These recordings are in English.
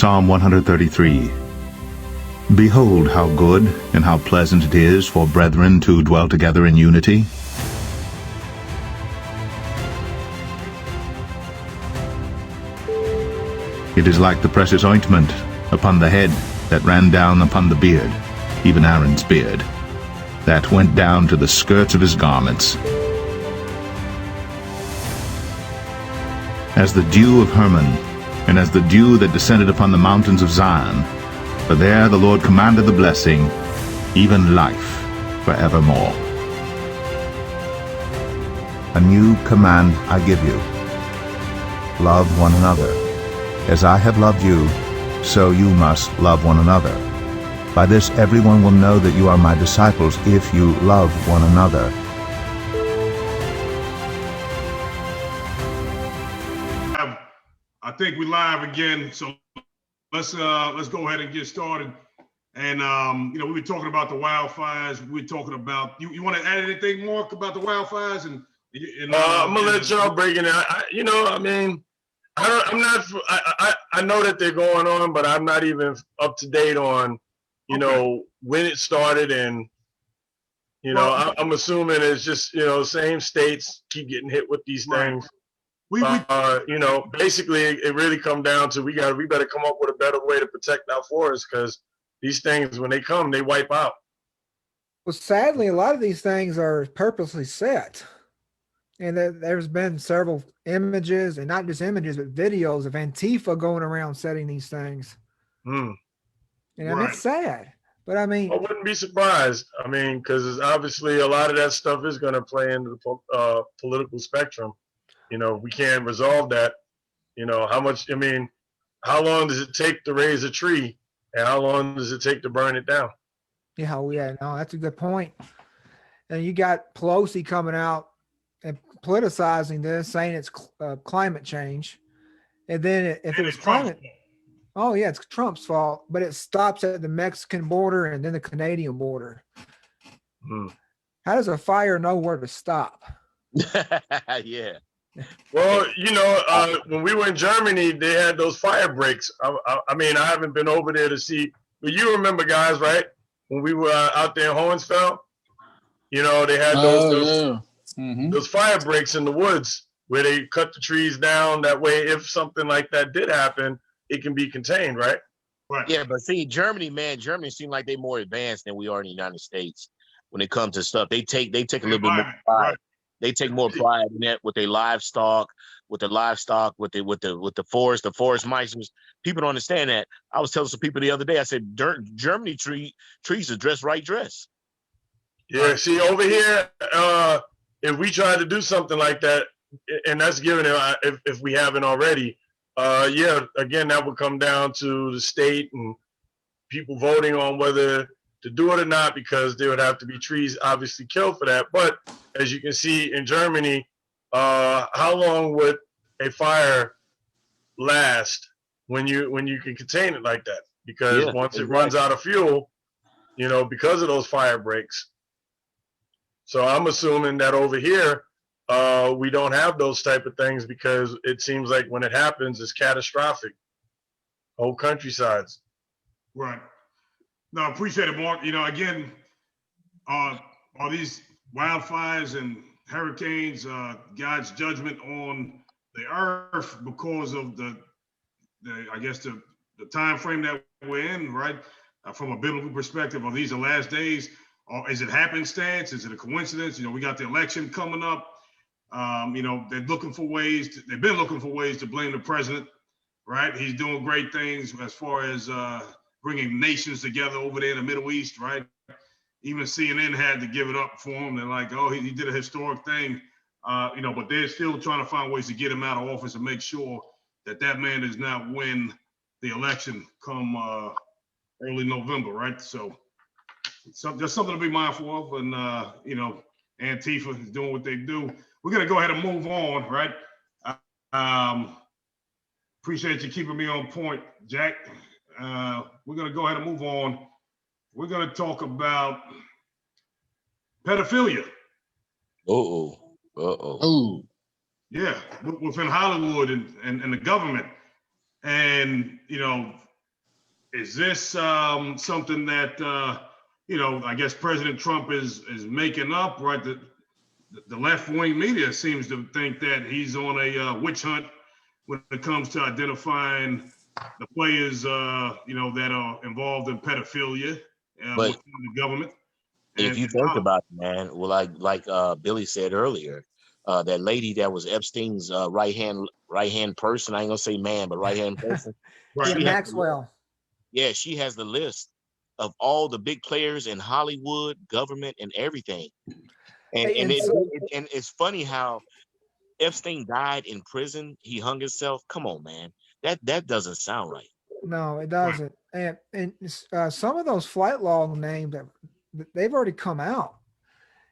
Psalm 133. Behold how good and how pleasant it is for brethren to dwell together in unity. It is like the precious ointment upon the head that ran down upon the beard, even Aaron's beard, that went down to the skirts of his garments. As the dew of Hermon, and as the dew that descended upon the mountains of Zion, for there the Lord commanded the blessing, even life forevermore. A new command I give you. Love one another. As I have loved you, so you must love one another. By this everyone will know that you are my disciples if you love one another. I think we're live again, so let's go ahead and get started. And we were talking about the wildfires. We were talking about you want to add anything more about the wildfires? And I'm gonna let y'all break it down. I know that they're going on, but I'm not even up to date on when it started, and I'm assuming it's just same states keep getting hit with these things. Basically it really come down to we better come up with a better way to protect our forests, because these things, when they come, they wipe out. Well, sadly, a lot of these things are purposely set. And there's been several images, and not just images, but videos of Antifa going around setting these things. And it's sad. But I mean, I wouldn't be surprised. I mean, because obviously a lot of that stuff is going to play into the political spectrum. We can't resolve that. How long does it take to raise a tree, and how long does it take to burn it down? Yeah, no, that's a good point. And you got Pelosi coming out and politicizing this, saying it's climate change. And then if it was climate, it's Trump's fault, but it stops at the Mexican border and then the Canadian border. How does a fire know where to stop? Yeah. Well, when we were in Germany, they had those fire breaks. I haven't been over there to see, but you remember, guys, right? When we were out there in Hohenfeld, they had those fire breaks in the woods where they cut the trees down. That way, if something like that did happen, it can be contained, right? Right. Yeah, but see, Germany seems like they're more advanced than we are in the United States when it comes to stuff. They take a little bit more pride. Right. They take more pride in that with their livestock, with the forest mice. People don't understand that. I was telling some people the other day, I said, Germany trees are dress. Yeah, see, over here, if we try to do something like that, and that's given it, if we haven't already, again, that would come down to the state and people voting on whether to do it or not, because there would have to be trees obviously killed for that. But as you can see in Germany, how long would a fire last when you can contain it like that? Because once it runs out of fuel, because of those fire breaks. So I'm assuming that over here, we don't have those type of things, because it seems like when it happens, it's catastrophic. Whole countrysides. Right. No, I appreciate it, Mark. Again, are these wildfires and hurricanes God's judgment on the earth because of the time frame that we're in, right? From a biblical perspective, are these the last days? Or is it happenstance? Is it a coincidence? We got the election coming up. They're looking for ways. They've been looking for ways to blame the president, right? He's doing great things as far as bringing nations together over there in the Middle East, right? Even CNN had to give it up for him. They're like, oh, he did a historic thing, but they're still trying to find ways to get him out of office and make sure that man does not win the election come early November, right? So just something to be mindful of. And, Antifa is doing what they do. We're going to go ahead and move on, right? Appreciate you keeping me on point, Jack. We're going to go ahead and move on. We're going to talk about pedophilia. Yeah, within Hollywood and the government. And, Is this something that I guess President Trump is making up, right? The left-wing media seems to think that he's on a witch hunt when it comes to identifying the players, that are involved in pedophilia within the government. If you think about it, man, well, like Billy said earlier, that lady that was Epstein's right hand person, I ain't gonna say man, but right hand person. Right. Yeah, Maxwell. Yeah, she has the list of all the big players in Hollywood, government, and everything. And it's funny how Epstein died in prison. He hung himself. Come on, man. That doesn't sound right. No, it doesn't. And some of those flight log names that they've already come out,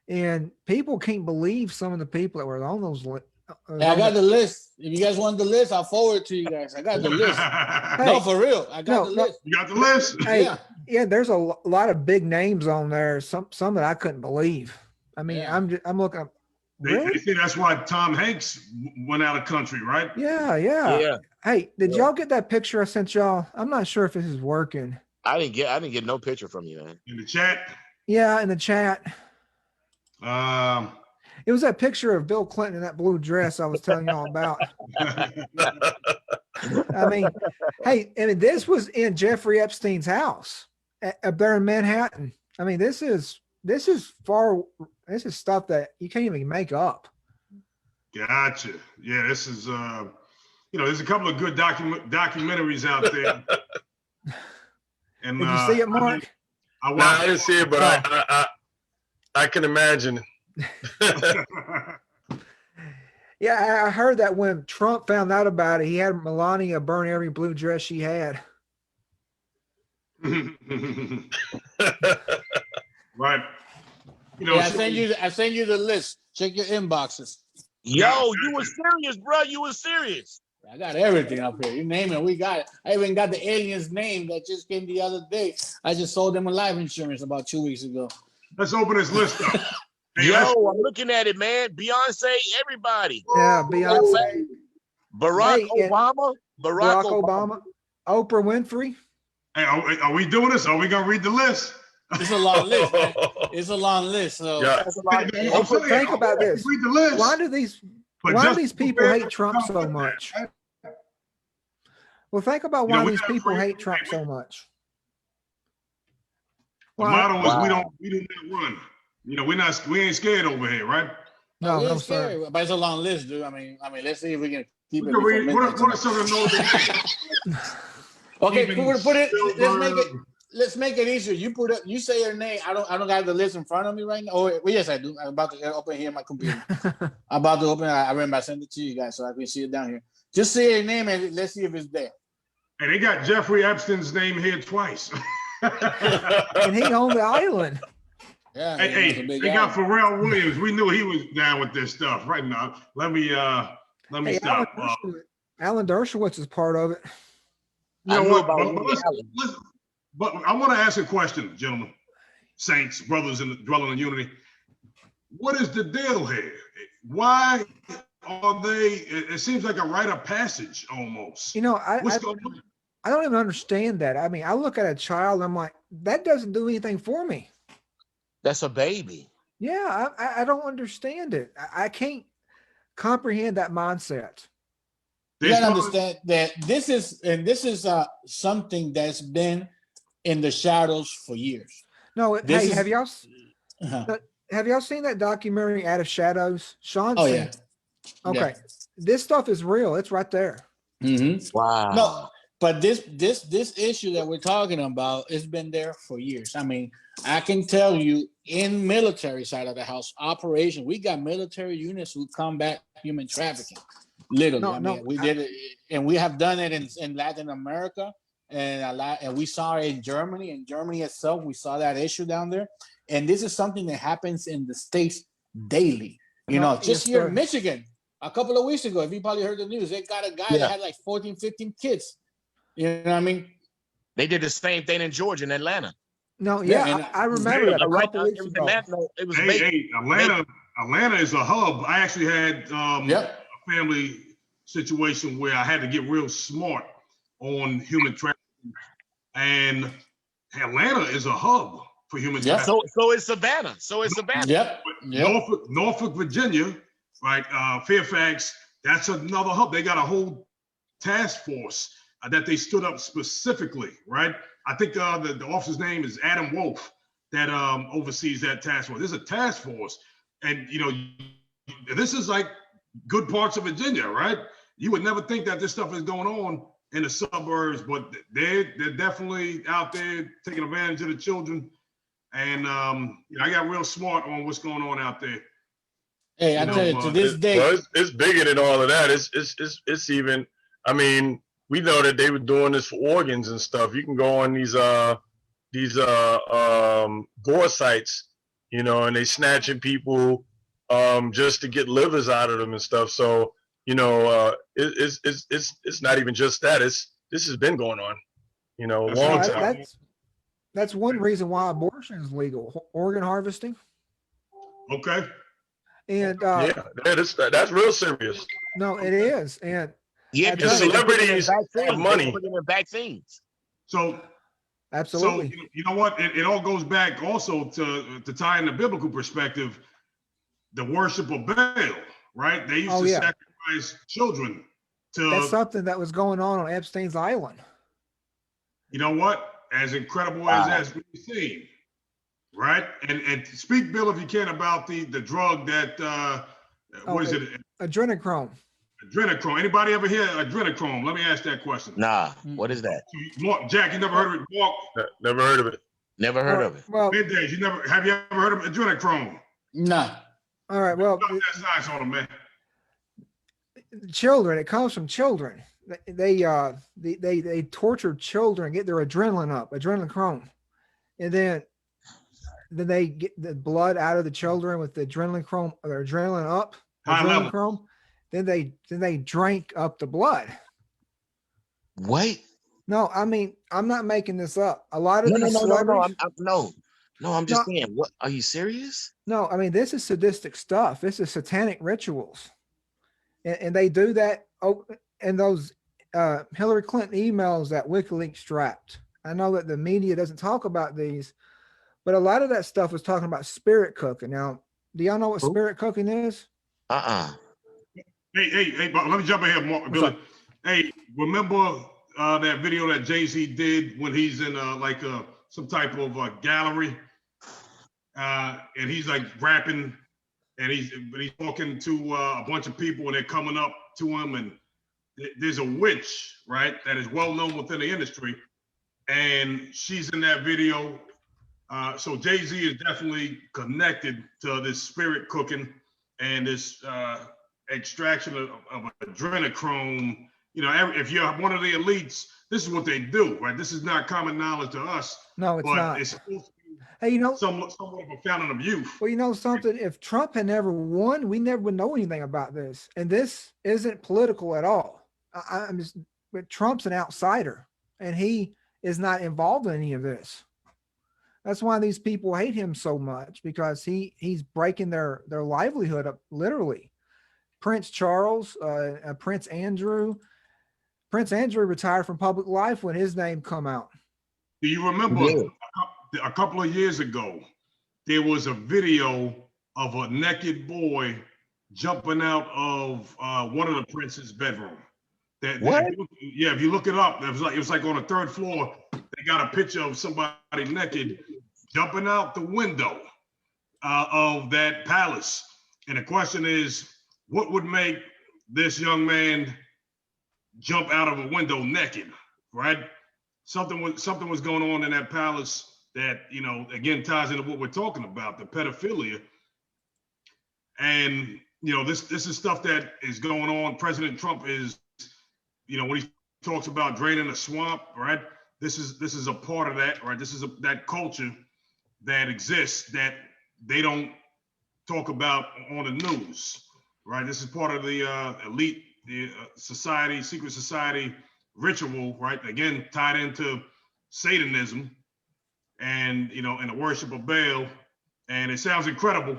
and people can't believe some of the people that were on those lists. I got the list. If you guys want the list, I'll forward it to you guys. I got the list. No, for real. I got the list. You got the list? Hey, yeah, there's a lot of big names on there. Some that I couldn't believe. I mean, I'm looking up. Really? They say that's why Tom Hanks went out of country, right? Yeah. Hey, did y'all get that picture I sent y'all? I'm not sure if this is working. I didn't get no picture from you, man. In the chat? Yeah, in the chat. It was that picture of Bill Clinton in that blue dress I was telling y'all about. I mean, hey, and this was in Jeffrey Epstein's house up there in Manhattan. I mean, this is stuff that you can't even make up. Gotcha. Yeah, this is there's a couple of good documentaries out there. And did you see it, Mark? I didn't see it, but I can imagine. Yeah, I heard that when Trump found out about it, he had Melania burn every blue dress she had. Right. I send you the list. Check your inboxes. Yo, you were serious, bro. You were serious. I got everything up here. You name it, we got it. I even got the alien's name that just came the other day. I just sold them a life insurance about 2 weeks ago. Let's open this list up. Hey, I'm looking at it, man. Beyonce, everybody. Yeah, Beyonce. Barack Obama. Oprah Winfrey. Hey, are we doing this? Are we gonna read the list? It's a long list, man. It's a long list. So think about this. Read the list. Why do these people hate Trump so much? Well, think about why these people hate Trump so much. The motto is we do not run. We ain't scared over here, right? No, sir. But it's a long list, dude. I mean, let's see if we can keep it. What are some of the Okay, put it. Let's make it easier. You say your name. I don't got the list in front of me right now. Oh, yes, I do. I'm about to open here my computer. I'm about to open it. I remember I sent it to you guys so I can see it down here. Just say your name and let's see if it's there. And they got Jeffrey Epstein's name here twice. And he owned the island. Yeah. Hey, they got Pharrell Williams. We knew he was down with this stuff. Right now, let me stop. Alan Dershowitz is part of it. You know what? But I want to ask a question, gentlemen, saints, brothers dwelling in unity. What is the deal here? Why are they? It seems like a rite of passage almost. I don't even understand that. I mean, I look at a child, and I'm like, that doesn't do anything for me. That's a baby. Yeah, I don't understand it. I can't comprehend that mindset. You gotta understand that this is something that's been in the shadows for years. No, have y'all seen that documentary Out of Shadows? Sean? Oh yeah. Okay, yeah. This stuff is real. It's right there. Mm-hmm. Wow. No, but this issue that we're talking about has been there for years. I mean, I can tell you, in military side of the house operation, we got military units who combat human trafficking. Literally, we did it, and we have done it in Latin America, and we saw it in Germany. In Germany itself, we saw that issue down there, and this is something that happens in the States daily. Just here in Michigan, a couple of weeks ago, if you probably heard the news, they got a guy that had like 14, 15 kids. You know what I mean? They did the same thing in Georgia and Atlanta. No, I remember that a couple weeks ago. Atlanta is a hub. I actually had a family situation where I had to get real smart on human trafficking And Atlanta is a hub for human Yep. trafficking. So is Savannah. So is Savannah. Yep. Yep. Norfolk, Virginia, right? Fairfax, that's another hub. They got a whole task force that they stood up specifically, right? I think the officer's name is Adam Wolf that oversees that task force. There's a task force, and this is like good parts of Virginia, right? You would never think that this stuff is going on in the suburbs, but they're definitely out there taking advantage of the children. And I got real smart on what's going on out there. Hey, I tell you, to this day, well, it's bigger than all of that. It's even. I mean, we know that they were doing this for organs and stuff. You can go on these gore sites, and they snatching people just to get livers out of them and stuff. So it's not even just that. This has been going on, a long time. That's one reason why abortion is legal. Organ harvesting. Okay. And that's real serious. No, it is. And yeah, because celebrities have money. Put in their vaccines. So absolutely. So you know what? It all goes back also to tie in the biblical perspective, the worship of Baal, right? They used to sacrifice children to. That's something that was going on Epstein's Island. You know what? As incredible as we've seen, right? And speak, Bill, if you can, about the drug that what is it? Adrenochrome. Adrenochrome. Anybody ever hear adrenochrome? Let me ask that question. Nah, what is that? Jack, you never heard of it? Mark? Never heard of it. Never heard of it. Well, Middays, have you ever heard of adrenochrome? No. All right. Well, that's nice on them, man. Children. It comes from children. They torture children, get their adrenaline up, adrenochrome, and then they get the blood out of the children with the adrenochrome, or adrenaline up, adrenochrome. Then they drink up the blood. Wait. No, I mean, I'm not making this up. A lot of these celebrities. No, I'm just saying. What? Are you serious? No, I mean, this is sadistic stuff. This is satanic rituals, and they do that. Oh, and those Hillary Clinton emails that WikiLeaks trapped. I know that the media doesn't talk about these, but a lot of that stuff was talking about spirit cooking. Now, do y'all know what spirit cooking is? Hey, let me jump in here, Mark, Billy. Hey, remember that video that Jay-Z did when he's in some type of gallery, and he's like rapping, and he's talking to a bunch of people, and they're coming up to him, and there's a witch, right, that is well known within the industry, and she's in that video. So Jay-Z is definitely connected to this spirit cooking and this extraction of adrenochrome. If you're one of the elites, this is what they do, right? This is not common knowledge to us. No, it's not. It's supposed to be somewhat of a fountain of youth. Well, you know something? If Trump had never won, we never would know anything about this. And this isn't political at all. But Trump's an outsider, and he is not involved in any of this. That's why these people hate him so much, because he's breaking their livelihood up, literally. Prince Charles, Prince Andrew retired from public life when his name come out. Do you remember a couple of years ago, there was a video of a naked boy jumping out of one of the prince's bedroom. If you look it up, it was like on the third floor. They got a picture of somebody naked jumping out the window of that palace. And the question is, what would make this young man jump out of a window naked, right? Something was going on in that palace that, again, ties into what we're talking about, the pedophilia. And, this is stuff that is going on. President Trump is, when he talks about draining the swamp, right? This is a part of that, right? This is that culture that exists that they don't talk about on the news, right? This is part of the elite, society, secret society ritual, right? Again, tied into Satanism and, and the worship of Baal. And it sounds incredible,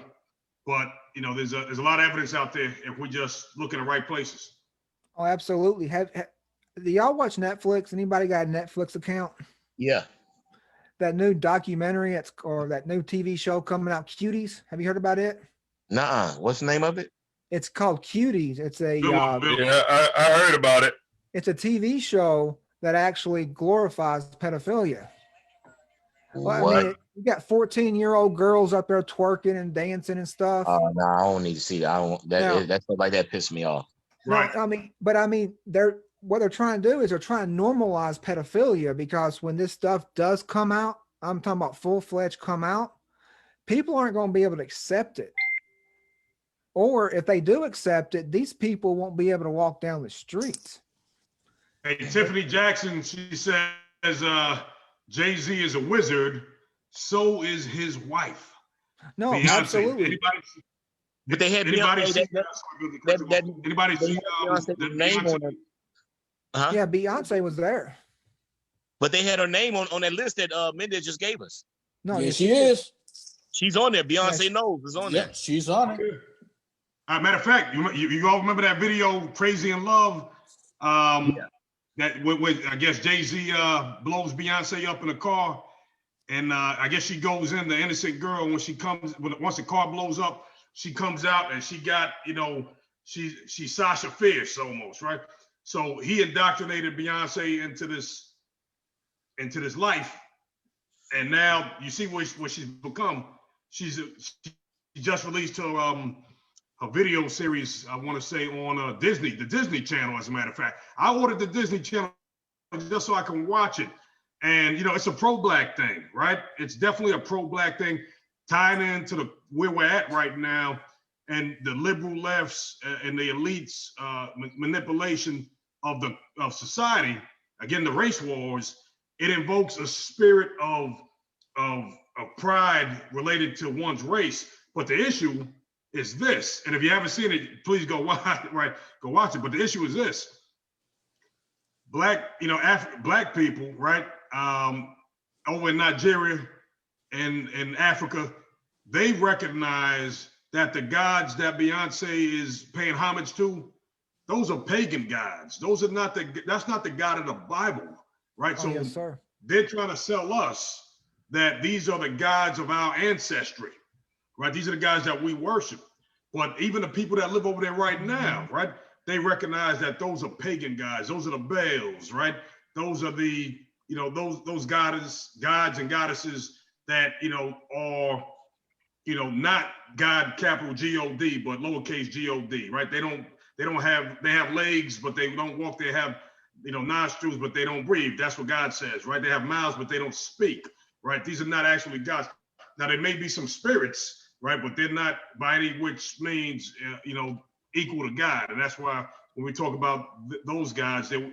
but, there's a lot of evidence out there if we just look in the right places. Oh, absolutely. Do y'all watch Netflix? Anybody got a Netflix account? Yeah. That new documentary, or that new TV show coming out, Cuties. Have you heard about it? Nuh-uh. What's the name of it? It's called Cuties. It's a Yeah, I heard about it. it's a TV show that actually glorifies pedophilia. Well, What? I mean, you got 14-year-old girls up there twerking and dancing and stuff. No, I don't need to see that. I don't. That stuff like that pissed me off. Right. No, I mean, what they're trying to do is they're trying to normalize pedophilia, because when this stuff does come out, I'm talking about full-fledged come out, people aren't going to be able to accept it. Or if they do accept it, these people won't be able to walk down the streets. Hey, Tiffany Jackson, she says Jay-Z is a wizard, so is his wife. No, Beyonce. absolutely. But they had Anybody see anybody see Beyonce's name on it? Huh? Yeah, Beyonce was there. But they had her name on that list that Mendez just gave us. No, Yes, she is. She's on there. Beyonce Yes. knows is on Yeah, there. she's on it. Matter of fact, you all remember that video, "Crazy in Love"? That with I guess Jay-Z blows Beyonce up in a car, and I guess she goes in, the innocent girl, once the car blows up, she comes out and she got, she's Sasha Fierce almost, right? So he indoctrinated Beyonce into this life, and now you see what she's become. She just released her video series, I want to say, on the Disney Channel, as a matter of fact. I ordered the Disney Channel just so I can watch it. And, it's a pro-black thing, right? It's definitely a pro-black thing, tying into where we're at right now, and the liberal lefts and the elites manipulation of society. Again, the race wars. It invokes a spirit of pride related to one's race. But the issue is this, and if you haven't seen it, please go watch it. Right, go watch it. But the issue is this: black people, right, over in Nigeria and in Africa, they recognize that the gods that Beyonce is paying homage to, those are pagan gods. Those are not that's not the God of the Bible, right? Oh, So yes, sir. They're trying to sell us that these are the gods of our ancestry. Right, these are the guys that we worship. But even the people that live over there right now, right, they recognize that those are pagan gods. Those are the Baals, right? Those are the, those gods and goddesses that, are, not God, capital G-O-D, but lowercase G-O-D, right? They have legs, but they don't walk. They have, nostrils, but they don't breathe. That's what God says, right? They have mouths, but they don't speak, right? These are not actually gods. Now, there may be some spirits, right, but they're not by any which means, equal to God. And that's why when we talk about those gods, they're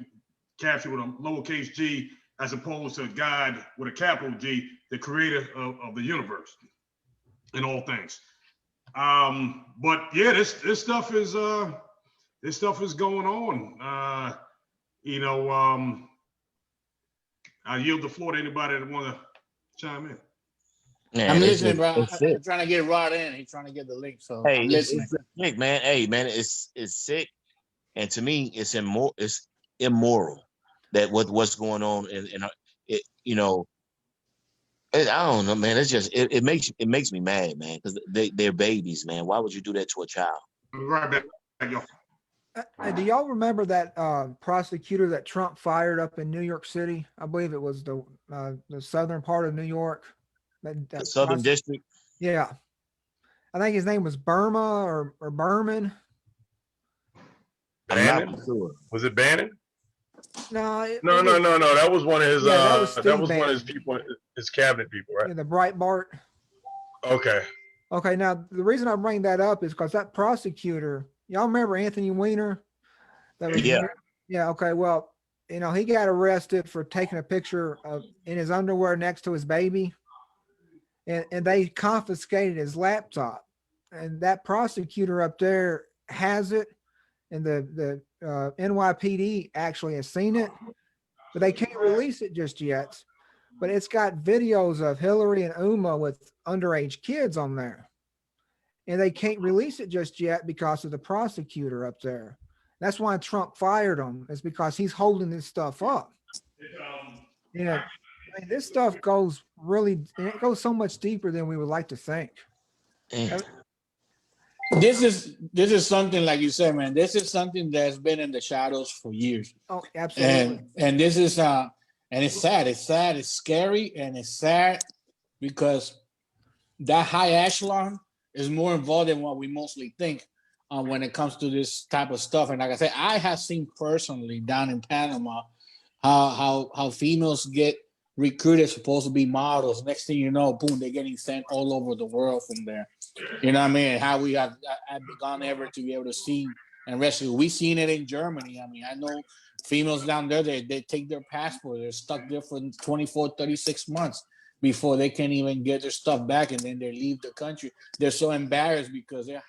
captured with a lowercase g, as opposed to God with a capital G, the creator of the universe and all things. But yeah, this stuff is going on. I yield the floor to anybody that want to chime in. Man, I'm listening, bro. I'm sick. trying to get Rod in. He's trying to get the link. So Hey, I'm it's listening. sick, man. Hey, man, it's sick, and to me, it's immoral that what's going on, and it, I don't know, man. It's just it makes me mad, man, because they're babies, man. Why would you do that to a child? Right back, yo. Do y'all remember that prosecutor that Trump fired up in New York City? I believe it was the southern part of New York. The Southern District. Yeah, I think his name was Burma or Berman. I'm not sure. Was it Bannon? No, No. That was one of his. Yeah, that was one of his people, his cabinet people, right? Yeah, the Breitbart. Okay. Okay, now the reason I bring that up is because that prosecutor, y'all remember Anthony Weiner? Yeah. Yeah. Okay. Well, he got arrested for taking a picture in his underwear next to his baby, and they confiscated his laptop. And that prosecutor up there has it, and the NYPD actually has seen it, but they can't release it just yet. But it's got videos of Hillary and Uma with underage kids on there. And they can't release it just yet because of the prosecutor up there. That's why Trump fired him, is because he's holding this stuff up. I mean, this stuff goes it goes so much deeper than we would like to think. This is something, like you said, man. This is something that's been in the shadows for years. Oh, absolutely. And this is and it's sad. It's sad. It's scary, and it's sad because that high echelon is more involved than what we mostly think when it comes to this type of stuff. And like I said, I have seen personally down in Panama how females get recruited, supposed to be models. Next thing you know, boom, they're getting sent all over the world from there. You know what I mean? How we have gone ever to be able to see and rescue. We've seen it in Germany. I mean, I know females down there, they take their passport. They're stuck there for 24, 36 months before they can even get their stuff back, and then they leave the country. They're so embarrassed because they're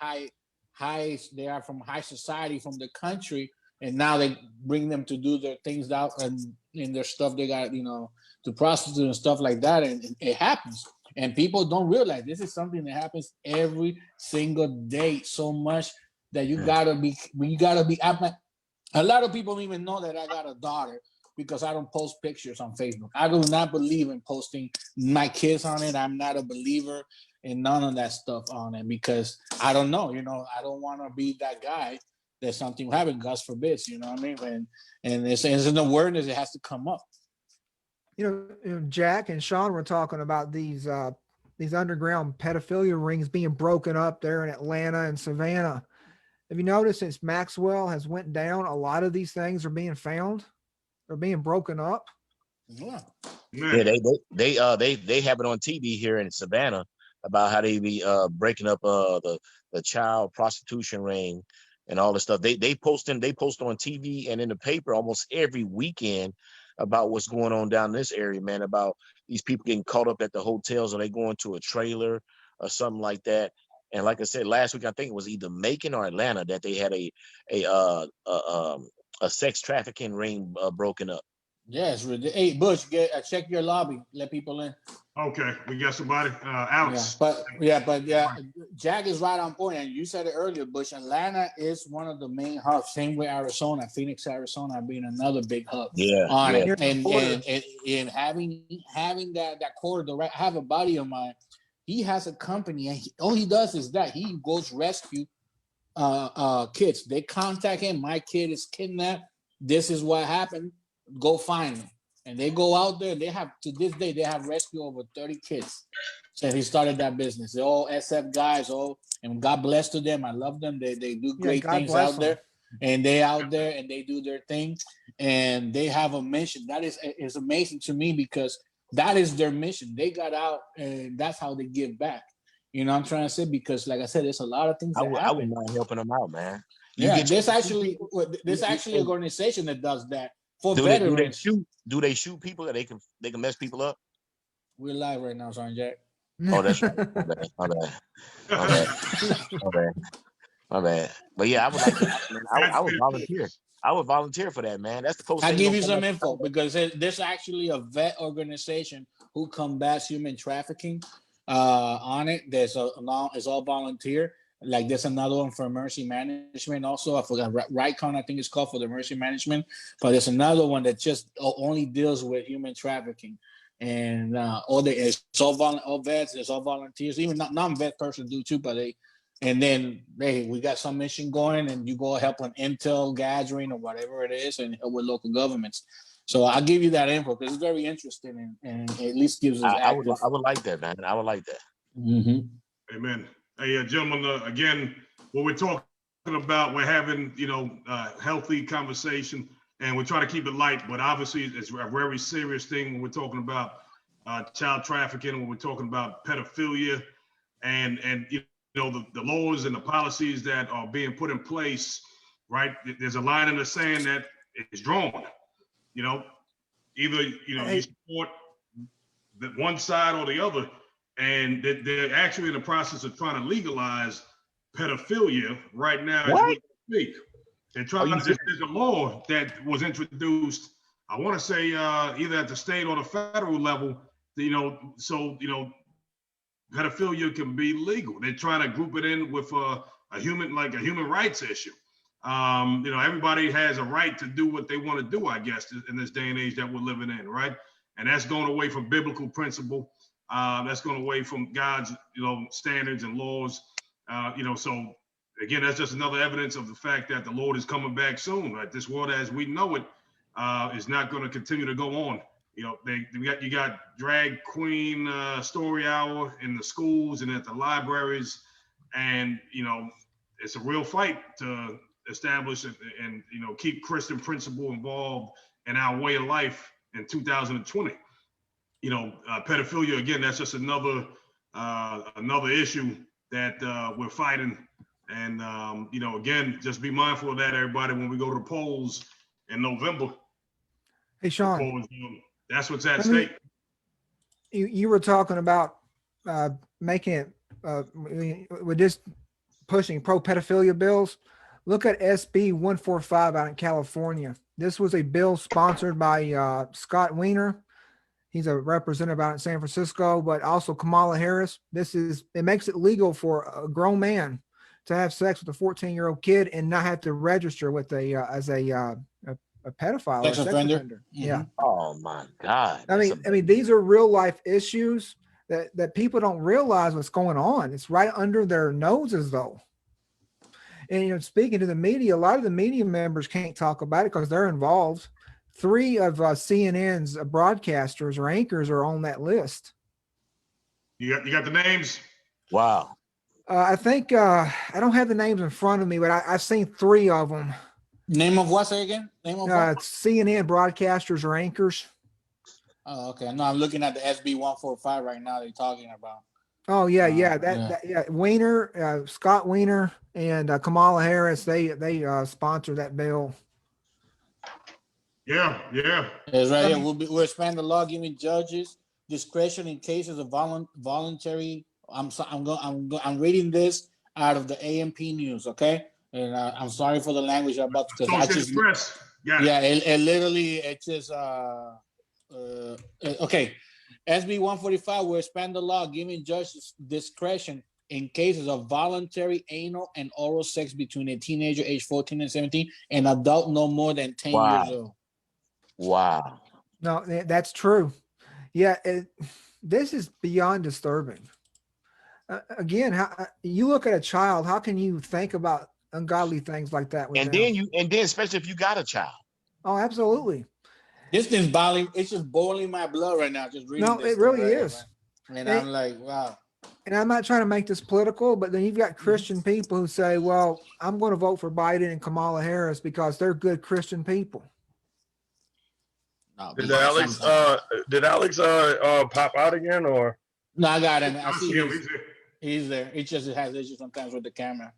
they are from high society from the country, and now they bring them to do their things out and in their stuff they got, to prostitute and stuff like that, and it happens. And people don't realize this is something that happens every single day, so much that you gotta be. A lot of people don't even know that I got a daughter because I don't post pictures on Facebook. I do not believe in posting my kids on it. I'm not a believer in none of that stuff on it because I don't know. I don't want to be that guy that something will happen. God forbids. You know what I mean? And it's an awareness. It has to come up. Jack and Sean were talking about these underground pedophilia rings being broken up there in Atlanta and Savannah. Have you noticed since Maxwell has went down, a lot of these things are being found? They're being broken up. Yeah. Yeah, they have it on TV here in Savannah about how they be breaking up the child prostitution ring and all this stuff. They post on TV and in the paper almost every weekend about what's going on down in this area, man, about these people getting caught up at the hotels or they going to a trailer or something like that. And like I said, last week, I think it was either Macon or Atlanta that they had a sex trafficking ring broken up. Yes. Hey, Bush, check your lobby. Let people in. Okay, we got somebody. Alex. But Jack is right on point. And you said it earlier, Bush. Atlanta is one of the main hubs. Same with Arizona, Phoenix, Arizona being another big hub. Yeah. On it. And having that corridor, right? I have a buddy of mine. He has a company, and all he does is that he goes rescue kids. They contact him. My kid is kidnapped. This is what happened. Go find him. And they go out there. They have, to this day, they have rescued over 30 kids since he started that business. They're all SF guys. And God bless to them. I love them. They do great things out there. And they out there and they do their thing. And they have a mission. That is amazing to me because that is their mission. They got out and that's how they give back. You know what I'm trying to say? Because like I said, there's a lot of things that happen. I wouldn't mind helping them out, man. There's actually an organization that does that for veterans. Do they shoot people that they can mess people up? We're live right now, son, Jack. Oh, that's right. My bad. But yeah, I would like to, I would volunteer. I would volunteer for that, man. That's the post. I'll give you some info because there's actually a vet organization who combats human trafficking on it. It's all volunteer. Like there's another one for Mercy Management also. I forgot, RightCon, I think it's called, for the Mercy Management. But there's another one that just only deals with human trafficking. And all vets, there's all volunteers. Even non-vet person do too, but we got some mission going, and you go help on intel gathering or whatever it is, and help with local governments. So I'll give you that info because it's very interesting and at least gives us. I would like that, man. I would like that. Mm-hmm. Amen. Hey, gentlemen, again, what we're talking about, we're having, healthy conversation, and we're trying to keep it light, but obviously it's a very serious thing when we're talking about child trafficking, when we're talking about pedophilia, and the laws and the policies that are being put in place, right? There's a line in the sand that is drawn, either, you support the one side or the other, and they're actually in the process of trying to legalize pedophilia right now as we speak. They're trying to, there's a law that was introduced, I want to say either at the state or the federal level, so pedophilia can be legal. They're trying to group it in with a human rights issue. Everybody has a right to do what they want to do, I guess, in this day and age that we're living in, right? and that's going away from biblical principle. That's going away from God's, standards and laws. So again, that's just another evidence of the fact that the Lord is coming back soon. Right? This world as we know it is not going to continue to go on. You got drag queen story hour in the schools and at the libraries, and it's a real fight to establish and keep Christian principle involved in our way of life in 2020. Pedophilia, again, that's just another issue that we're fighting. And again, just be mindful of that, everybody, when we go to the polls in November. Hey, Sean, that's what's at stake. You were talking about making it with this pushing pro-pedophilia bills. Look at SB 145 out in California. This was a bill sponsored by Scott Wiener. He's a representative out in San Francisco, but also Kamala Harris. It makes it legal for a grown man to have sex with a 14-year-old kid and not have to register with as a pedophile or sex offender. Mm-hmm. Yeah. Oh my God. I mean, these are real life issues that people don't realize what's going on. It's right under their noses, though. And speaking to the media, a lot of the media members can't talk about it because they're involved. 3 of CNN's broadcasters or anchors are on that list. You got the names? Wow. I think I don't have the names in front of me, but I've seen 3 of them. Name of what? Say again. Name of what? CNN broadcasters or anchors. Oh, okay. No, I'm looking at the SB 145 right now. They're talking about. Oh yeah, Wiener, Scott Wiener, and Kamala Harris. They sponsor that bill. Yeah. It's right here. We'll expand the law giving judges discretion in cases of voluntary. I'm reading this out of the AMP news. Okay, and I'm sorry for the language I'm about to. It literally it just okay. SB 145 will expand the law giving judges discretion in cases of voluntary anal and oral sex between a teenager age 14 and 17 and adult no more than 10 years old. Wow. No, that's true. Yeah, this is beyond disturbing. Again, you look at a child, how can you think about ungodly things like that? And then especially if you got a child. Oh, absolutely. This thing's boiling. It's just boiling my blood right now. Just reading. No, it really is. And I'm like, wow. And I'm not trying to make this political, but then you've got Christian people who say, well, I'm going to vote for Biden and Kamala Harris because they're good Christian people. No, did Alex pop out again or? No, I got him. I see he's there. He just has issues sometimes with the camera.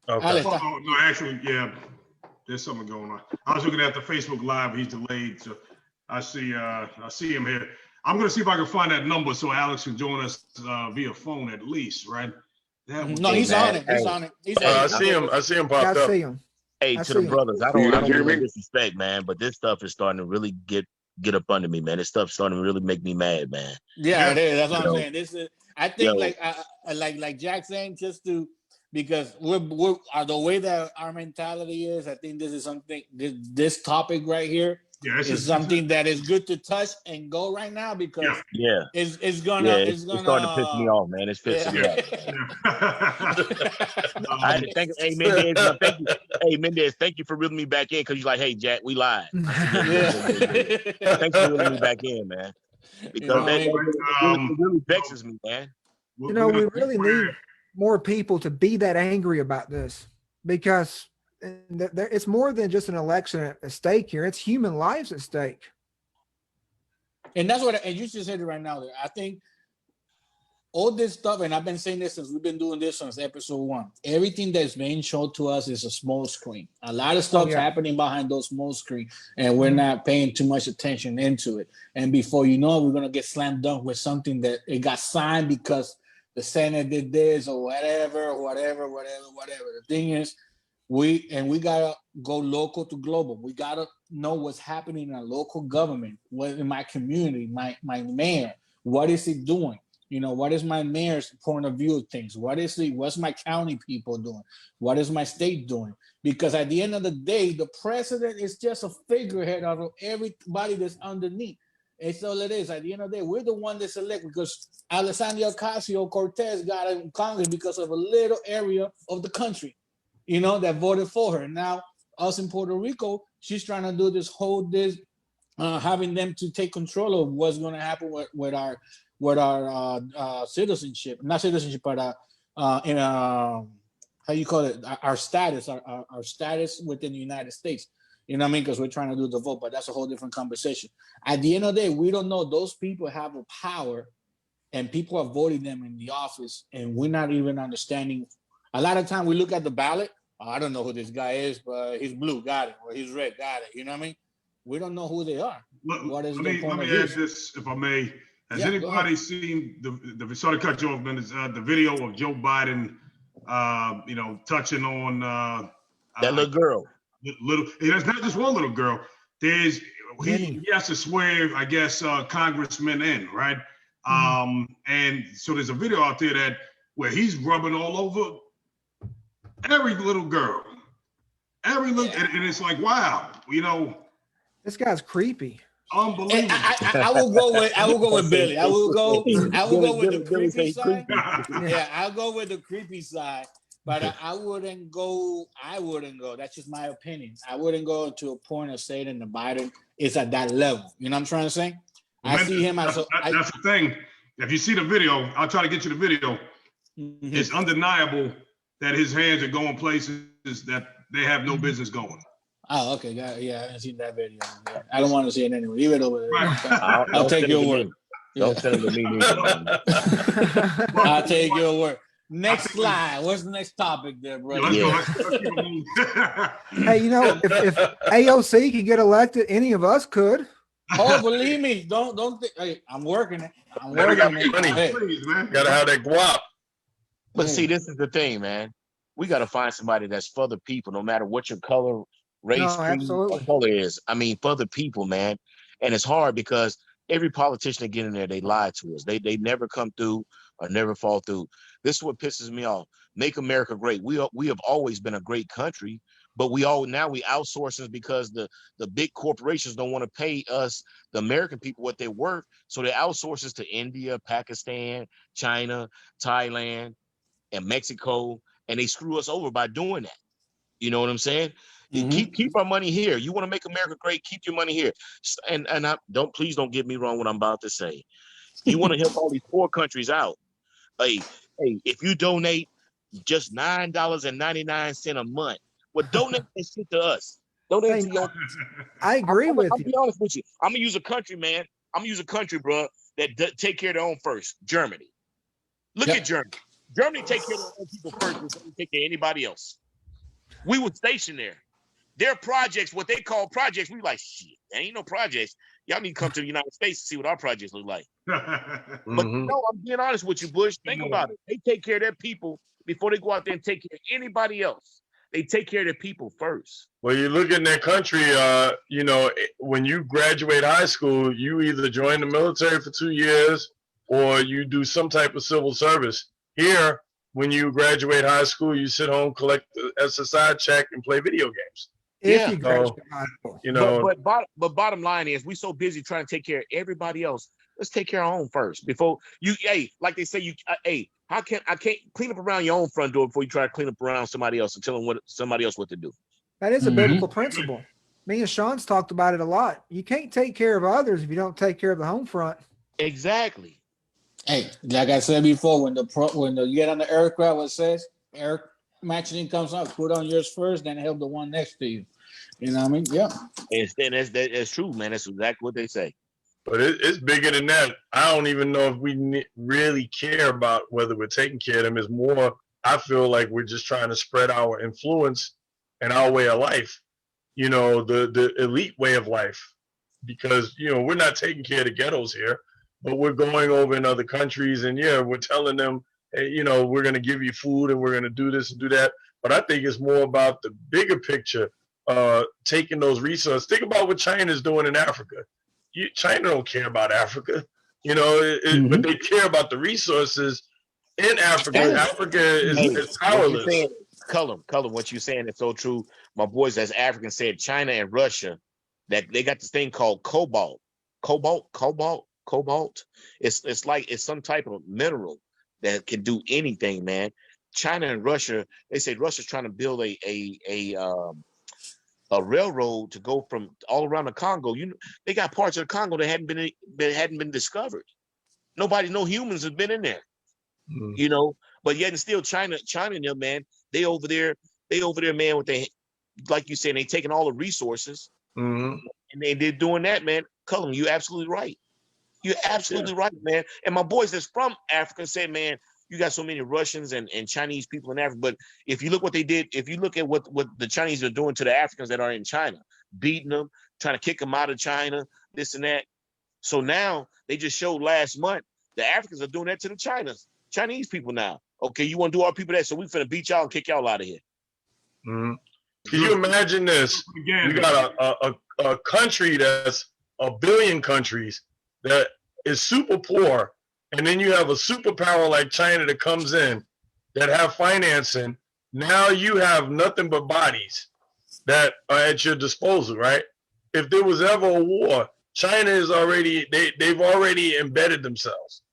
Okay. Alex, no, actually, yeah. There's something going on. I was looking at the Facebook Live. He's delayed, so I see him here. I'm going to see if I can find that number so Alex can join us via phone at least, right? No, he's on it. He's on it. I see him. I see him pop up. I see him. Hey, to the brothers, I don't want disrespect, man, but this stuff is starting to really get up under me, man. This stuff's starting to really make me mad, man. Yeah, it is. That's what I'm saying. This is. I think like Jack saying, just to. Because we're the way that our mentality is, I think this is something. This topic right here is something that is good to touch and go right now because it's starting to piss me off, man. It's pissing me off. I had to thank Mendez. Hey Mendez, thank you for reeling me back in because you're like, hey Jack, we lied. Thanks for reeling me back in, man. Because it really vexes me, man. We really need more people to be that angry about this because it's more than just an election at stake here. It's human lives at stake. And that's what, and you just said it right now. I think all this stuff, and I've been saying this since we've been doing this since episode 1. Everything that's being shown to us is a small screen. A lot of stuff's happening behind those small screen, and we're not paying too much attention into it. And before you know it, we're gonna get slammed dunk with something that it got signed because the Senate did this or whatever. The thing is, we gotta go local to global. We gotta know what's happening in our local government, what in my community, my mayor, what is he doing? What is my mayor's point of view of things? What's my county people doing? What is my state doing? Because at the end of the day, the president is just a figurehead of everybody that's underneath. It's all it is. At the end of the day, we're the one that select, because Alexandria Ocasio-Cortez got in Congress because of a little area of the country, that voted for her. Now, us in Puerto Rico, she's trying to do having them to take control of what's going to happen with our citizenship, not citizenship, but how you call it, our status, our status within the United States. You know what I mean? Because we're trying to do the vote, but that's a whole different conversation. At the end of the day, we don't know. Those people have a power, and people are voting them in the office, and we're not even understanding. A lot of time we look at the ballot. Oh, I don't know who this guy is, but he's blue, got it, or he's red, got it. You know what I mean? We don't know who they are. What is the point let me add this, if I may. Has anybody seen the sorry to cut you off, man? The video of Joe Biden, touching on that little girl. There's not just one little girl. He has to swear, I guess, congressmen in, right? And so there's a video out there where he's rubbing all over every little girl, and it's like, wow, this guy's creepy. Unbelievable. I will go with Billy. I will go with the creepy side. Yeah, I'll go with the creepy side. But I wouldn't go. That's just my opinion. I wouldn't go to a point of saying that Biden is at that level. You know what I'm trying to say? I see him as that's the thing. If you see the video, I'll try to get you the video. It's undeniable that his hands are going places that they have no business going. Oh, okay. Yeah, I haven't seen that video. Yeah. I don't want to see it anyway. Leave it over there. Right. I'll take your word. Don't send it to me. I'll take your word. Next slide. What's the next topic there, bro? Let's go. Hey, if AOC could get elected, any of us could. Oh, believe me, don't think. Hey, I'm working it. Hey, please, man. Gotta have that guap. But see, this is the thing, man. We got to find somebody that's for the people, no matter what your color, race, creed, or color is. I mean, for the people, man. And it's hard because every politician that get in there, they lie to us. They never come through or never fall through. This is what pisses me off. Make America great. We have always been a great country, but we outsource it because the big corporations don't want to pay us, the American people, what they're worth. So they outsource us to India, Pakistan, China, Thailand, and Mexico, and they screw us over by doing that. You know what I'm saying? Keep our money here. You want to make America great? Keep your money here. And please don't get me wrong what I'm about to say. You want to help all these poor countries out. Hey, if you donate just $9.99 a month, well, donate that shit to us. Donate to your. I agree with you. I'll be honest with you. I'm gonna use a country, man. I'm gonna use a country, bro, that take care of their own first. Germany. Look at Germany. Germany take care of their own people first before they take care of anybody else. We were stationed there. Their projects, what they call projects, we like, shit, there ain't no projects. Y'all need to come to the United States to see what our projects look like. But no, I'm being honest with you, Bush. Think about it. They take care of their people before they go out there and take care of anybody else. They take care of their people first. Well, you look in that country, when you graduate high school, you either join the military for 2 years or you do some type of civil service. Here, when you graduate high school, you sit home, collect the SSI check, and play video games. If you graduate high school. But bottom line is, we so busy trying to take care of everybody else. Let's take care of our own first before you. Hey, like they say, I can't clean up around your own front door before you try to clean up around somebody else and tell them somebody else what to do. That is a biblical principle. Me and Sean's talked about it a lot. You can't take care of others if you don't take care of the home front. Exactly. Hey, like I said before, when you get on the aircraft, what it says air matching comes out, put on yours first, then help the one next to you. You know what I mean? Yeah. That's true, man. That's exactly what they say. But it's bigger than that. I don't even know if we really care about whether we're taking care of them. It's more, I feel like we're just trying to spread our influence and our way of life, the elite way of life. Because, we're not taking care of the ghettos here, but we're going over in other countries and, we're telling them, hey, we're going to give you food and we're going to do this and do that. But I think it's more about the bigger picture, taking those resources. Think about what China's doing in Africa. China don't care about Africa, but they care about the resources in Africa. Africa is powerless. Color, what you're saying is so true. My boys as Africans said China and Russia, that they got this thing called cobalt. cobalt. It's like it's some type of mineral that can do anything, man. China and Russia, they say Russia's trying to build a railroad to go from all around the Congo. You know, they got parts of the Congo that hadn't been discovered. Nobody, no humans have been in there. You know, but yet and still China and them, man, they over there, man, with they, like you said, they taking all the resources and they're doing that, man. Cullen, you're absolutely right. You're absolutely right, man. And my boys that's from Africa said, man, you got so many Russians and Chinese people in Africa. But if you look what they did, if you look at what the Chinese are doing to the Africans that are in China, beating them, trying to kick them out of China, this and that. So now they just showed last month the Africans are doing that to the Chinese people now. Okay, you want to do our people that, so we finna beat y'all and kick y'all out of here. Can you imagine this? You got a country that's a billion countries that is super poor, and then you have a superpower like China that comes in that have financing. Now you have nothing but bodies that are at your disposal, right? If there was ever a war, China is already they've already embedded themselves,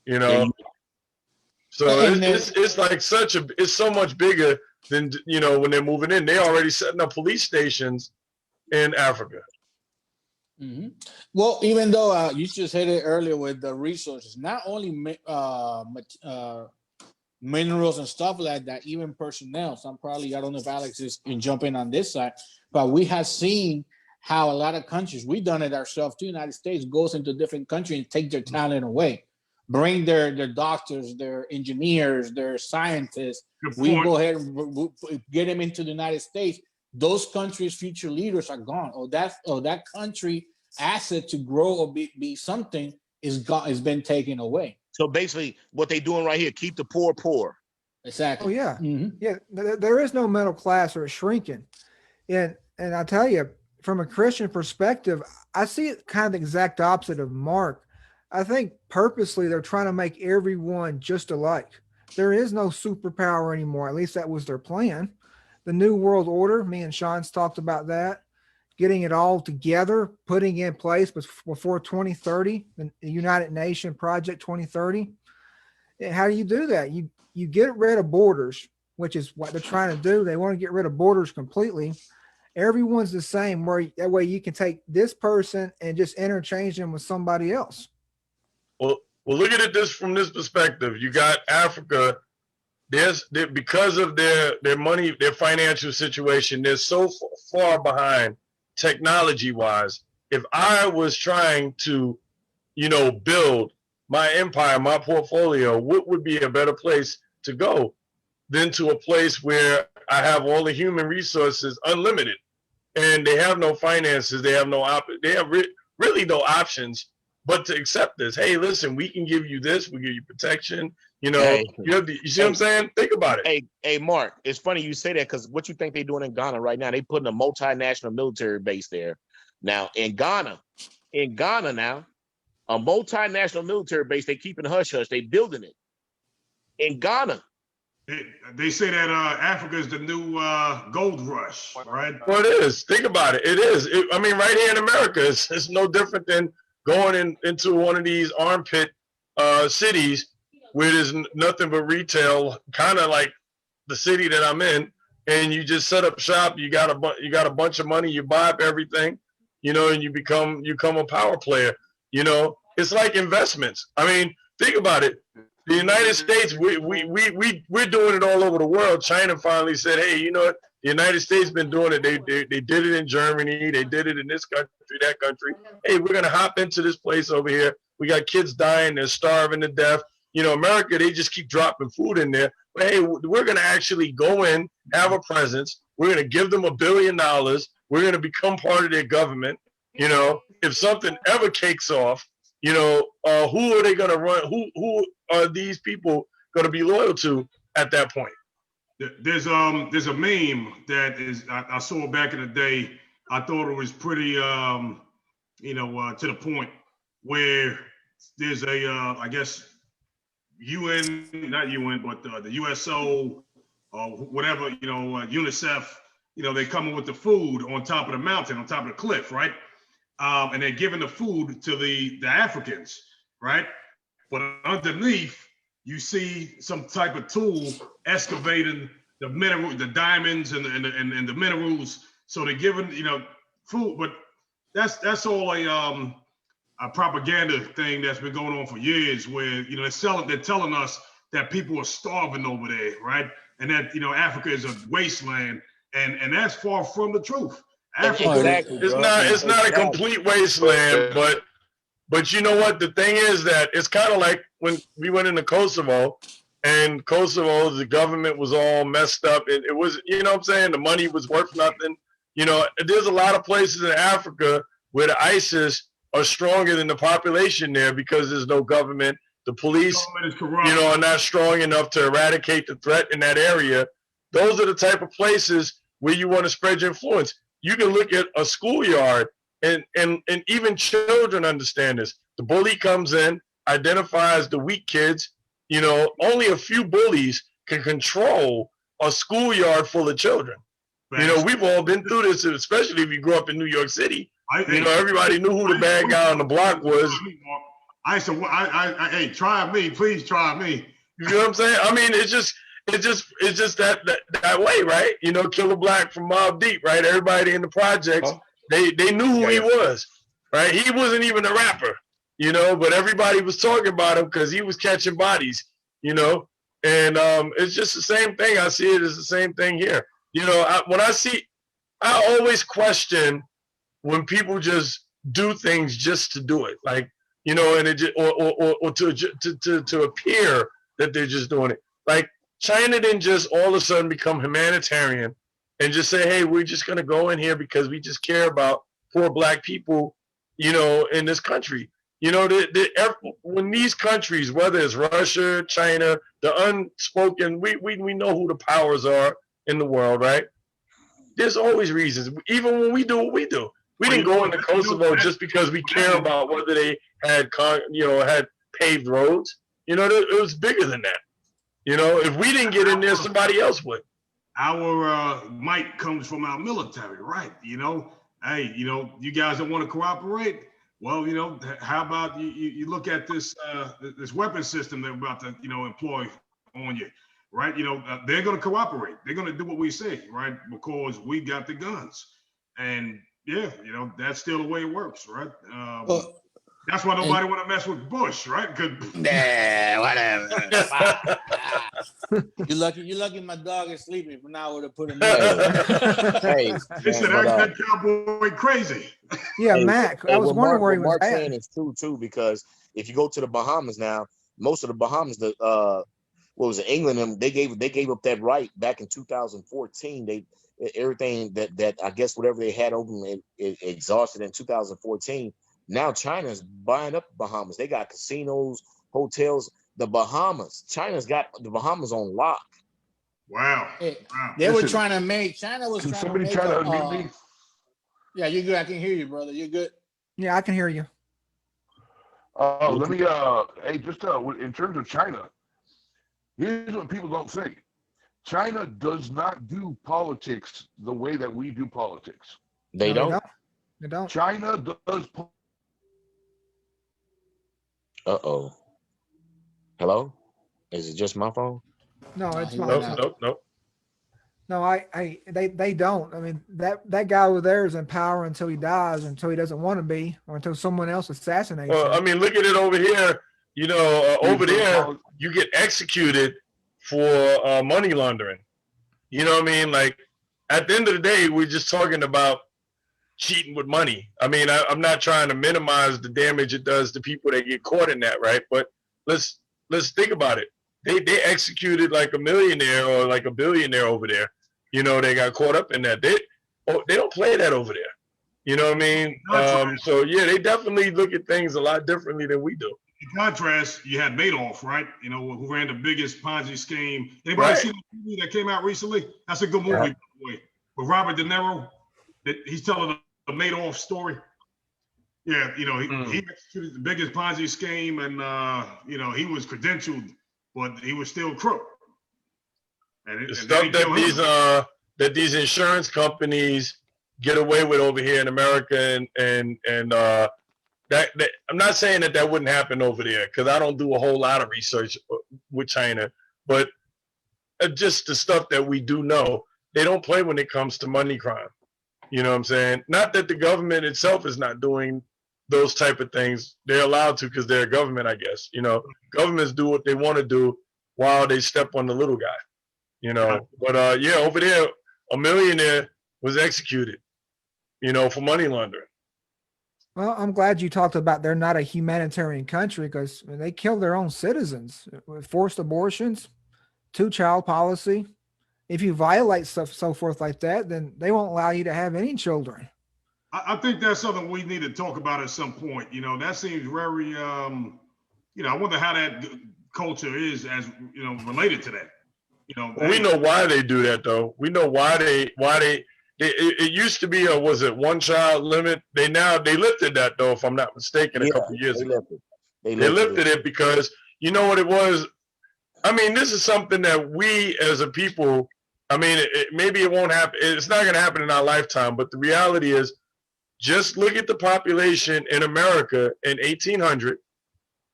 you know. So it's like it's so much bigger than, you know, when they're moving in. They're already setting up police stations in Africa. Well, even though you just hit it earlier with the resources, not only minerals and stuff like that, even personnel. So I don't know if Alex can jump in on this side, but we have seen how a lot of countries, we've done it ourselves too. United States goes into different countries and take their talent away, bring their doctors, their engineers, their scientists. We go ahead and get them into the United States. Those countries' future leaders are gone. That country asset to grow or be something is been taken away. So basically, what they doing right here, keep the poor poor. Exactly. Oh yeah, yeah. There is no middle class, or it's shrinking. And I tell you, from a Christian perspective, I see it kind of the exact opposite of Mark. I think purposely they're trying to make everyone just alike. There is no superpower anymore. At least that was their plan. The New World Order, me and Sean's talked about that, getting it all together, putting in place before 2030, the United Nations Project 2030. And how do you do that? You get rid of borders, which is what they're trying to do. They want to get rid of borders completely. Everyone's the same, where that way you can take this person and just interchange them with somebody else. Well, look at it from this perspective. You got Africa. Because of their money, their financial situation, they're so far behind technology-wise. If I was trying to, you know, build my empire, my portfolio, what would be a better place to go than to a place where I have all the human resources unlimited, and they have no finances, they have really no options but to accept this. Hey, listen, we can give you this, we give you protection. You know, you see what I'm saying? Think about it. Hey, Mark, it's funny you say that, because what you think they're doing in Ghana right now? They putting a multinational military base there. Now, in Ghana now, a multinational military base, they keeping hush-hush. They building it. In Ghana. They say that Africa is the new gold rush, right? Well, it is. Think about it. It is. I mean, right here in America, it's no different than going into one of these armpit cities where there's nothing but retail, kind of like the city that I'm in, and you just set up shop. You got a bunch of money. You buy up everything, you know, and you become a power player. You know, it's like investments. I mean, think about it. The United States, we're doing it all over the world. China finally said, hey, you know what? The United States been doing it. They did it in Germany. They did it in this country, that country. Hey, we're gonna hop into this place over here. We got kids dying. They're starving to death. You know, America, they just keep dropping food in there. But hey, we're gonna actually go in, have a presence. We're gonna give them $1 billion. We're gonna become part of their government. You know, if something ever cakes off, you know, who are they gonna run? Who are these people gonna be loyal to at that point? There's a meme that I saw back in the day. I thought it was pretty to the point, where there's a I guess UN, not UN, but the USO or whatever, you know, UNICEF, you know, they coming with the food on top of the mountain, on top of the cliff, right? and they're giving the food to the Africans, right? But underneath, you see some type of tool excavating the mineral, the diamonds and the minerals. So they're giving, you know, food, but that's all a propaganda thing that's been going on for years, where, you know, they're telling us that people are starving over there, right? And that, you know, Africa is a wasteland, and that's far from the truth. Africa, Exactly, It's bro. not a complete wasteland, but you know what? The thing is that it's kind of like when we went into Kosovo, and Kosovo, the government was all messed up. It was, you know what I'm saying? The money was worth nothing. You know, there's a lot of places in Africa where the ISIS are stronger than the population there because there's no government. The police, is corrupt. you know, are not strong enough to eradicate the threat in that area. Those are the type of places where you want to spread your influence. You can look at a schoolyard, and even children understand this. The bully comes in, identifies the weak kids. You know, only a few bullies can control a schoolyard full of children. You know, we've all been through this, especially if you grew up in New York City. You know, everybody knew who the bad guy on the block was. I said, hey, try me, please try me. You know what I'm saying? I mean, it's just that way, right? You know, Killer Black from Mobb Deep, right? Everybody in the projects, they knew who he was, right? He wasn't even a rapper, you know, but everybody was talking about him because he was catching bodies, you know. And it's just the same thing. I see it as the same thing here. You know, I always question when people just do things just to do it, like, you know, and it just, or to appear that they're just doing it. Like, China didn't just all of a sudden become humanitarian and just say, hey, we're just going to go in here because we just care about poor black people, you know, in this country. You know, when these countries, whether it's Russia, China, the unspoken, we know who the powers are in the world, right? There's always reasons. Even when we do what we do. We didn't go into Kosovo just because we care about whether they had, had paved roads. You know, it was bigger than that. You know, if we didn't get in there, somebody else would. Our might comes from our military, right? You know, hey, you know, you guys don't want to cooperate. Well, you know, how about you look at this this weapon system they're about to, you know, employ on you, right? You know, they're going to cooperate. They're going to do what we say, right? Because we got the guns, and yeah, you know, that's still the way it works, right? That's why nobody want to mess with Bush, right? Nah, whatever. You're lucky my dog is sleeping. For now, I would have put him in. Hey, they said that cowboy crazy. Yeah, Mac. I was wondering where he was at. Saying is true too, because if you go to the Bahamas now, most of the Bahamas, what was it, England? They gave up that right back in 2014. Everything that I guess whatever they had open it exhausted in 2014. Now China's buying up the Bahamas. They got casinos, hotels. The Bahamas. China's got the Bahamas on lock. Wow. They were trying to make China was Can trying somebody to try to make unmute me? Yeah, you're good. I can hear you, brother. You're good. Yeah, I can hear you. Let me hey, just in terms of China, here's what people don't say. China does not do politics the way that we do politics. They don't. They don't. China does. Uh-oh. Hello? Is it just my phone? No, it's mine. Nope. No, they don't. I mean, that guy over there is in power until he dies, until he doesn't want to be, or until someone else assassinates him. I mean, look at it over here. You know, over there, you get executed for money laundering. You know what I mean? Like, at the end of the day, we're just talking about cheating with money. I mean, I'm not trying to minimize the damage it does to people that get caught in that, right? But let's think about it. They executed like a millionaire or like a billionaire over there. You know, they got caught up in that. They don't play that over there. You know what I mean? So yeah, they definitely look at things a lot differently than we do. In contrast, you had Madoff, right? You know, who ran the biggest Ponzi scheme. Anybody seen the movie that came out recently? That's a good movie, by the way. With Robert De Niro, that he's telling the Madoff story. Yeah, you know, he executed the biggest Ponzi scheme, and you know, he was credentialed, but he was still crook. And the stuff that these insurance companies get away with over here in America, and that I'm not saying that wouldn't happen over there, because I don't do a whole lot of research with China, but just the stuff that we do know, they don't play when it comes to money crime. You know what I'm saying? Not that the government itself is not doing those type of things. They're allowed to because they're a government, I guess. You know, governments do what they want to do while they step on the little guy. You know, but yeah, over there, a millionaire was executed, you know, for money laundering. Well, I'm glad you talked about they're not a humanitarian country, because they kill their own citizens with forced abortions, two-child policy. If you violate stuff so forth like that, then they won't allow you to have any children. I think that's something we need to talk about at some point. You know, that seems very, you know, I wonder how that culture is, as, you know, related to that. You know, we know why they do that, though. We know why they it used to be a, was it one child limit? They lifted that, though, if I'm not mistaken, a couple of years ago. They lifted it because, you know what it was? I mean, this is something that we as a people, I mean, maybe it won't happen. It's not going to happen in our lifetime, but the reality is, just look at the population in America in 1800,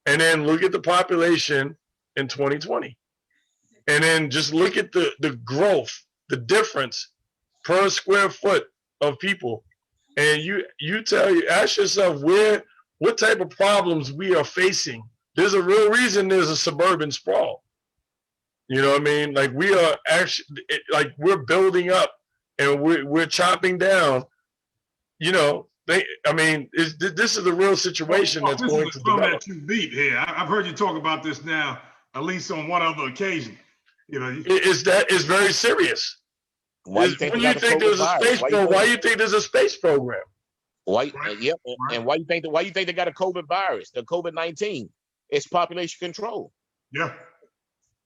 and then look at the population in 2020. And then just look at the growth, the difference per square foot of people. And ask yourself what type of problems we are facing. There's a real reason there's a suburban sprawl. You know what I mean? Like, we are actually, like, we're building up and we're chopping down, you know. This is a real situation that's going to develop. That you beat here. I've heard you talk about this now, at least on one other occasion. You know, it's very serious. Why you think there's a space program? Why you think there's a space program? Why? Yep. And why you think they got a COVID virus, the COVID-19? It's population control. Yeah.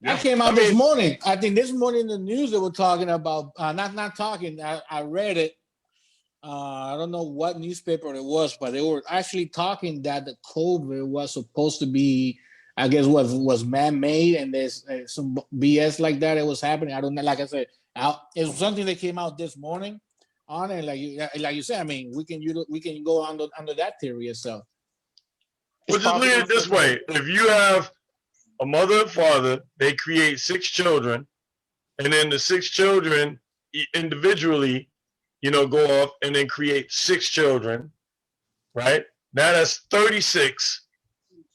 That came out this morning. I think this morning in the news they were talking about. Not talking. I read it. I don't know what newspaper it was, but they were actually talking that the COVID was supposed to be, I guess, was man-made, and there's some BS like that. It was happening. I don't know. Like I said, it was something that came out this morning on it. Like you said, I mean, we can go under that theory itself. Well, just look at it this way: if you have a mother and father, they create 6 children, and then the 6 children individually, you know, go off and then create 6 children, right? Now that's 36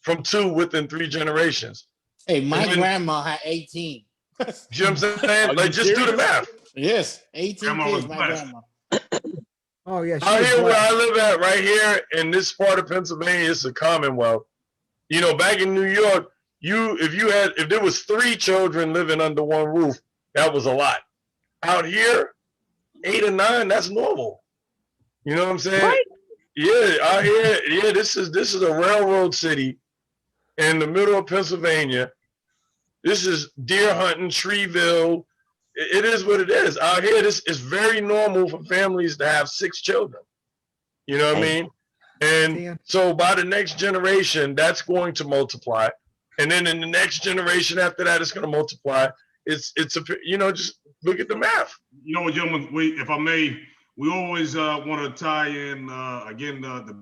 from 2 within 3 generations. Hey, my grandma had 18. You know what I'm saying? Like, just do the math. Yes, 18 kids, my grandma. Oh, yeah. Out here where I live at, right here in this part of Pennsylvania, it's a Commonwealth. You know, back in New York, if there was 3 children living under one roof, that was a lot. Out here, 8 or 9, that's normal. You know what I'm saying? Right? Yeah, out here, yeah, this is a railroad city in the middle of Pennsylvania. This is deer hunting, Treeville. It is what it is. Out here, this is very normal for families to have 6 children. You know what I mean? And so by the next generation, that's going to multiply. And then in the next generation after that, it's going to multiply. It's you know, just look at the math. You know what, gentlemen, if I may, we always want to tie in, again, the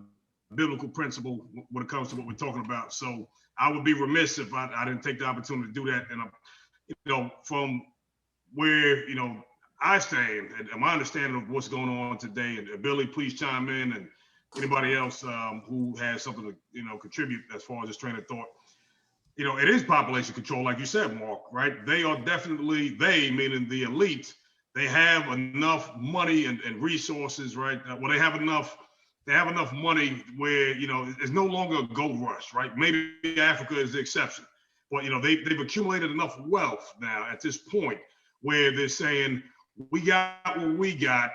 biblical principle when it comes to what we're talking about. So I would be remiss if I didn't take the opportunity to do that. And, you know, from where, you know, I stand and my understanding of what's going on today, and Billy, please chime in, and anybody else who has something to, you know, contribute as far as this train of thought. You know, it is population control, like you said, Mark, right? They are definitely, meaning the elite, they have enough money and resources, right? Well, they have enough money where, you know, it's no longer a gold rush, right? Maybe Africa is the exception, but, you know, they've accumulated enough wealth now at this point where they're saying, we got what we got,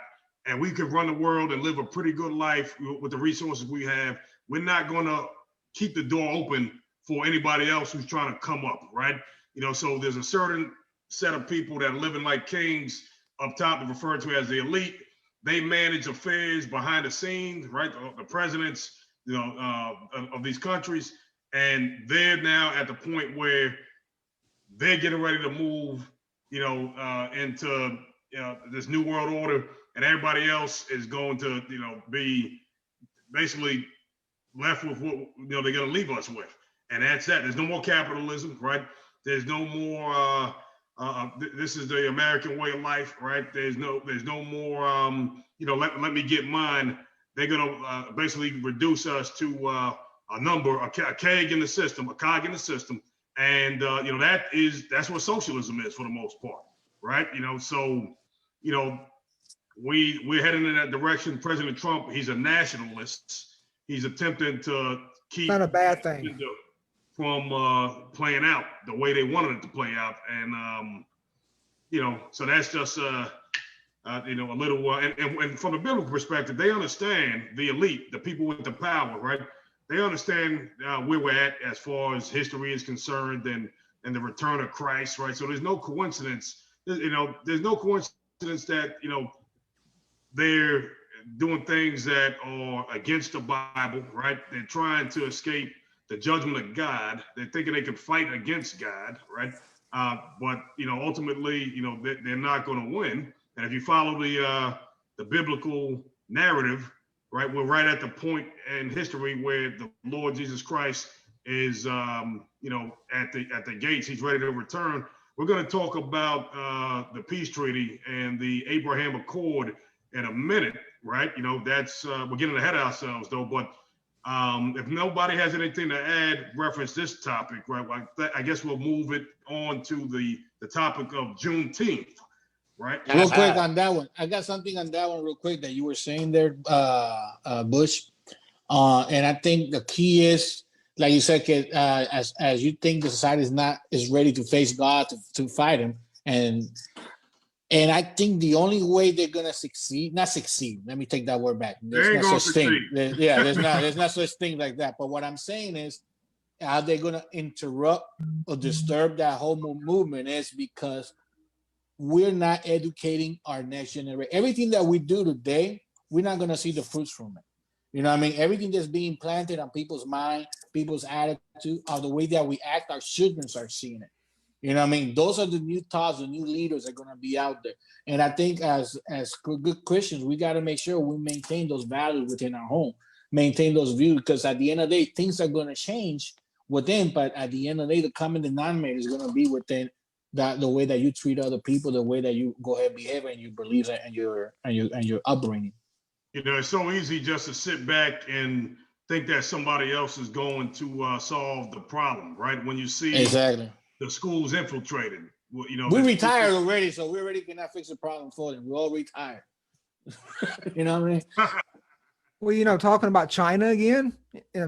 and we could run the world and live a pretty good life with the resources we have. We're not going to keep the door open for anybody else who's trying to come up, right? You know, so there's a certain set of people that are living like kings up top, that referred to as the elite. They manage affairs behind the scenes, right? The presidents, you know, of these countries, and they're now at the point where they're getting ready to move, you know, into this new world order, and everybody else is going to, be basically left with what they're going to leave us with, and that's that. There's no more capitalism, right? There's no more. This is the American way of life, right? There's no more. Let me get mine. They're going to basically reduce us to a number, a cog in the system, and that's what socialism is for the most part, right? So we're heading in that direction. President Trump, he's a nationalist. He's attempting to keep not a bad thing from playing out the way they wanted it to play out, and so that's just a little. And from a biblical perspective, they understand, the elite, the people with the power, right? They understand where we're at as far as history is concerned, and the return of Christ, right? So there's no coincidence. There's no coincidence that they're doing things that are against the Bible, right? They're trying to escape the judgment of God. They're thinking they can fight against God, right? But ultimately, they're not going to win. And if you follow the biblical narrative, right, we're right at the point in history where the Lord Jesus Christ is, at the gates. He's ready to return. We're going to talk about the peace treaty and the Abraham Accord in a minute, right? That's we're getting ahead of ourselves though. But if nobody has anything to add, reference this topic, right? I guess we'll move it on to the topic of Juneteenth, right? Real quick on that one, I got something on that one real quick that you were saying there, Bush. And I think the key is, like you said, as you think the society is ready to face God to fight him, and I think the only way they're gonna not succeed. Let me take that word back. There's no such thing. There's not such thing like that. But what I'm saying is, how they're gonna interrupt or disturb that whole movement is because we're not educating our next generation. Everything that we do today, we're not gonna see the fruits from it. You know what I mean? Everything that's being planted on people's mind, people's attitude, or the way that we act, our children are seeing it. You know what I mean? Those are the new thoughts, the new leaders are going to be out there. And I think as good Christians, we got to make sure we maintain those values within our home, maintain those views, because at the end of the day, things are going to change within, but at the end of the day, the common denominator is going to be within that, the way that you treat other people, the way that you go ahead and behave, and you believe and your upbringing. It's so easy just to sit back and think that somebody else is going to solve the problem, right? When you see exactly the schools infiltrated. We retired already, so we already cannot fix the problem for them. We're all retired. You know what I mean? Well, talking about China again,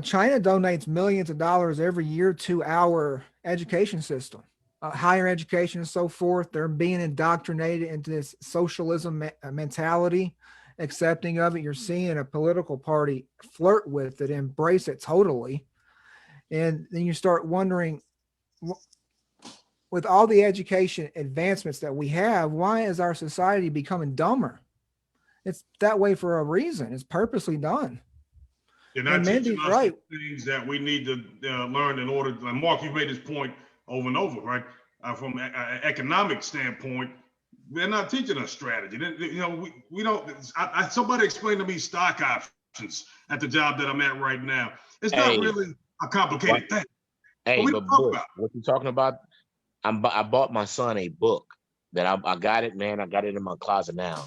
China donates millions of dollars every year to our education system, higher education and so forth. They're being indoctrinated into this socialism mentality, accepting of it. You're seeing a political party flirt with it, embrace it totally. And then you start wondering, with all the education advancements that we have, why is our society becoming dumber? It's that way for a reason. It's purposely done. They're not teaching us right. Things that we need to learn in order. Mark, you made this point over and over, right? From an economic standpoint, they're not teaching us strategy. We don't. Somebody explain to me stock options at the job that I'm at right now. It's not really a complicated thing. Hey, but what you talking about? I bought my son a book that I got it, man. I got it in my closet now.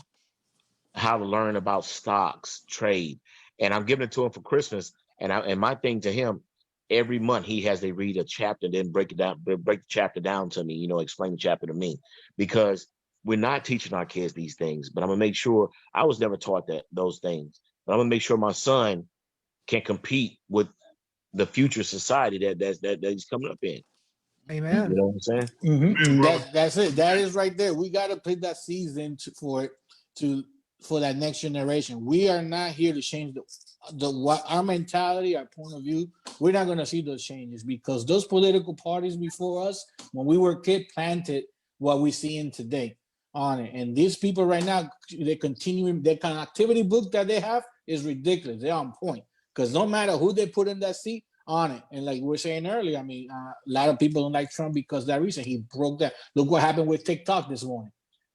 How to learn about stocks, trade, and I'm giving it to him for Christmas. And my thing to him, every month he has to read a chapter, then break the chapter down to me. Explain the chapter to me, because we're not teaching our kids these things. But I'm gonna make sure. I was never taught those things, but I'm gonna make sure my son can compete with the future society that he's coming up in. Amen. You know what I'm saying? Mm-hmm. That's it. That is right there. We got to put that season for that next generation. We are not here to change our mentality, our point of view. We're not going to see those changes because those political parties before us, when we were kids, planted what we see in today on it. And these people right now, they're continuing. Their kind of activity book that they have is ridiculous. They're on point because no matter who they put in that seat, on it. And like we were saying earlier, a lot of people don't like Trump because of that reason. He broke that. Look what happened with TikTok this morning.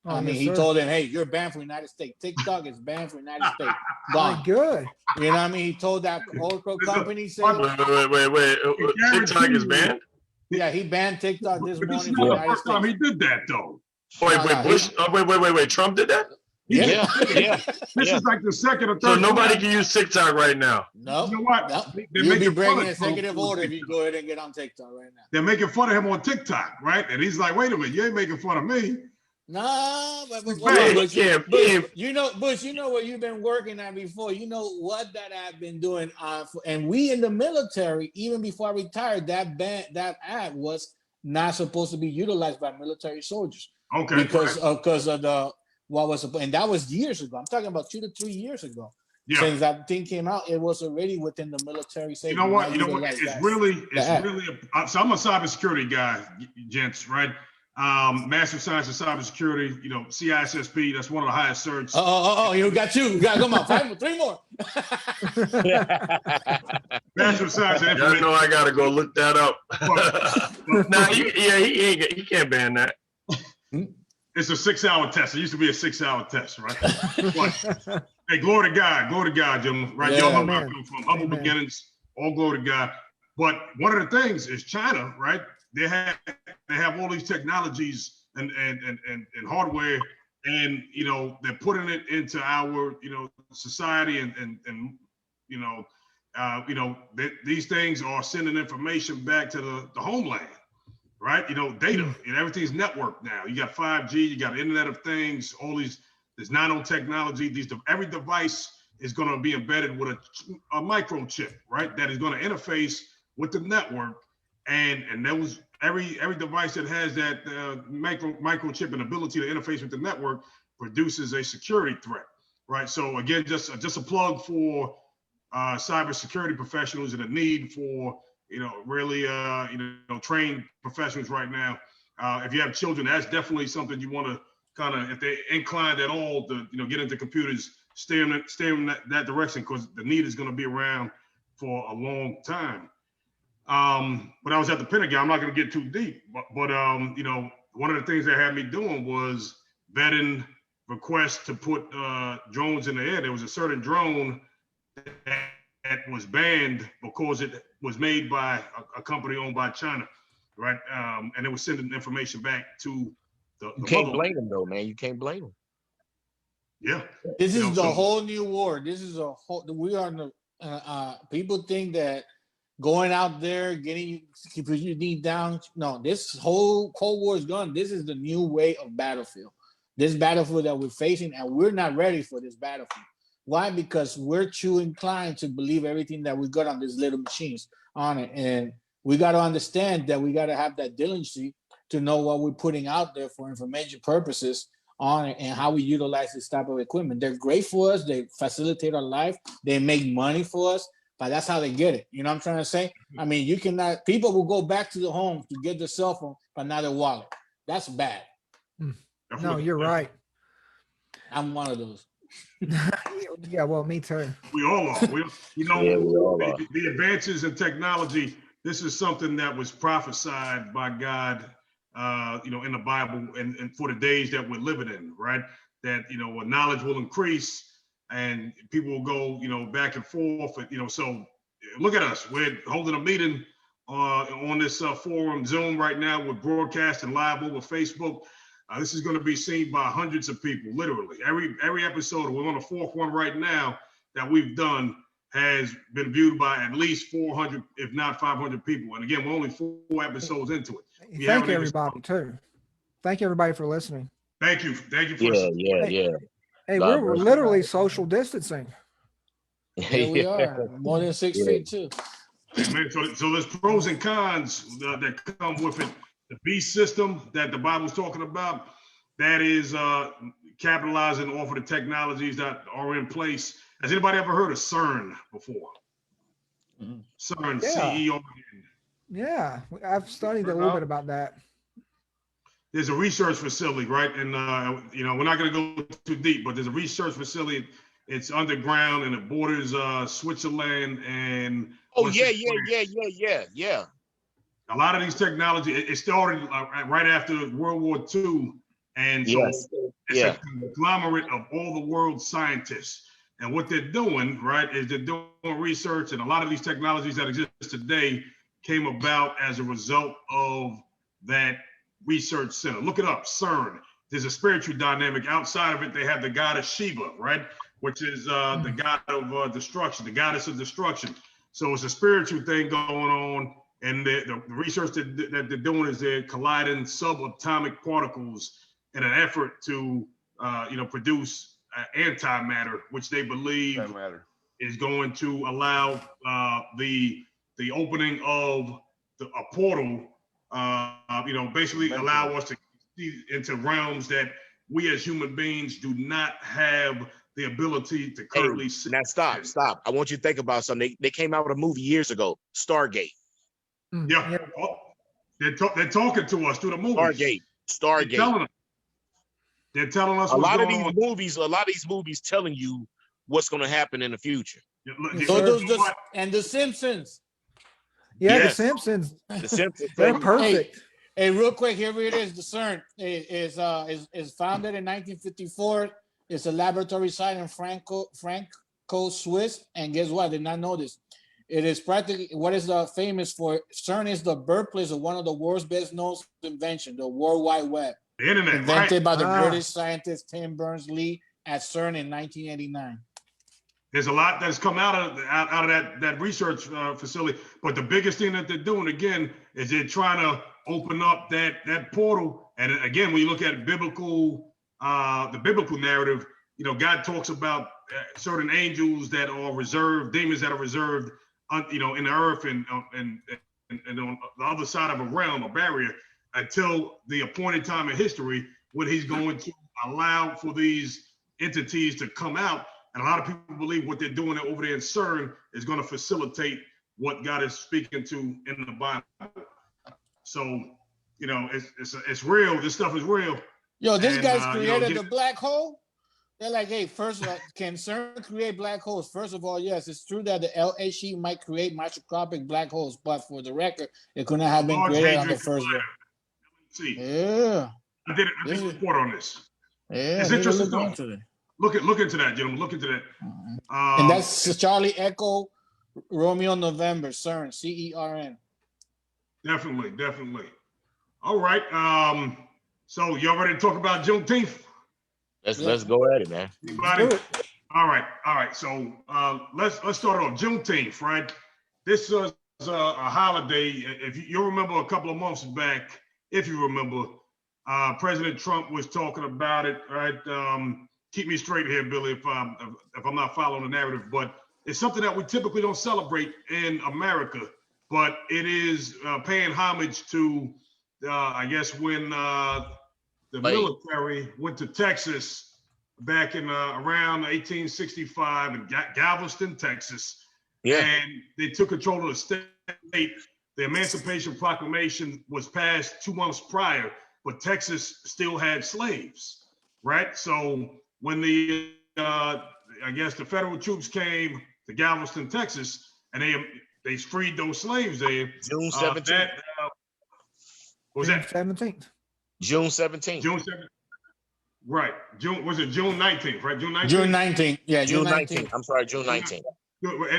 Oh, I mean, yes, he sir. told them, hey, you're banned from the United States. TikTok is banned from the United States. Gone. Good. You know what I mean? He told that Oracle company, say, Wait. TikTok is banned? yeah, he banned TikTok this But this is morning from the not the United first time States. he did that, though. Bush. Wait. Trump did that? Yeah. This is like the second or third. So nobody time. can use TikTok right now. No, You know what? no. They're You'll be making fun breaking of Trump executive on order if you TikTok. go ahead and get on TikTok right now. They're making fun of him on TikTok, right? And he's like, wait a minute, you ain't making fun of me. No, but Bush, you know what you've been working on before. You know what that I've been doing. And we in the military, even before I retired, that ad was not supposed to be utilized by military soldiers. Okay. Because of the what was, and that was years ago. I'm talking about 2 to 3 years ago. Yeah. Since that thing came out, it was already within the military. You know what? It's really. So I'm a cybersecurity guy, gents, right? Master of Science in Cybersecurity. You know, CISSP. That's one of the highest certs. Oh, you got 2. You got, come on, 3 more. Master of Science in I know I gotta go look that up. He can't ban that. It's a 6-hour test. It used to be a 6-hour test, right? But, hey, glory to God, gentlemen. Right? Y'all know where I come from. Humble beginnings, all glory to God. But one of the things is China, right? They have all these technologies and hardware, and you know they're putting it into our society, and these things are sending information back to the homeland. Right, data, everything's networked now. You got 5G, you got Internet of Things, all these. There's nanotechnology. Every device is going to be embedded with a microchip, right? That is going to interface with the network, and those every device that has that microchip and ability to interface with the network produces a security threat, right? So again, just a plug for cybersecurity professionals and a need for really trained professionals right now. If you have children, that's definitely something you want to kind of, if they're inclined at all to get into computers, stay in that direction, because the need is going to be around for a long time. But I was at the Pentagon. I'm not going to get too deep, but one of the things they had me doing was vetting requests to put drones in the air. There was a certain drone that was banned because it was made by a company owned by China, right? And it was sending information back to the You can't blame them though, man. You can't blame them. Yeah. This is the whole new war. This is a whole. We are in the. People think that going out there getting your knee down. No, this whole Cold War is gone. This is the new way of battlefield. This battlefield that we're facing, and we're not ready for this battlefield. Why? Because we're too inclined to believe everything that we got on these little machines on it. And we got to understand that we got to have that diligence to know what we're putting out there for information purposes on it and how we utilize this type of equipment. They're great for us. They facilitate our life. They make money for us, but that's how they get it. You know what I'm trying to say? I mean, you cannot, people will go back to the home to get their cell phone, but not their wallet. That's bad. No, you're right. I'm one of those. Yeah, well, me too. We all are. We all are. The advances in technology, this is something that was prophesied by God, in the Bible, and for the days that we're living in, right? That, knowledge will increase and people will go, back and forth. So look at us. We're holding a meeting on this forum, Zoom right now. We're broadcasting live over Facebook. This is going to be seen by hundreds of people, literally. Every episode, we're on the 4th one right now that we've done, has been viewed by at least 400, if not 500 people. And again, we're only 4 episodes into it. Thank everybody too. Thank everybody for listening. Thank you. Thank you for Yeah. Hey, we're literally social distancing. Yeah, we are. More than 6 feet too. Man, so there's pros and cons that come with it. The beast system that the Bible's talking about, that is capitalizing off of the technologies that are in place. Has anybody ever heard of CERN before? Mm-hmm. CERN, yeah. C-E-R-N. Yeah, I've studied a little bit about that. There's a research facility, right? And, we're not going to go too deep, but there's a research facility. It's underground and it borders Switzerland and... Oh, yeah. A lot of these technology, it started right after World War II. And so It's a conglomerate of all the world's scientists. And what they're doing, right, is they're doing research, and a lot of these technologies that exist today came about as a result of that research center. Look it up, CERN. There's a spiritual dynamic. Outside of it, they have the goddess Sheba, right, which is the god of destruction, the goddess of destruction. So it's a spiritual thing going on, and the research that they're doing is they're colliding subatomic particles in an effort to, produce antimatter, which they believe is going to allow the opening of a portal, basically allow us to see into realms that we as human beings do not have the ability to currently see. Now stop. I want you to think about something. They came out with a movie years ago, Stargate. Yeah. Oh, they're talking to us through the movies. Stargate. They're telling us a lot of these movies telling you what's going to happen in the future. And The Simpsons. Yeah, Yes. The Simpsons. The Simpsons. They're perfect. Hey, real quick, here it is. The CERN is founded in 1954. It's a laboratory site in Franco, Swiss. And guess what? I did not know this. It is practically what is famous for. CERN is the birthplace of one of the world's best known inventions, the World Wide Web. The internet, invented by the British scientist Tim Berners-Lee at CERN in 1989. There's a lot that's come out of that research facility, but the biggest thing that they're doing again is they're trying to open up that portal. And again, when you look at the biblical narrative, God talks about certain angels that are reserved, demons that are reserved, in the earth and on the other side of a realm, a barrier, until the appointed time in history when he's going to allow for these entities to come out. And a lot of people believe what they're doing over there in CERN is going to facilitate what God is speaking to in the Bible. So, it's real. This stuff is real. Yo, this guy's created the black hole. They're like, hey, first of all, can CERN create black holes? First of all, yes, it's true that the LHC might create microscopic black holes, but for the record, it couldn't have been created on the first one. Yeah. I did a report on this. Yeah. It's interesting stuff. Look into that, gentlemen. Look into that. And that's Charlie Echo Romeo November, CERN, CERN. Definitely. All right. So y'all ready to talk about Juneteenth? Let's go at it, man. Anybody? All right. So let's start off Juneteenth, right? This was a holiday. If you remember a couple of months back, if you remember, President Trump was talking about it, right? Keep me straight here, Billy, if I'm not following the narrative, but it's something that we typically don't celebrate in America, but it is paying homage to, I guess, when the military went to Texas back in around 1865 in Galveston, Texas. Yeah. And they took control of the state. The Emancipation Proclamation was passed 2 months prior, but Texas still had slaves, right? So when the I guess the federal troops came to Galveston, Texas, and they freed those slaves there. June 17th. What was that? 17th. June 17th. June 17th. Right. Was it June 19th, right? June 19th? June 19th. Yeah, June 19th. I'm sorry, June 19th.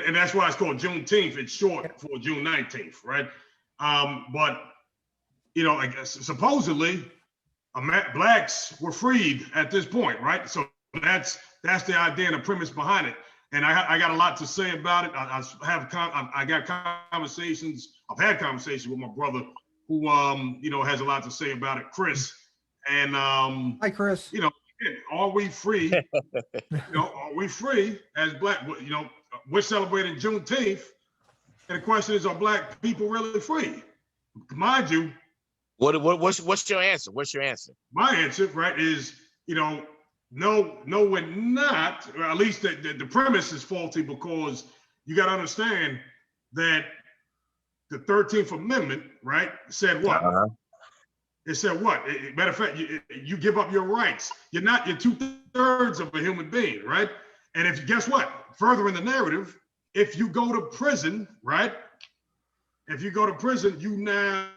And that's why it's called Juneteenth. It's short for June 19th, right? But, I guess supposedly blacks were freed at this point, right? So that's the idea and the premise behind it. And I got a lot to say about it. I've had conversations with my brother who has a lot to say about it, Chris. And hi, Chris. Are we free? Are we free as black? We're celebrating Juneteenth, and the question is, are black people really free? Mind you, what's your answer? What's your answer? My answer, right, is no, we're not. Or at least the premise is faulty, because you got to understand that the 13th Amendment, right, said what? It said what? Matter of fact, you give up your rights. You're 2/3 of a human being, right? And guess what? Further in the narrative, if you go to prison, right? If you go to prison, you now,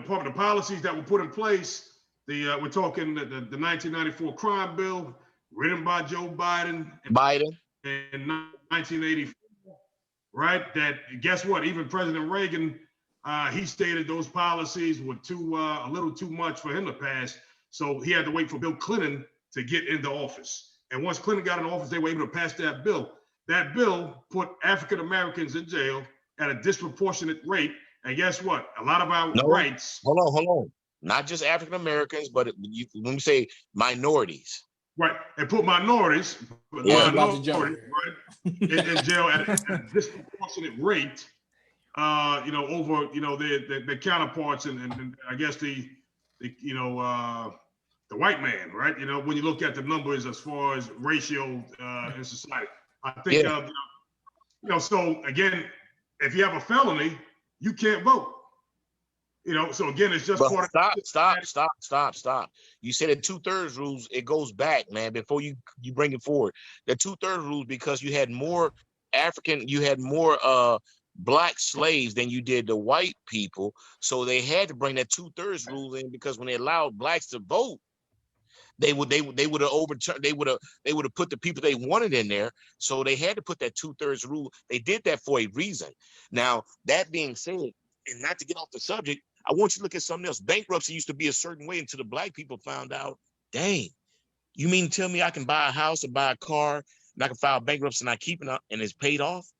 part of the policies that were put in place we're talking the 1994 crime bill written by Joe Biden in 1984, right? That, guess what? Even President Reagan, he stated those policies were a little too much for him to pass. So he had to wait for Bill Clinton to get into office. And once Clinton got in office, they were able to pass that bill. That bill put African Americans in jail at a disproportionate rate. And guess what? A lot of our rights. Hold on. Not just African Americans, but when we say minorities. Right. And put minorities, right, in jail at a disproportionate rate, over, their counterparts and I guess the white man, right? When you look at the numbers as far as ratio in society, I think, so again, if you have a felony, you can't vote. So again, it's just stop. You said the 2/3 rules, it goes back, man, before you bring it forward. The 2/3 rules, because you had more black slaves than you did the white people. So they had to bring that 2/3 rule in, because when they allowed blacks to vote, they would have overturned, they would have put the people they wanted in there. So they had to put that 2/3 rule. They did that for a reason. Now, that being said, and not to get off the subject, I want you to look at something else. Bankruptcy used to be a certain way until the black people found out, dang, you mean to tell me I can buy a house or buy a car and I can file bankruptcy and I keep it up and it's paid off?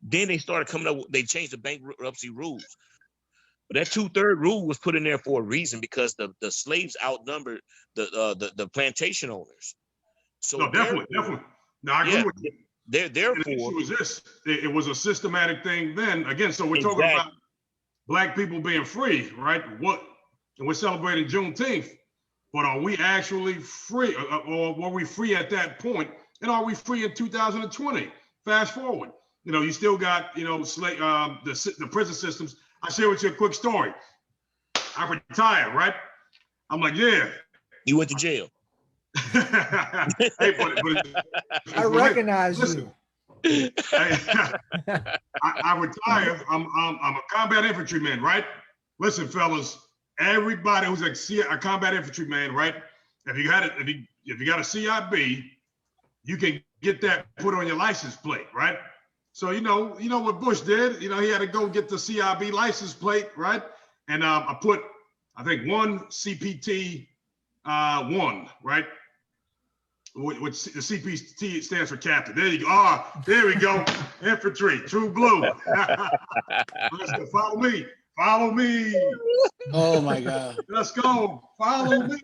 Then they started coming up, they changed the bankruptcy rules. But that 2/3 rule was put in there for a reason, because the slaves outnumbered the plantation owners. So no, definitely. Now I agree with you. Therefore, the issue was this: it was a systematic thing then. Again, so we're talking about black people being free, right? And we're celebrating Juneteenth, but are we actually free, or were we free at that point? And are we free in 2020? Fast forward, you still got the prison systems. I'll share with you a quick story. I retired, right? I'm like, yeah. You went to jail. Hey, but I recognize you. I retire. I'm a combat infantryman, right? Listen, fellas, everybody who's a combat infantryman, right? If you got a CIB, you can get that put on your license plate, right? So you know what Bush did. He had to go get the CIB license plate, right? And I put, I think, 1 CPT 1, right? Which the CPT stands for captain. There you go. There we go. Infantry, true blue. Let's go. Follow me. Follow me. Oh my God. Let's go. Follow me.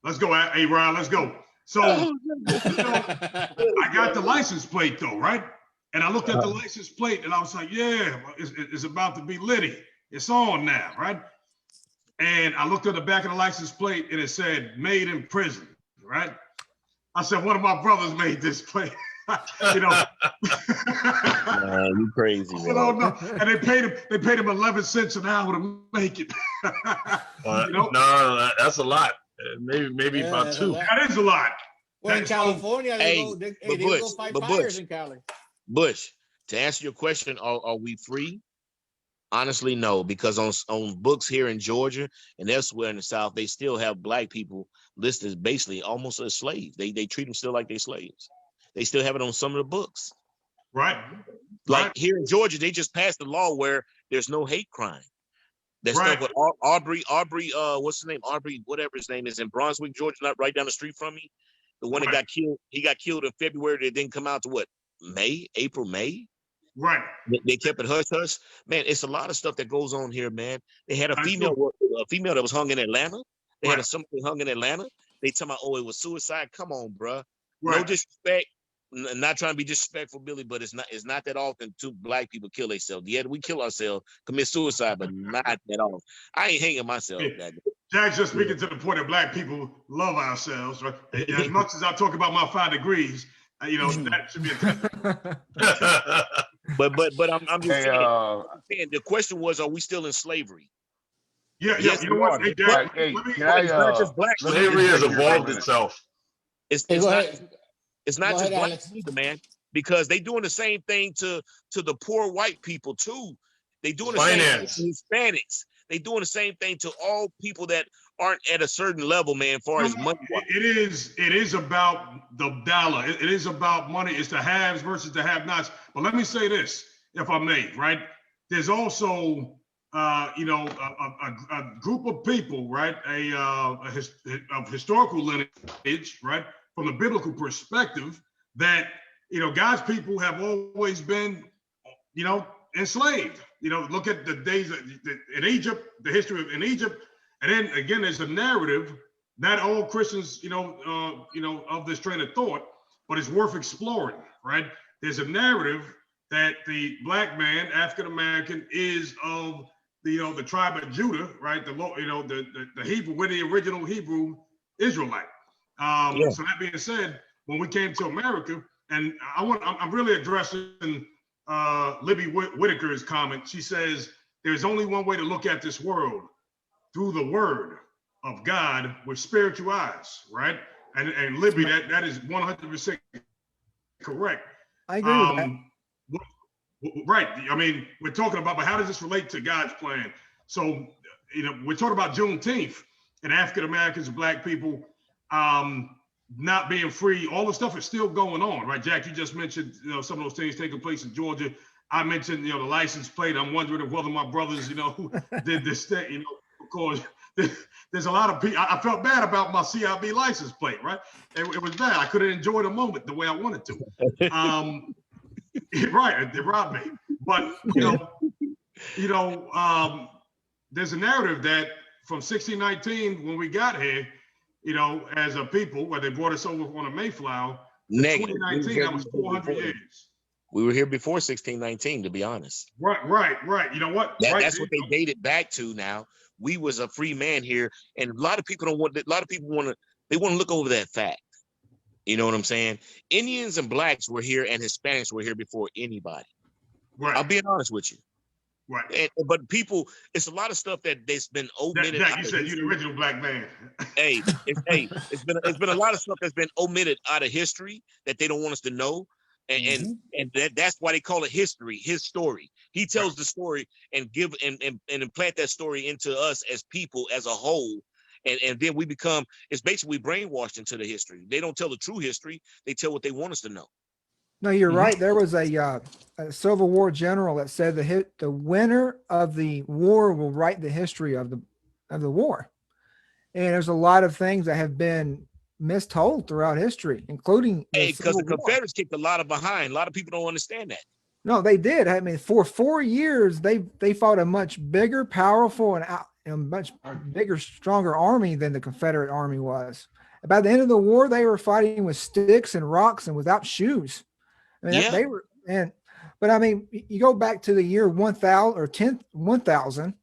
Let's go, Ron. Let's go. So I got the license plate though, right? And I looked at the license plate and I was like, yeah, it's about to be litty. It's on now, right? And I looked at the back of the license plate and it said made in prison, right? I said, one of my brothers made this plate. Man, you crazy, man. No. And they paid him 11 cents an hour to make it. No, that's a lot. Maybe about 2. That is a lot. Well, in California, they go fight fires in Cali. Bush, to answer your question, are we free? Honestly, no, because on books here in Georgia and elsewhere in the South, they still have black people listed as basically almost as slaves. They treat them still like they slaves. They still have it on some of the books. Right. Like here in Georgia, they just passed a law where there's no hate crime. That's stuff with Aubrey, what's his name? Aubrey, whatever his name is, in Brunswick, Georgia, not right down the street from me. The one that got killed, he got killed in February. That didn't come out to what? April, May? Right. They kept it hush hush. Man, it's a lot of stuff that goes on here, man. They had a female that was hung in Atlanta. They had somebody hung in Atlanta. They tell me, oh, it was suicide. Come on, bruh. No disrespect. Not trying to be disrespectful, Billy, but it's not that often two black people kill themselves. Yeah, we kill ourselves, commit suicide, but not that often. I ain't hanging myself. Jack's just speaking to the point that black people love ourselves, right? As much as I talk about my 5 degrees, that should be a But I'm just saying, the question was, are we still in slavery? Yeah, yes, you know what? Hey, Jack, it's not just black. Slavery has evolved itself. It's not just black either, man, because they doing the same thing to the poor white people too. They doing the same thing Finance. to Hispanics. They doing the same thing to all people that aren't at a certain level, man, as far as money. It is about the dollar. It is about money. It's the haves versus the have-nots. But let me say this, if I may, right? There's also, you know, a group of people, right? Of historical lineage, right? From the biblical perspective, that, you know, God's people have always been, you know, enslaved. You know, look at the days in Egypt, the history in Egypt, and then again, there's a narrative. Not all Christians, you know, of this train of thought, but it's worth exploring, right? There's a narrative that the black man, African American, is of the, you know, the tribe of Judah, right? The Hebrew, we're the original Hebrew Israelite. So that being said, when we came to America, and I'm really addressing Libby Whitaker's comment. She says, there's only one way to look at this world, through the word of God with spiritual eyes, right? And Libby, that is 100% correct. I agree with that. Right. I mean, we're talking about, but how does this relate to God's plan? So, you know, we're talking about Juneteenth and African Americans and black people not being free. All the stuff is still going on, right? Jack, you just mentioned, you know, some of those things taking place in Georgia. I mentioned, you know, the license plate. I'm wondering if whether my brothers, you know, who did this thing, you know, of course, there's a lot of people. I felt bad about my CIB license plate, right? It was bad. I couldn't enjoy the moment the way I wanted to. Right, they robbed me. But there's a narrative that from 1619, when we got here, you know, as a people, where they brought us over on a Mayflower, 2019, that was 400 years. We were here before 1619, to be honest. Right. You know what? That's what they dated back to. Now we was a free man here, and a lot of people want to look over that fact. You know what I'm saying? Indians and blacks were here, and Hispanics were here before anybody. Right. I'm being honest with you. Right. But people, it's a lot of stuff that's been omitted. You said you're the original black man. It's been a lot of stuff that's been omitted out of history that they don't want us to know. And that's why they call it history, his story. He tells the story and give and implant that story into us as people as a whole. And then we become, it's basically brainwashed into the history. They don't tell the true history. They tell what they want us to know. No, you're right. There was a Civil War general that said the winner of the war will write the history of the war. And there's a lot of things that have been mistold throughout history, including because the Confederates kicked a lot of behind. A lot of people don't understand that. No, they did. I mean, for 4 years, they fought a much bigger, powerful, and much bigger, stronger army than the Confederate army was. By the end of the war, they were fighting with sticks and rocks and without shoes. I mean, they were, but I mean, you go back to the year 1000 or 1000.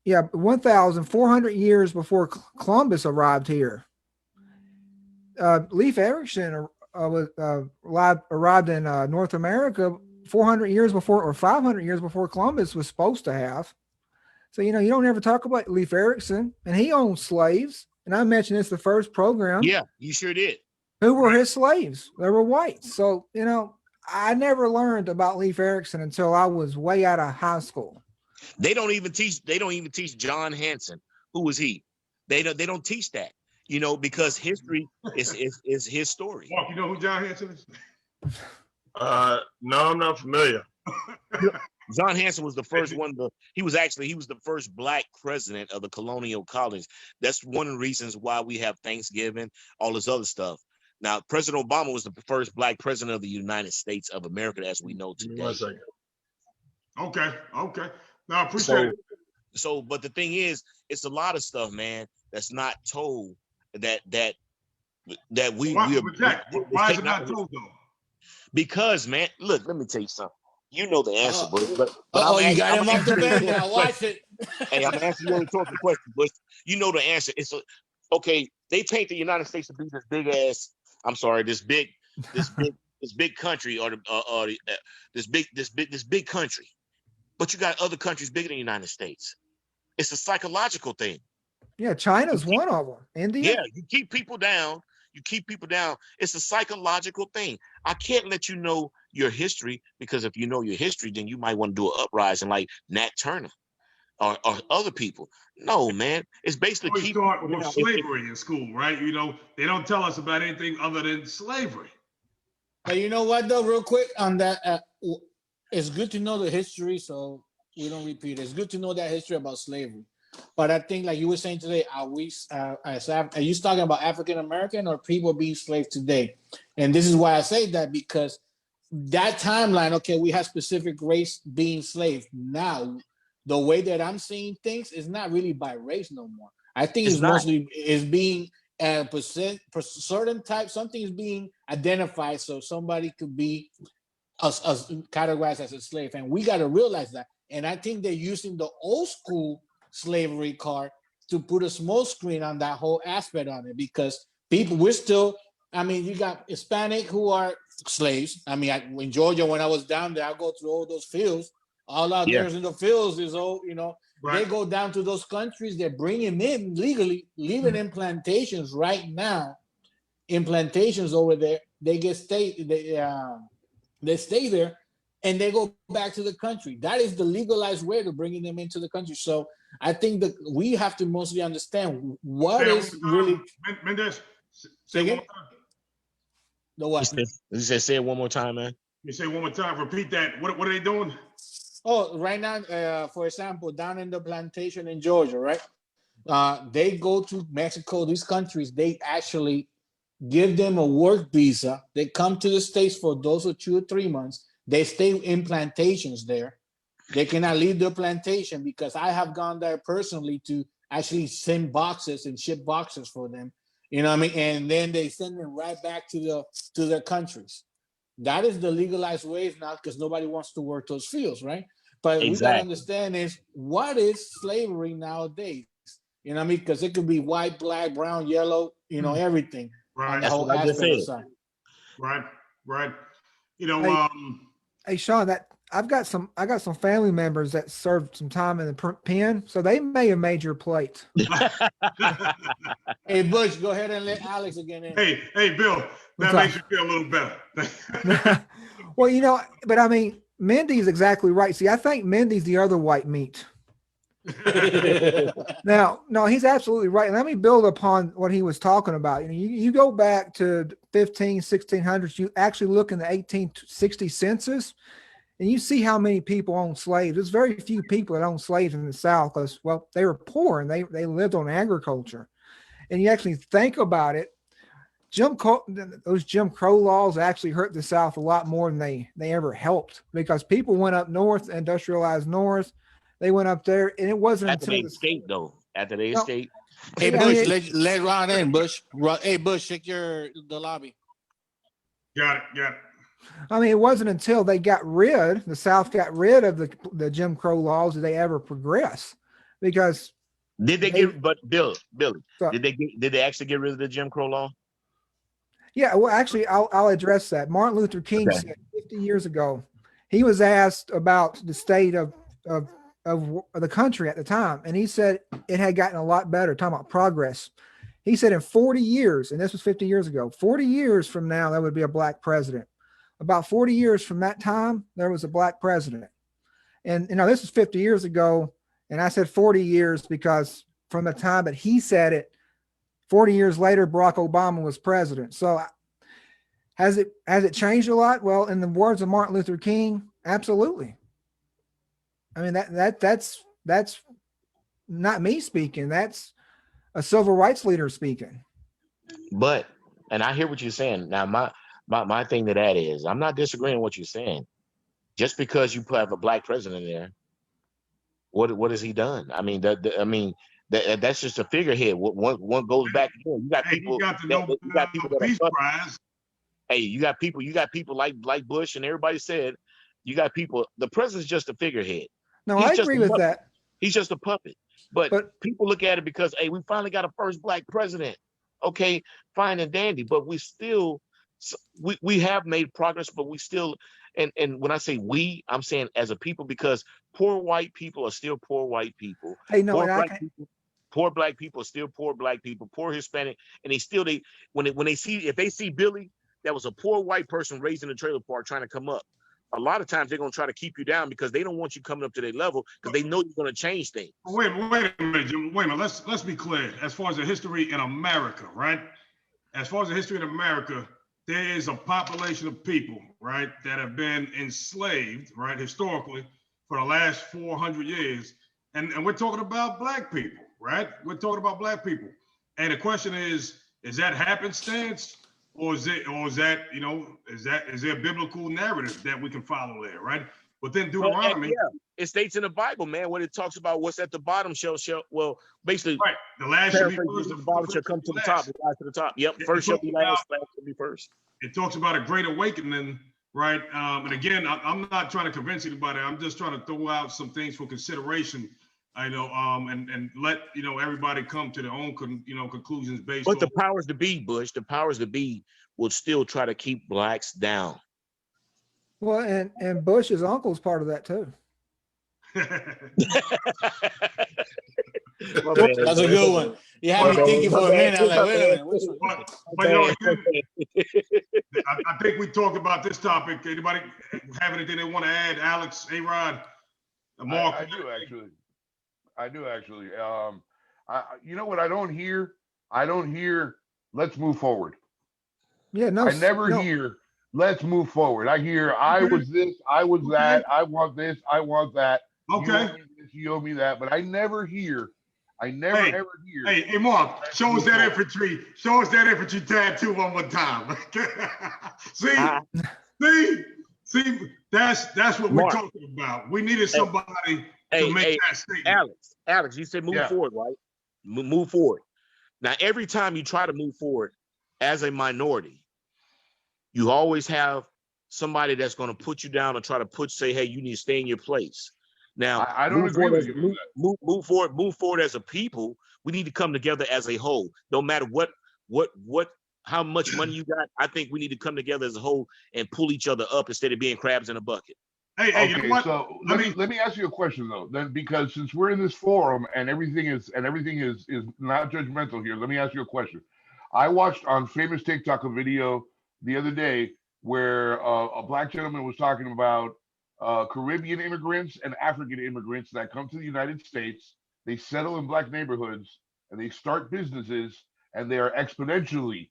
Yeah, 1,400 years before Columbus arrived here. Leif Erikson arrived in North America 400 years before, or 500 years before Columbus was supposed to have. So, you know, you don't ever talk about Leif Erikson, and he owned slaves. And I mentioned this the first program. Yeah, you sure did. Who were his slaves? They were whites. So, you know, I never learned about Leif Erikson until I was way out of high school. They don't even teach John Hanson. Who was he? They don't teach that, you know, because history is his story. Mark, you know who John Hanson is? No, I'm not familiar. John Hanson was the first one. He was the first black president of the colonial colonies. That's one of the reasons why we have Thanksgiving, all this other stuff. Now, President Obama was the first black president of the United States of America, as we know today. 1 second. Okay. No, I appreciate it. So, but the thing is, it's a lot of stuff, man, that's not told that we. Why is it not told though? Because, man, look, let me tell you something. You know the answer, Bush. But you got him off the bench now. Watch it. Hey, I'm asking you a talking question, Bush. You know the answer. Okay. They paint the United States to be this big ass. I'm sorry, this big country, or this big country. But you got other countries bigger than the United States. It's a psychological thing. Yeah, China's one of them. India. Yeah, you keep people down. It's a psychological thing. I can't let you know your history, because if you know your history, then you might want to do an uprising like Nat Turner or other people. No, man, it's basically We keep start people with down. slavery in school, right? You know, they don't tell us about anything other than slavery. But you know what, though, real quick on that, it's good to know the history so we don't repeat it. It's good to know that history about slavery. But I think, like you were saying today, are you talking about African American or people being slaves today? And this is why I say that, because that timeline, okay, we have specific race being slaves. Now, the way that I'm seeing things is not really by race no more. I think it's mostly is being a certain type. Something is being identified so somebody could be categorized as a slave, and we got to realize that. And I think they're using the old school slavery card to put a small screen on that whole aspect on it, because we're still, I mean, you got Hispanic who are slaves. I mean, in Georgia, when I was down there, I go through all those fields. All out there in the fields is all, right. They go down to those countries. They're bringing in legally, living in plantations right now. In plantations over there, they stay there, and they go back to the country. That is the legalized way to bringing them into the country. So I think that we have to mostly understand what is really. Mendez, say again? The what? You said say it one more time, man. You say one more time. Repeat that. What are they doing? Oh, right now, for example, down in the plantation in Georgia, right? They go to Mexico, these countries, they actually give them a work visa. They come to the States for those 2 or 3 months. They stay in plantations there. They cannot leave the plantation, because I have gone there personally to actually send boxes and ship boxes for them. You know what I mean? And then they send them right back to their countries. That is the legalized ways now, because nobody wants to work those fields, right? But we got to understand is what is slavery nowadays? You know what I mean? Because it could be white, black, brown, yellow, everything. Right. That's what I just said. Right. You know, hey Sean, I got some family members that served some time in the pen, so they may have made your plate. Hey Bush, go ahead and let Alex again in. Hey Bill, that makes you feel a little better. Well, but I mean, Mindy's exactly right. See, I think Mindy's the other white meat. Now, no, he's absolutely right. And let me build upon what he was talking about. You go back to 1600s, you actually look in the 1860 census, and you see how many people own slaves. There's very few people that own slaves in the South because, well, they were poor and they lived on agriculture. And you actually think about it, those Jim Crow laws actually hurt the South a lot more than they ever helped, because people went up north, industrialized north. They went up there, and it wasn't after until they escaped, though. After they escaped. Hey Bush, let Ron in. Bush, hey Bush, check the lobby. Got it. I mean, it wasn't until the South got rid of the Jim Crow laws that they ever progressed. Because Billy, did they actually get rid of the Jim Crow law? Yeah, well, actually, I'll address that. Martin Luther King said 50 years ago, he was asked about the state of the country at the time, and he said it had gotten a lot better, talking about progress. He said in 40 years, and this was 50 years ago, 40 years from now, there would be a black president. About 40 years from that time, there was a black president. And, this was 50 years ago, and I said 40 years because from the time that he said it, 40 years later, Barack Obama was president. So has it changed a lot? Well, in the words of Martin Luther King, absolutely. I mean, that's not me speaking. That's a civil rights leader speaking. But, and I hear what you're saying. Now, my thing to that is, I'm not disagreeing with what you're saying. Just because you have a black president there, what has he done? I mean, that's just a figurehead. One goes back again. You got people. You got people that are prize. Hey, you got people like Bush and everybody said. You got people. The president's just a figurehead. No, I agree with that. He's just a puppet. But people look at it because, hey, we finally got a first black president. Okay, fine and dandy. But we still, we have made progress, but we still, and when I say we, I'm saying as a people, because poor white people are still poor white people. Hey, no, poor black people are still poor black people. Poor Hispanic, and when they see Billy, that was a poor white person raised in a trailer park trying to come up, a lot of times they're going to try to keep you down because they don't want you coming up to their level because they know you're going to change things. Wait a minute, Jim. Wait a minute. Let's be clear. As far as the history in America, right? As far as the history in America, there is a population of people, right, that have been enslaved, right, historically for the last 400 years. And we're talking about black people, right? We're talking about black people. And the question is that happenstance? Or is there a biblical narrative that we can follow there, right? But then Deuteronomy, it states in the Bible, man, when it talks about what's at the bottom shall basically right. The last shall be first, the bottom shall come to the top, the last to the top. Yep, first shall be last, last shall be first. It talks about a great awakening, right? And again, I'm not trying to convince anybody. I'm just trying to throw out some things for consideration. I know, and let everybody come to their own conclusions based. But the powers to be, Bush, the powers to be will still try to keep blacks down. Well, and Bush's uncle's part of that too. That's a good one. You have me thinking for a minute. I'm like, wait a minute. I think we talked about this topic. Anybody have anything they want to add? Alex, A-Rod, Mark? I do actually. You know what I don't hear? I don't hear, let's move forward. Yeah, no. I never hear, let's move forward. I hear, I was this, I was that, I want this, I want that. Okay. You owe me this, you owe me that. But I never hear, ever hear. Hey, Mark, show us that infantry. Show us that infantry tattoo one more time. See, that's what we're talking about. We needed somebody to make that statement. Alex, you said move forward, right? Move forward. Now, every time you try to move forward as a minority, you always have somebody that's going to put you down or try to say, hey, you need to stay in your place. Now, I don't agree with you. Move forward as a people. We need to come together as a whole. No matter how much money you got, I think we need to come together as a whole and pull each other up instead of being crabs in a bucket. Hey, you know what? So let me ask you a question though. Then, because since we're in this forum and everything is not judgmental here, let me ask you a question. I watched on famous TikTok a video the other day where a black gentleman was talking about Caribbean immigrants and African immigrants that come to the United States. They settle in black neighborhoods and they start businesses, and they are exponentially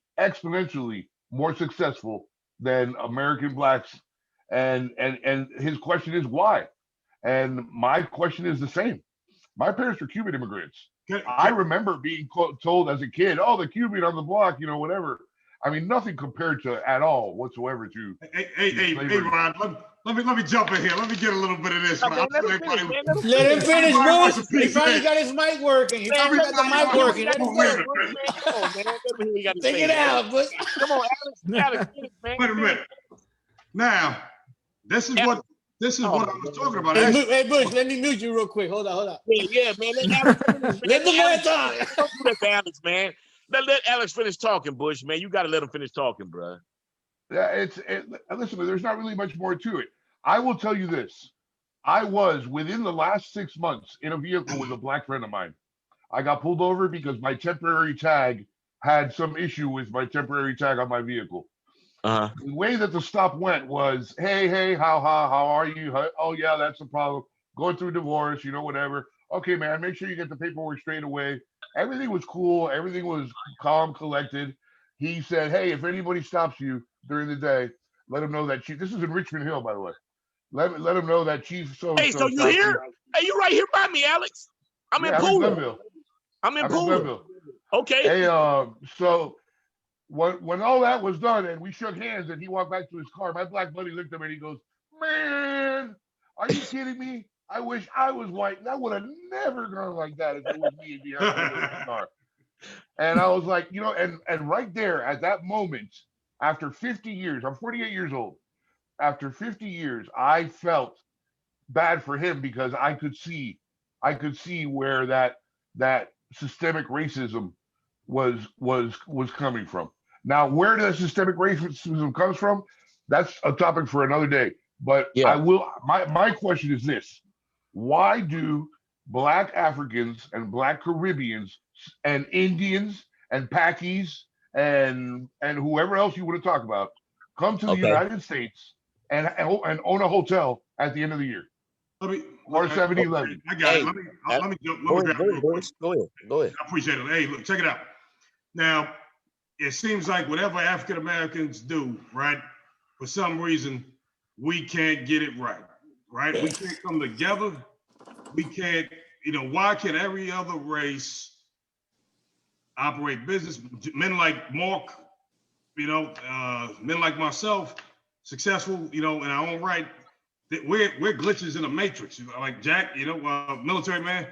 more successful than American blacks. And his question is why? And my question is the same. My parents were Cuban immigrants. I remember being told as a kid, oh, the Cuban on the block, whatever. I mean, nothing compared to at all whatsoever to. Hey, Ron, let me jump in here. Let me get a little bit of this. Let him finish, Bush. He finally got his mic working. He finally got the mic working. Take it out, Bush. Come on, Alex, man. Wait a minute. Now, this is what I was talking about. Hey, Bush, let me mute you real quick. Hold on. Yeah, man. Let the man talk. Don't do that to Alex, man. Let Alex finish talking, Bush, man. You got to let him finish talking, bro. Yeah, listen, there's not really much more to it. I will tell you this. I was, within the last 6 months, in a vehicle with a black friend of mine. I got pulled over because my temporary tag had some issue with my temporary tag on my vehicle. The way that the stop went was, hey, how are you? Oh, yeah, that's the problem. Going through divorce, whatever. Okay, man, make sure you get the paperwork straight away. Everything was cool. Everything was calm, collected. He said, hey, if anybody stops you during the day, let them know that chief. This is in Richmond Hill, by the way. Let them know that chief. Hey, so you here? Hey, you right here by me, Alex. I'm in Poole. I'm in Poole. Okay. Hey, so when all that was done and we shook hands and he walked back to his car, my black buddy looked at me and he goes, man, are you kidding me? I wish I was white. That would have never gone like that if it was me behind the car. And I was like, and right there at that moment, after 50 years, I'm 48 years old. After 50 years, I felt bad for him because I could see where that systemic racism was coming from. Now, where the systemic racism comes from, that's a topic for another day. But my question is this: why do Black Africans and Black Caribbeans and Indians and Pakis and whoever else you want to talk about, come to the Okay. United States and own a hotel at the end of the year or 7-Eleven. I got Hey, it. Let me go grab ahead, it go real ahead, quick. Bruce. Go ahead. Go ahead. I appreciate it. Hey, look, check it out. Now, it seems like whatever African Americans do, right, for some reason, we can't get it right, right? We can't come together. We can't, why can every other race operate business? Men like Mark, men like myself, successful, in our own right, we're glitches in a matrix. Like Jack, military man,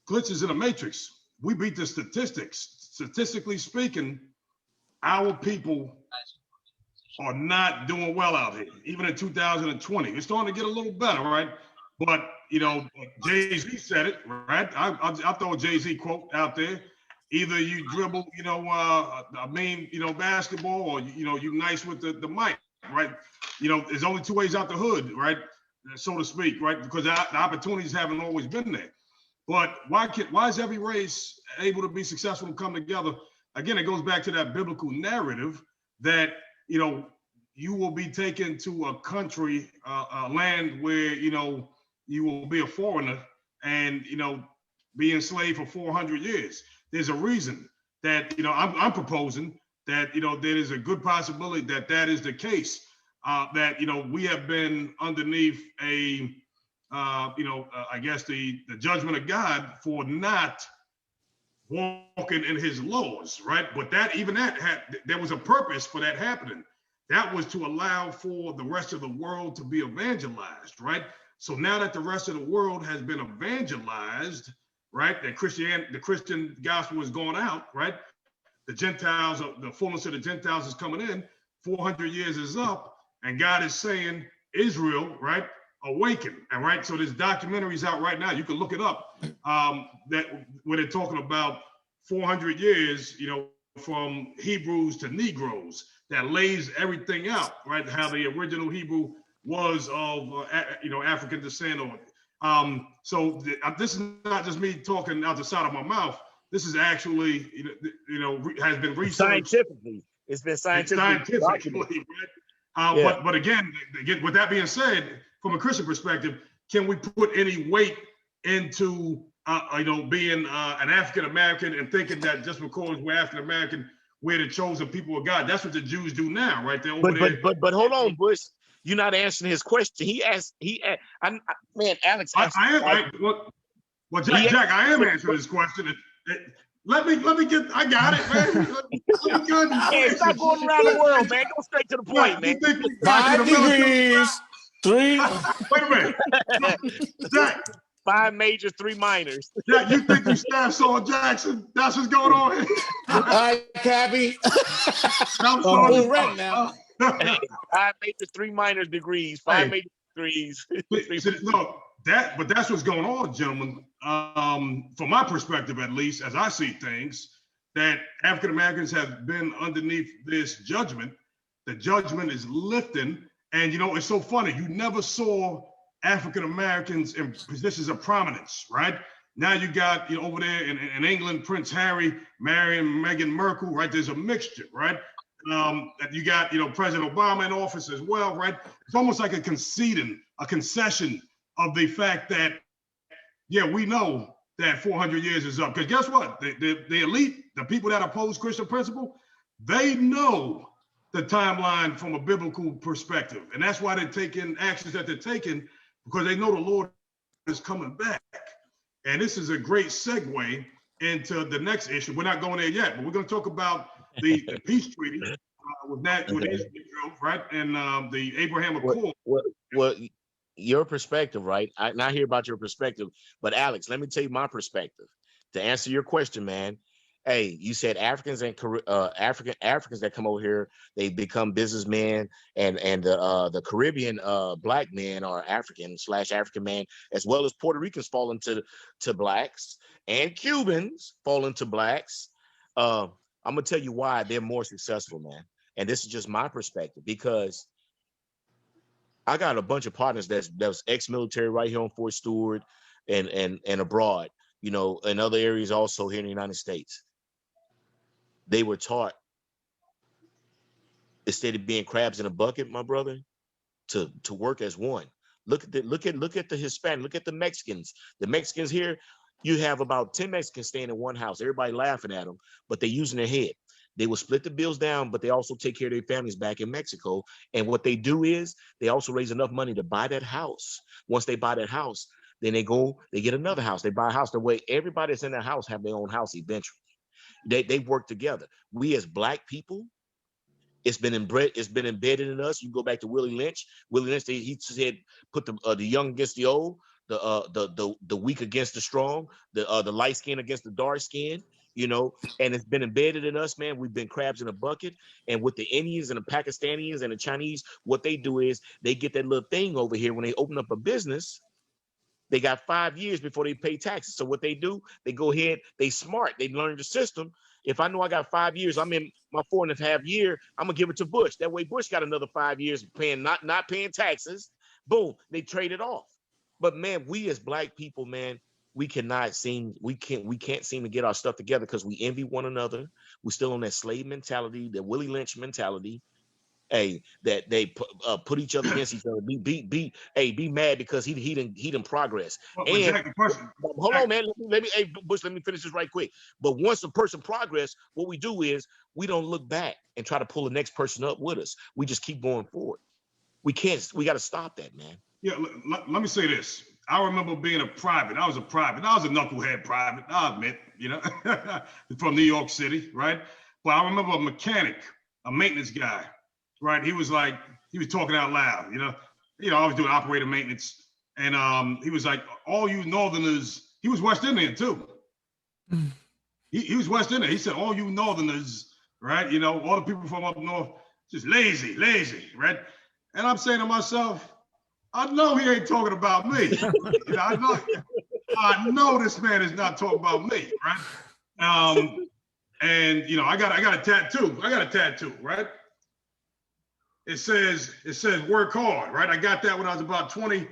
glitches in a matrix. We beat the statistics. Statistically speaking, our people are not doing well out here, even in 2020. It's starting to get a little better, right? But, Jay-Z said it, right? I'll throw a Jay-Z quote out there. Either you dribble, a mean, basketball, or, you nice with the mic, right? There's only two ways out the hood, right? So to speak, right? Because the opportunities haven't always been there. But why is every race able to be successful and come together? Again, it goes back to that biblical narrative that, you will be taken to a country, a land where, you will be a foreigner and, be enslaved for 400 years. There's a reason that, I'm proposing that, there is a good possibility that that is the case, that, we have been underneath I guess the judgment of God for not walking in his laws, right? But there was a purpose for that happening. That was to allow for the rest of the world to be evangelized, right? So now that the rest of the world has been evangelized, right? That the Christian gospel is going out, right? The Gentiles, the fullness of the Gentiles is coming in. 400 years is up, and God is saying, Israel, right? Awaken, and right. So there's documentaries out right now. You can look it up. That where they're talking about 400 years, from Hebrews to Negroes, that lays everything out, right? How the original Hebrew was of African descent. So this is not just me talking out the side of my mouth. This is actually has been researched Scientifically. It's been scientifically right? But again, with that being said, from a Christian perspective, can we put any weight into being an African American and thinking that just because we're African American, we're the chosen people of God? That's what the Jews do now, right? They're over there. But hold on, Bush. You're not answering his question. Man, Alex. Well, Jack, I am answering this question. Let me get. I got it, man. Hey, stop going around the world, man. Go straight to the point, man. 5 degrees, 3. Wait a minute, Jack. 5 majors, 3 minors. Jack, you think you staff Saul Jackson? That's what's going on here. All right, Cappy. I'm sorry. Right now. 5 majors, 3 minors degrees. 5 major degrees. Look, but that's what's going on, gentlemen. From my perspective, at least, as I see things, that African Americans have been underneath this judgment. The judgment is lifting, and it's so funny. You never saw African Americans in positions of prominence, right? Now you got over there in England, Prince Harry marrying Meghan Markle, right? There's a mixture, right? You got President Obama in office as well, right? It's almost like a concession of the fact that, yeah, we know that 400 years is up. Because guess what? The elite, the people that oppose Christian principle, they know the timeline from a biblical perspective. And that's why they're taking actions that they're taking, because they know the Lord is coming back. And this is a great segue into the next issue. We're not going there yet, but we're going to talk about the peace treaty with Israel, right? And the Abraham Accord. Well, your perspective, right? I hear about your perspective, but Alex, let me tell you my perspective. To answer your question, man, hey, you said Africans and Africans that come over here, they become businessmen, and the Caribbean black men are African/African man, as well as Puerto Ricans fall into blacks, and Cubans fall into blacks. I'm gonna tell you why they're more successful, man. And this is just my perspective, because I got a bunch of partners that's ex-military right here on Fort Stewart and abroad, in other areas also here in the United States. They were taught instead of being crabs in a bucket, my brother, to work as one. Look at the Hispanic, look at the Mexicans. The Mexicans here, you have about 10 Mexicans staying in one house. Everybody laughing at them, but they're using their head. They will split the bills down, but they also take care of their families back in Mexico. And what they do is they also raise enough money to buy that house. Once they buy that house, then they get another house. They buy a house. The way everybody that's in that house have their own house eventually. They work together. We as Black people, it's been embedded in us. You go back to Willie Lynch. Willie Lynch, he said, put the young against the old, the weak against the strong, the light skin against the dark skin, you know, and it's been embedded in us, man. We've been crabs in a bucket. And with the Indians and the Pakistanis and the Chinese, what they do is they get that little thing over here when they open up a business. They got 5 years before they pay taxes. So what they do, they go ahead, they smart, they learn the system. If I know I got 5 years, I'm in my 4.5 year, I'm gonna give it to Bush. That way Bush got another 5 years paying not paying taxes. Boom, they trade it off. But man, we as Black people, man, we can't seem to get our stuff together because we envy one another. We're still on that slave mentality, that Willie Lynch mentality. Hey, that they put each other against each other. Be mad because he didn't progress. And hold on, man. Let me Bush, let me finish this right quick. But once a person progress, what we do is we don't look back and try to pull the next person up with us. We just keep going forward. We got to stop that, man. Yeah, let me say this. I remember being a private. I was a knucklehead private, I'll admit, you know, from New York City, right? But I remember a mechanic, a maintenance guy, right? He was talking out loud, you know, I was doing operator maintenance. And he was like, all you Northerners, he was West Indian too. He was West Indian. He said, all you Northerners, right? You know, all the people from up north, just lazy, right? And I'm saying to myself, I know he ain't talking about me. You know, I know this man is not talking about me, right? And you know, I got a tattoo. Right? It says work hard, right? I got that when I was about 20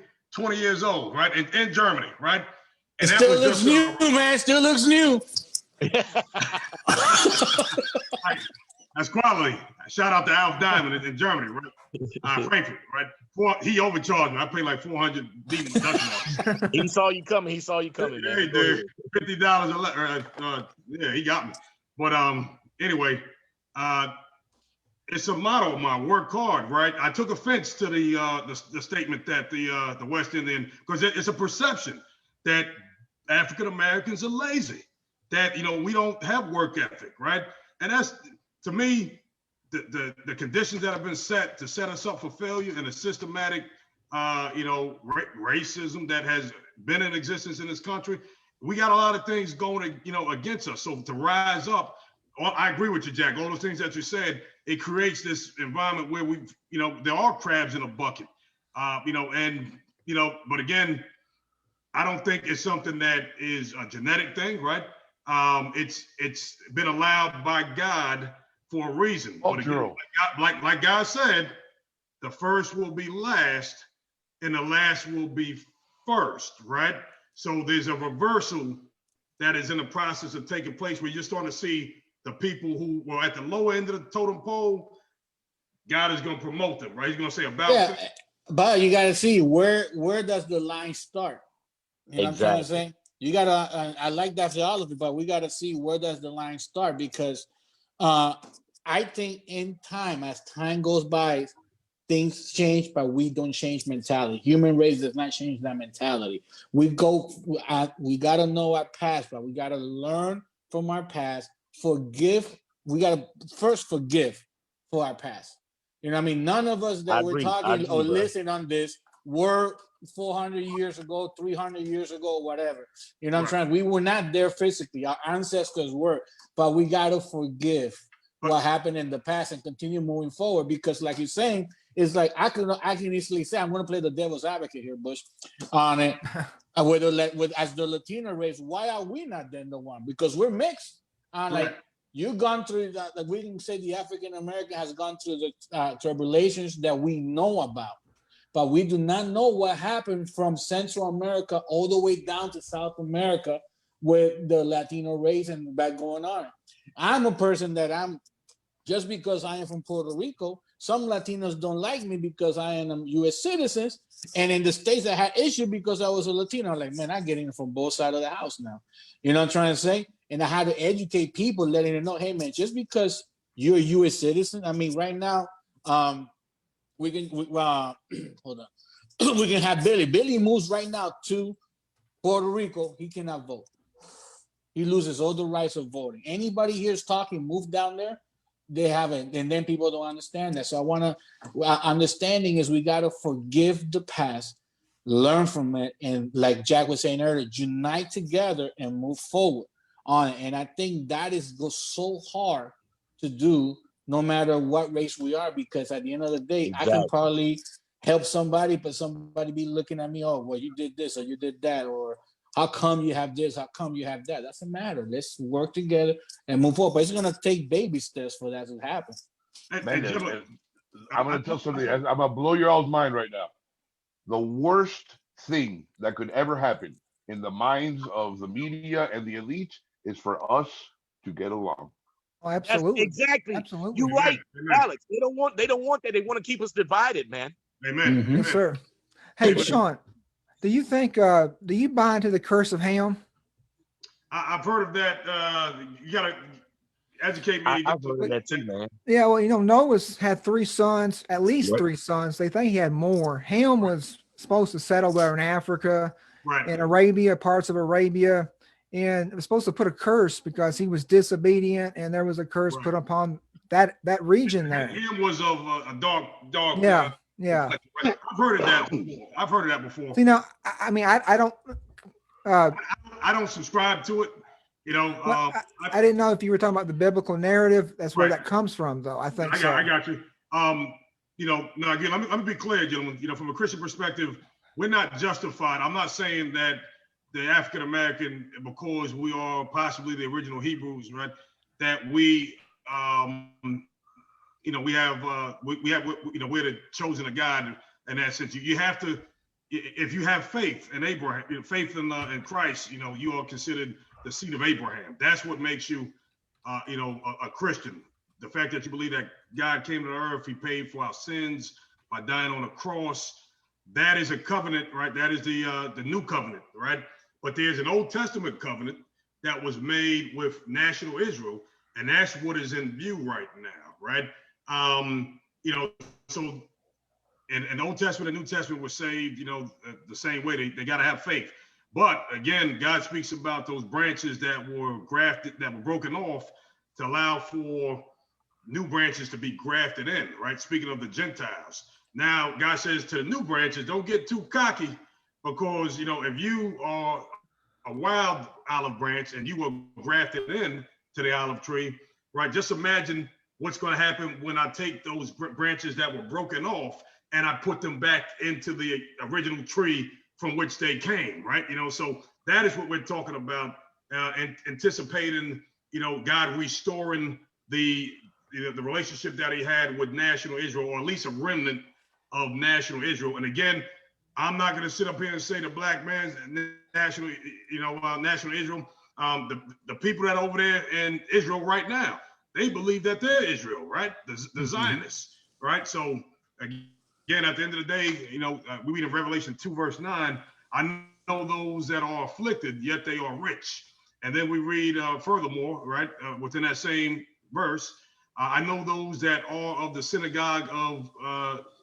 years old, right? In Germany, right? And it still looks new, man. Still looks new. That's quality. Shout out to Alf Diamond in Germany, right? Frankfurt, right? He overcharged me. I paid like 400 Dutch. He saw you coming. Yeah, he did. $50 yeah, he got me. But anyway, it's a motto of mine: work hard, right? I took offense to the statement that the West Indian, because it's a perception that African Americans are lazy, that we don't have work ethic, right? And that's, to me, the conditions that have been set to set us up for failure, and the systematic, racism that has been in existence in this country. We got a lot of things going, against us. So to rise up, I agree with you, Jack. All those things that you said, it creates this environment where there are crabs in a bucket, but again, I don't think it's something that is a genetic thing, right? It's been allowed by God for a reason. But again, like God said, the first will be last and the last will be first, right? So there's a reversal that is in the process of taking place, where you're starting to see the people who were at the lower end of the totem pole, God is going to promote them, right? He's going to say about but you got to see where does the line start? You know what I'm trying to say? You got to, I like that theology, but we got to see where does the line start, because I think in time, as time goes by, things change, but we don't change mentality. Human race does not change that mentality. We got to know our past, but we got to learn from our past, forgive. We got to first forgive for our past. You know what I mean? None of us that we're talking or listen on this were 400 years ago, 300 years ago, whatever. You know what I'm saying? We were not there physically. Our ancestors were, but we got to forgive what happened in the past and continue moving forward. Because like you're saying, it's like I can easily say, I'm going to play the devil's advocate here, Bush, on it. As the Latino race, why are we not then the one? Because we're mixed. Like you've gone through that. Like we can say the African American has gone through the tribulations that we know about, but we do not know what happened from Central America all the way down to South America with the Latino race and that going on. I'm a person that Just because I am from Puerto Rico, some Latinos don't like me because I am a U.S. citizen. And in the States, I had issue because I was a Latino. Like, man, I get in from both sides of the house now. You know what I'm trying to say? And I had to educate people, letting them know, hey, man, just because you're a U.S. citizen, I mean, right now, hold on. We can have Billy. Billy moves right now to Puerto Rico. He cannot vote. He loses all the rights of voting. Anybody here is talking, move down there, they haven't. And then people don't understand that. So I want to, understanding is we got to forgive the past, learn from it. And like Jack was saying earlier, unite together and move forward on it. And I think that goes so hard to do no matter what race we are, because at the end of the day, Exactly. I can probably help somebody, but somebody be looking at me, oh, well, you did this or you did that, or how come you have this? How come you have that? Doesn't matter. Let's work together and move forward. But it's going to take baby steps for that to happen. Man, I'm going to tell something. I'm going to blow your all's mind right now. The worst thing that could ever happen in the minds of the media and the elite is for us to get along. Oh, absolutely. That's exactly. Absolutely. You're right, Amen. Alex. They don't want that. They want to keep us divided, man. Amen. Mhm. Yes, sir. Hey, Sean, do you think, do you buy into the curse of Ham? I've heard of that. You got to educate me. I've heard of that too, man. Yeah, well, Noah's had 3 sons, at least Right. 3 sons. They think he had more. Ham was supposed to settle there in Africa, Right. in Arabia, parts of Arabia, and it was supposed to put a curse because he was disobedient, and there was a curse Right. put upon that region there. Him was of a dark. Yeah, yeah. I've heard of that before. I've heard of that before. See, now, I mean, I don't. I don't subscribe to it. Well, I didn't know if you were talking about the biblical narrative. That's where Right. that comes from, though. I think I got you. Now again, let me be clear, gentlemen. From a Christian perspective, we're not justified. I'm not saying that the African American, because we are possibly the original Hebrews, right? That we, we have, we're the chosen of God in that sense. You have to, if you have faith in Abraham, faith in Christ, you are considered the seed of Abraham. That's what makes you, a Christian. The fact that you believe that God came to the earth, he paid for our sins by dying on a cross. That is a covenant, right? That is the new covenant, right? But there's an Old Testament covenant that was made with national Israel, and that's what is in view right now, right? So in Old Testament and New Testament were saved, the same way. They got to have faith. But again, God speaks about those branches that were grafted, that were broken off to allow for new branches to be grafted in, right? Speaking of the Gentiles. Now, God says to the new branches, don't get too cocky, because, if you are a wild olive branch and you were grafted in to the olive tree, right? Just imagine what's going to happen when I take those branches that were broken off and I put them back into the original tree from which they came, right? So that is what we're talking about, and anticipating, God restoring the relationship that he had with national Israel, or at least a remnant of national Israel. And again, I'm not going to sit up here and say the black man's national, national Israel. The people that are over there in Israel right now, they believe that they're Israel, right? The Zionists, right? So again, at the end of the day, we read in Revelation 2 verse 9, I know those that are afflicted, yet they are rich. And then we read furthermore, right, within that same verse, I know those that are of the synagogue of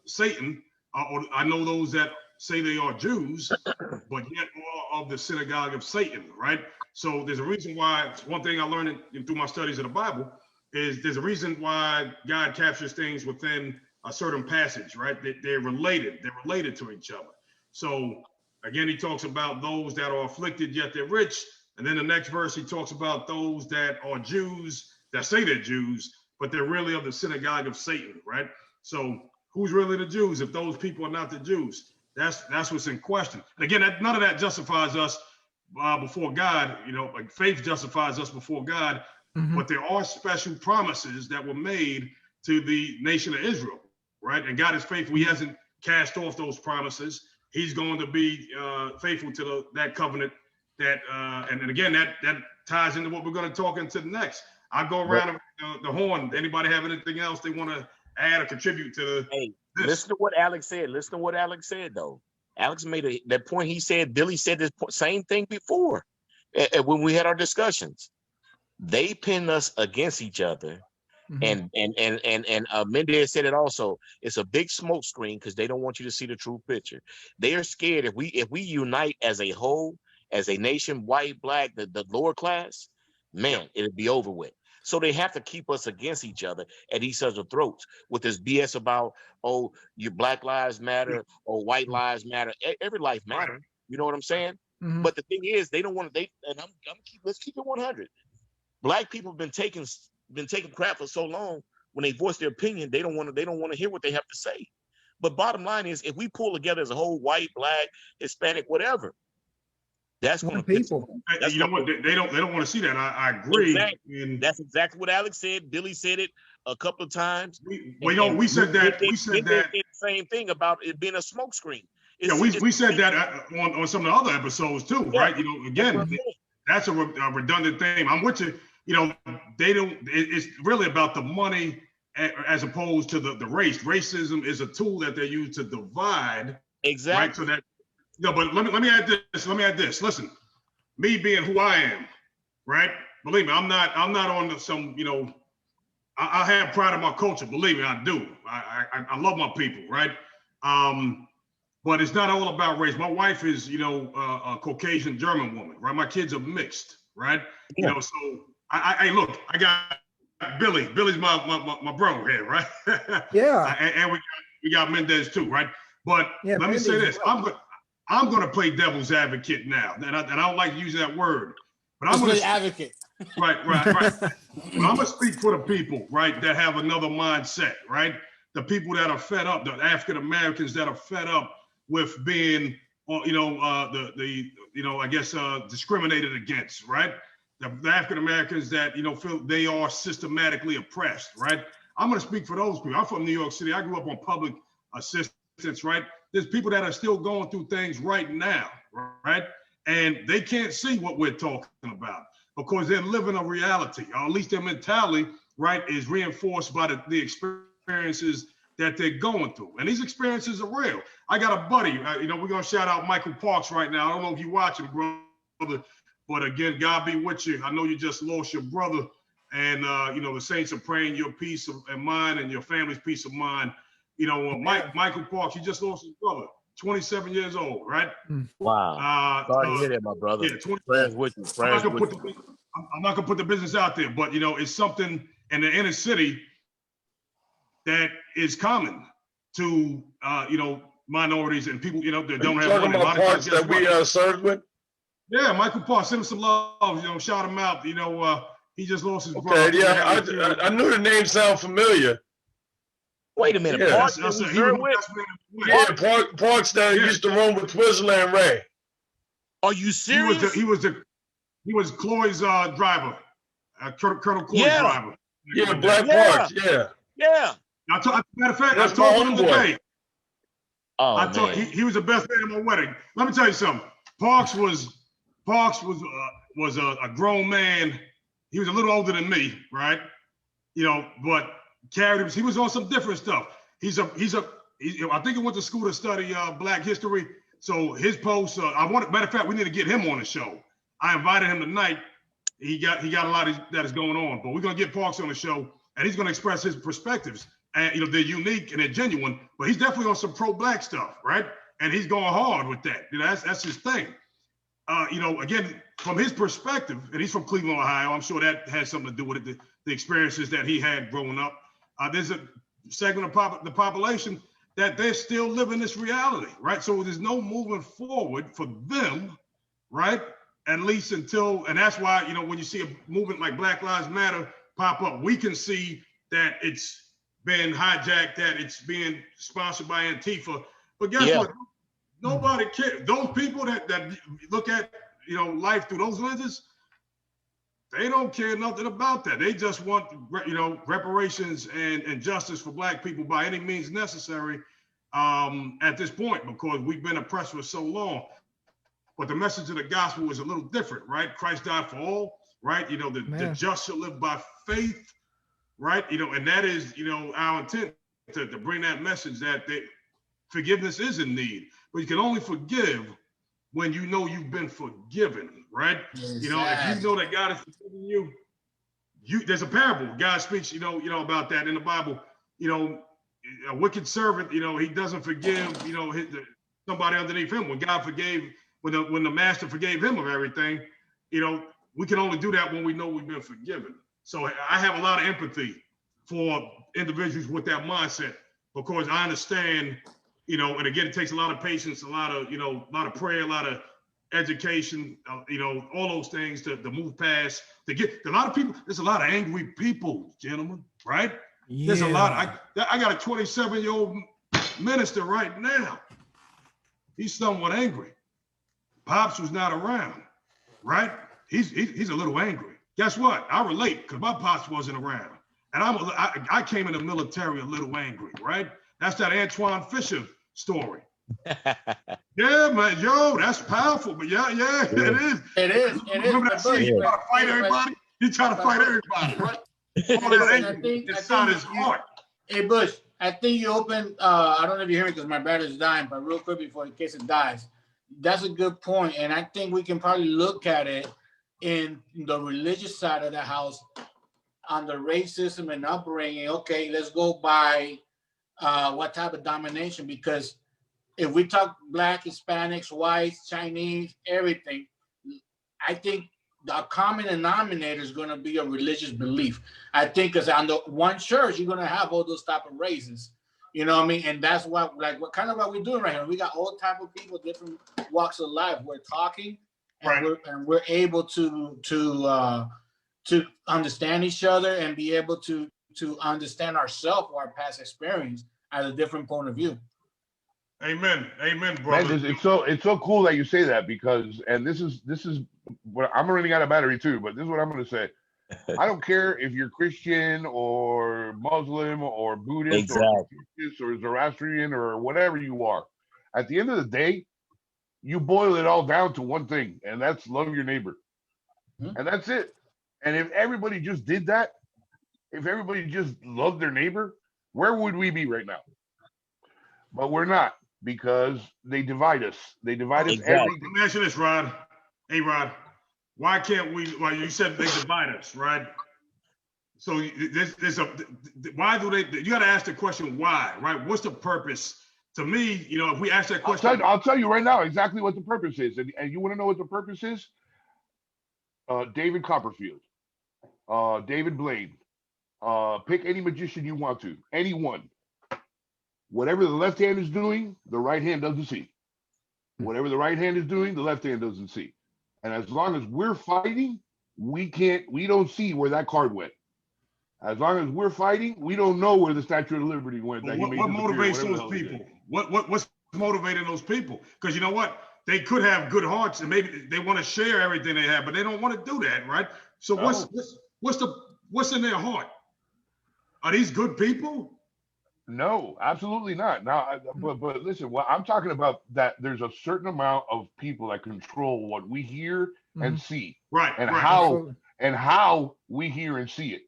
Satan, or I know those that say they are Jews, but yet are of the synagogue of Satan, right? So there's a reason why. One thing I learned through my studies of the Bible is there's a reason why God captures things within a certain passage, right? They're related. They're related to each other. So again, he talks about those that are afflicted, yet they're rich. And then the next verse, he talks about those that are Jews, that say they're Jews, but they're really of the synagogue of Satan, right? So who's really the Jews if those people are not the Jews? That's what's in question. And again, none of that justifies us before God. Like faith justifies us before God, but there are special promises that were made to the nation of Israel, right? And God is faithful. He hasn't cast off those promises. He's going to be faithful to that covenant. That and again, that ties into what we're going to talk into the next. I'll go around the horn. Anybody have anything else they want to add or contribute to Hey, this? listen to what Alex said. Listen to what Alex said, though. Alex made that point. He said, Billy said this same thing before when we had our discussions. They pin us against each other. And Mendez said it also. It's a big smoke screen because they don't want you to see the true picture. They are scared if we unite as a whole, as a nation, white, black, the lower class, man, it'll be over with. So they have to keep us against each other at each other's throats with this BS about, oh, your Black Lives Matter or white lives matter. Every life matters. You know what I'm saying? But the thing is, they don't want to. Let's keep it 100. Black people have been taking crap for so long. When they voice their opinion, they don't want to hear what they have to say. But bottom line is, if we pull together as a whole, white, black, Hispanic, whatever, that's when people. You know what? They don't want to see that. I agree. Exactly. And that's exactly what Alex said. Billy said it a couple of times. We said that. We said that. The same thing about it being a smokescreen. We said that on some of the other episodes too, right? You know, again, that's a redundant thing. I'm with you. You know, they don't. It's really about the money as opposed to the race. Racism is a tool that they use to divide. Exactly. Right. So that. No, but let me add this. Listen, me being who I am, right? Believe me, I'm not on some. You know, I have pride in my culture. Believe me, I do. I love my people, right? But it's not all about race. My wife is, you know, a Caucasian German woman, right? My kids are mixed, right? You know, so I look, I got Billy. Billy's my brother here, right? Yeah. And we got Mendez too, right? But let me say this: I'm going to play devil's advocate now, and I don't like to use that word, but I'm going to advocate. Right. But I'm going to speak for the people, right, that have another mindset, right? The people that are fed up, the African Americans that are fed up with being, you know, I guess discriminated against, right? The African Americans that, you know, feel they are systematically oppressed, right? I'm going to speak for those people. I'm from New York City. I grew up on public assistance, right? There's people that are still going through things right now, right? And they can't see what we're talking about because they're living a reality, or at least their mentality, right, is reinforced by the experiences that they're going through. And these experiences are real. I got a buddy, you know, we're going to shout out Michael Parks right now. I don't know if you're watching, brother, but again, God be with you. I know you just lost your brother, and, you know, the saints are praying your peace of mind and your family's peace of mind. You know, Michael Parks, he just lost his brother, 27 years old, right? Wow. Sorry to hear that, my brother. Yeah, 20, prayers with you. Prayers I'm not gonna put the business out there, but you know, it's something in the inner city that is common to you know, minorities and people, you know, that don't have money. Talking about Parks that we served with. Yeah, Michael Parks, send him some love. You know, shout him out. You know, he just lost his brother. Okay, yeah, I knew the name sound familiar. Wait a minute, Yeah. Parks. Parks that used to roam with Twizzler and Ray. Are you serious? He was Chloe's driver, Colonel Chloe's driver. Yeah, Black Parks. Yeah. Matter of fact, That's I told him my homeboy. today. Oh, man. He was the best man at my wedding. Let me tell you something. Parks was a grown man. He was a little older than me, right? You know, but carried him. He was on some different stuff. I think he went to school to study Black history. So his posts, matter of fact, we need to get him on the show. I invited him tonight. He got a lot that is going on, but we're gonna get Parks on the show, and he's gonna express his perspectives. And you know, they're unique and they're genuine, but he's definitely on some pro-Black stuff, right? And he's going hard with that. You know, that's his thing. You know, again, from his perspective, and he's from Cleveland, Ohio. I'm sure that has something to do with it, the experiences that he had growing up. There's a segment of the population that they're still living this reality, right? So there's no moving forward for them, right? At least until, and that's why, you know, when you see a movement like Black Lives Matter pop up, we can see that it's been hijacked, that it's being sponsored by Antifa. But guess what? Nobody cares. Those people that look at, you know, life through those lenses, they don't care nothing about that. They just want, you know, reparations and justice for Black people by any means necessary at this point, because we've been oppressed for so long. But the message of the gospel is a little different, right? Christ died for all, right? You know, the just shall live by faith, right? You know, and that is, you know, our intent to bring that message that forgiveness is in need, but you can only forgive when you know you've been forgiven, right? Exactly. You know, if you know that God is forgiving you, there's a parable. God speaks, you know about that in the Bible. You know, a wicked servant, you know, he doesn't forgive, you know, somebody underneath him. When God forgave, when the master forgave him of everything, you know, we can only do that when we know we've been forgiven. So I have a lot of empathy for individuals with that mindset, because I understand, you know, and again, it takes a lot of patience, a lot of, you know, a lot of prayer, a lot of education, you know, all those things to move past, to get a lot of people. There's a lot of angry people, gentlemen, right? Yeah. There's a lot. I got a 27-year-old minister right now. He's somewhat angry. Pops was not around, right? He's a little angry. Guess what? I relate, because my pops wasn't around, and I came in the military a little angry, right? That's that Antoine Fisher story. Yeah, man, yo, that's powerful. But yeah, it is. It is. Remember that scene? You try to fight everybody. You try to fight everybody, right? All that anger inside his heart. Hey, Bush, I think you opened. I don't know if you hear me because my battery's dying. But real quick before, in case it dies, that's a good point, and I think we can probably look at it in the religious side of the house, on the racism and upbringing. Okay, let's go by what type of domination, because if we talk Black, Hispanics, whites, Chinese, everything, I think the common denominator is going to be a religious belief. I think because on the one church, you're going to have all those type of races. You know what I mean? And that's what kind of what we're doing right here. We got all type of people, different walks of life. We're talking, and we're able to understand each other and be able to understand ourselves or our past experience at a different point of view. Amen, brother. Man, it's so cool that you say that, because, and this is what I'm running out of battery too, but this is what I'm going to say. I don't care if you're Christian or Muslim or Buddhist or Zoroastrian or whatever you are. At the end of the day, you boil it all down to one thing, and that's love your neighbor. And that's it. And if everybody just did that, if everybody just loved their neighbor, where would we be right now? But we're not, because they divide us. They divide us every day. Let me ask you this, Rod. Hey, Rod, why can't we? Well, you said they divide us, right? So why do they? You got to ask the question why, right? What's the purpose? To me, you know, if we ask that question, I'll tell you right now exactly what the purpose is. And you want to know what the purpose is? David Copperfield, David Blaine, pick any magician you want to, anyone. Whatever the left hand is doing, the right hand doesn't see. Whatever the right hand is doing, the left hand doesn't see. And as long as we're fighting, we don't see where that card went. As long as we're fighting, we don't know where the Statue of Liberty went. What motivates those people? What's motivating those people? Because you know what? They could have good hearts, and maybe they want to share everything they have, but they don't want to do that, right? So what's in their heart? Are these good people? No, absolutely not. Now, but listen, what I'm talking about, that there's a certain amount of people that control what we hear and see, right? And how we hear and see it,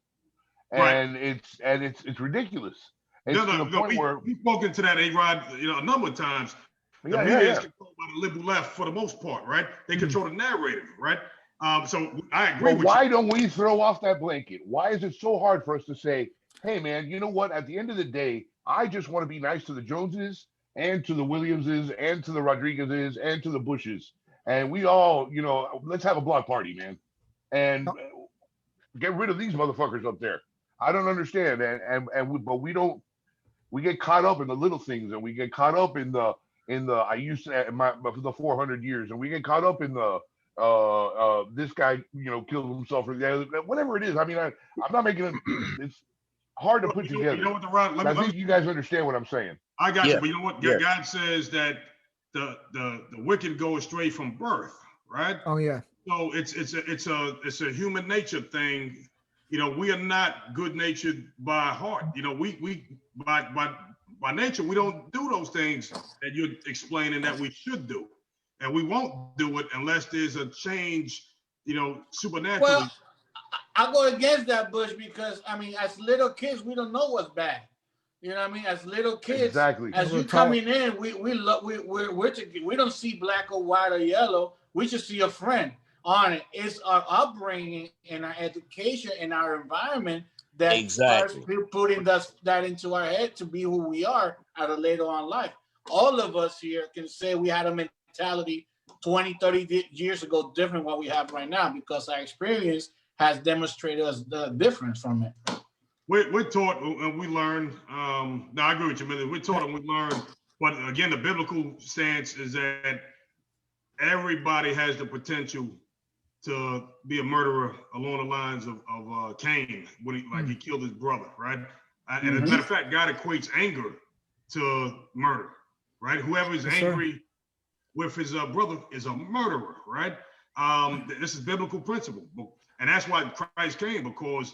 and it's ridiculous. It's to the point where we've spoken to that, A-Rod, you know, a number of times. The media is controlled by the liberal left for the most part, right? They control the narrative, right? So I agree with you. Why don't we throw off that blanket? Why is it so hard for us to say, hey, man, you know what? At the end of the day, I just want to be nice to the Joneses and to the Williamses and to the Rodriguezes and to the Bushes. And we all, you know, let's have a block party, man. And get rid of these motherfuckers up there. I don't understand. But we get caught up in the little things, and we get caught up in the the 400 years, and we get caught up in the this guy, you know, killed himself, or whatever it is. I mean, I'm not making it. It's hard to put together. You know what, I think you guys understand what I'm saying. I got you, but you know what? God says that the wicked go astray from birth, right? Oh yeah. So it's a human nature thing. You know, we are not good natured by heart. You know, we by nature we don't do those things that you're explaining that we should do, and we won't do it unless there's a change supernaturally. Well, I go against that, Bush, because I mean, as little kids, we don't know what's bad. You know what I mean? As little kids, Exactly. as you coming in, we don't see black or white or yellow. We just see a friend on it. It's our upbringing and our education and our environment that starts putting that into our head to be who we are at a later on life. All of us here can say we had a mentality 20, 30 years ago different what we have right now because our experience has demonstrated us the difference from it. We're taught and we learn. Now I agree with you, man. We're taught and we learn. But again, the biblical stance is that everybody has the potential to be a murderer along the lines of Cain when he killed his brother, right? And as a matter of fact, God equates anger to murder, right? Whoever is angry with his brother is a murderer, right? This is biblical principle, and that's why Christ came, because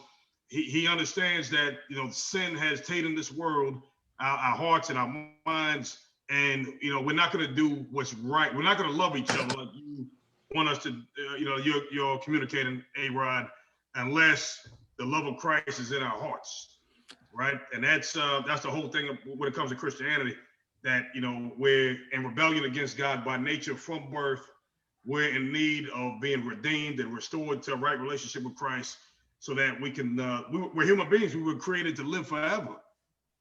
he understands that sin has taken this world, our hearts and our minds, and we're not going to do what's right. We're not going to love each other like you want us to. You're communicating, A-Rod, unless the love of Christ is in our hearts, right? And that's the whole thing when it comes to Christianity. That we're in rebellion against God by nature from birth. We're in need of being redeemed and restored to a right relationship with Christ, so that we can. We're human beings. We were created to live forever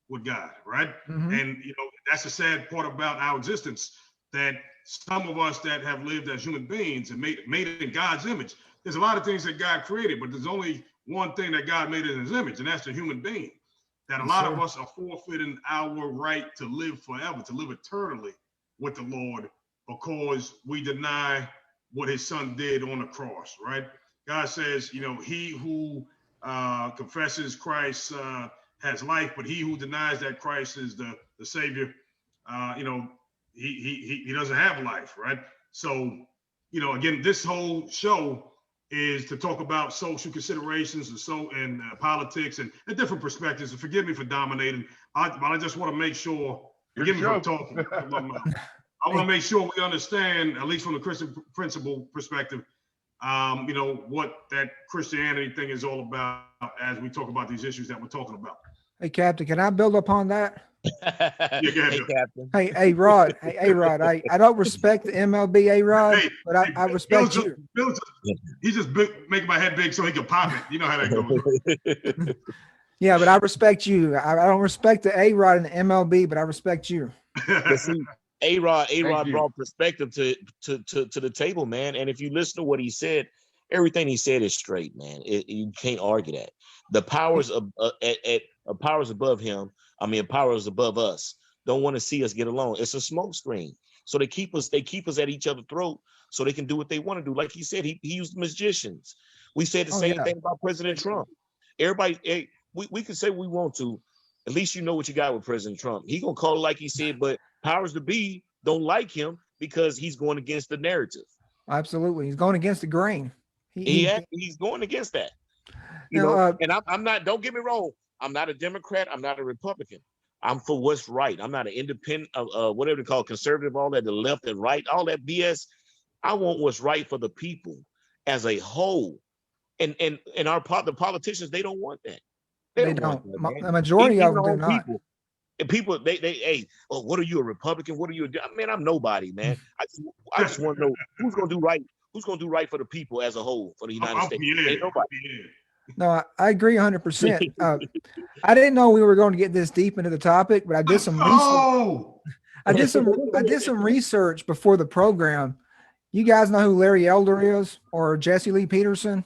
with God, right? And that's the sad part about our existence, that some of us that have lived as human beings and made in God's image. There's a lot of things that God created, but there's only one thing that God made in His image, and that's the human being. That a lot of us are forfeiting our right to live forever, to live eternally with the Lord, because we deny what His Son did on the cross, right? God says, he who confesses Christ has life, but he who denies that Christ is the Savior, he doesn't have life, right? So, again, this whole show is to talk about social considerations and politics and different perspectives. And forgive me for dominating, but I just want to make sure. Forgive me for talking. I want to make sure we understand, at least from the Christian principle perspective, what that Christianity thing is all about as we talk about these issues that we're talking about. Hey, Captain, can I build upon that? Yeah, go ahead, Hey, Captain. Hey, Rod. Hey, Rod. I don't respect the MLB, A-Rod, but I respect you. He's just making my head big so he can pop it. You know how that goes. Yeah, but I respect you. I don't respect the A-Rod and the MLB, but I respect you. See, A-Rod brought perspective to the table, man. And if you listen to what he said, everything he said is straight, man. You can't argue that. The powers powers above him, powers above us, don't want to see us get along. It's a smoke screen. So they keep us at each other's throat so they can do what they want to do. Like he said, he used magicians. We said the same thing about President Trump. Everybody, we can say we want to. At least you know what you got with President Trump. He gonna call it like he said, but powers to be don't like him because he's going against the narrative. Absolutely, he's going against the grain. He's going against that. And I'm not. Don't get me wrong. I'm not a Democrat. I'm not a Republican. I'm for what's right. I'm not an independent, whatever they call conservative, all that, the left and right, all that BS. I want what's right for the people as a whole. And the politicians, they don't want that. They don't. The majority of them do not. People, hey, what are you, a Republican? What are you? Man, I'm nobody, man. I just want to know who's going to do right. Who's going to do right for the people as a whole for the United States? Ain't nobody. No, I agree 100%. I didn't know we were going to get this deep into the topic, but I did some research. I did some research before the program. You guys know who Larry Elder is or Jesse Lee Peterson?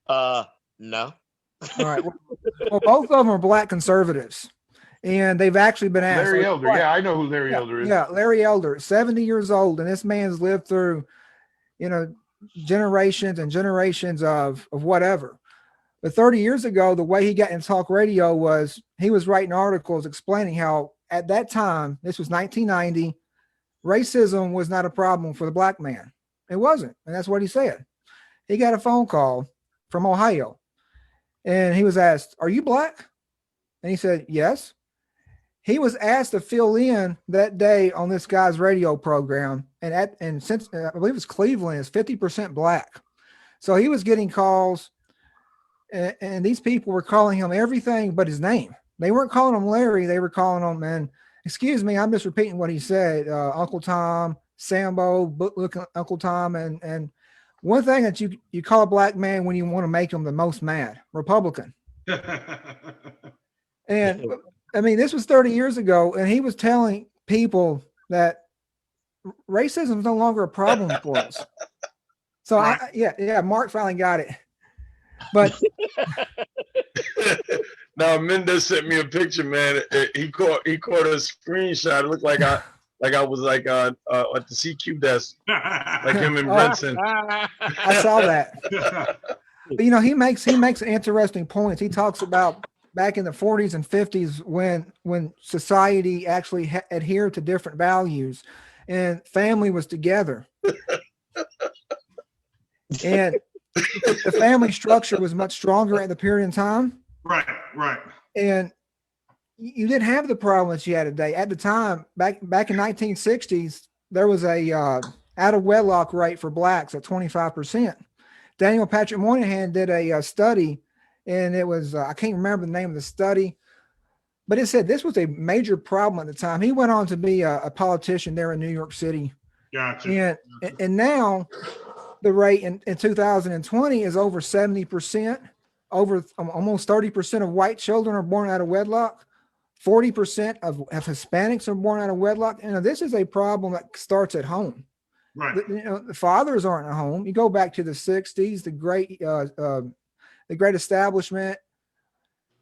No. All right. Well, both of them are black conservatives, and they've actually been asked. Larry Elder, yeah, I know who Larry Elder is. Yeah, Larry Elder, 70 years old, and this man's lived through, generations and generations of whatever. But 30 years ago, the way he got in talk radio was he was writing articles explaining how at that time, this was 1990, racism was not a problem for the black man. It wasn't. And that's what he said. He got a phone call from Ohio and he was asked, "Are you black?" And he said, "Yes." He was asked to fill in that day on this guy's radio program. And since I believe it's Cleveland is 50% black. So he was getting calls, and these people were calling him everything but his name. They weren't calling him Larry. They were calling him, and excuse me, I'm just repeating what he said. Uncle Tom, Sambo, look, Uncle Tom, and one thing that you call a black man when you want to make him the most mad, Republican. And I mean, this was 30 years ago, and he was telling people that racism is no longer a problem for us. So Right. yeah, Mark finally got it. But now Mendez sent me a picture, man. He caught a screenshot. It looked like I was like at the CQ desk, like him and Brinson. I saw that. But you know, he makes interesting points. He talks about back in the 40s and 50s when society actually adhered to different values and family was together. And the family structure was much stronger at the period in time. Right. And you didn't have the problem that you had today. At the time, back in 1960s, there was a out of wedlock rate for blacks at 25%. Daniel Patrick Moynihan did a study, and it was I can't remember the name of the study, but it said this was a major problem at the time. He went on to be a politician there in New York City. Gotcha. And now the rate in 2020 is over 70%. Over almost 30% of white children are born out of wedlock. 40% of Hispanics are born out of wedlock. And this is a problem that starts at home. Right. The fathers aren't at home. You go back to the 60s, the great establishment,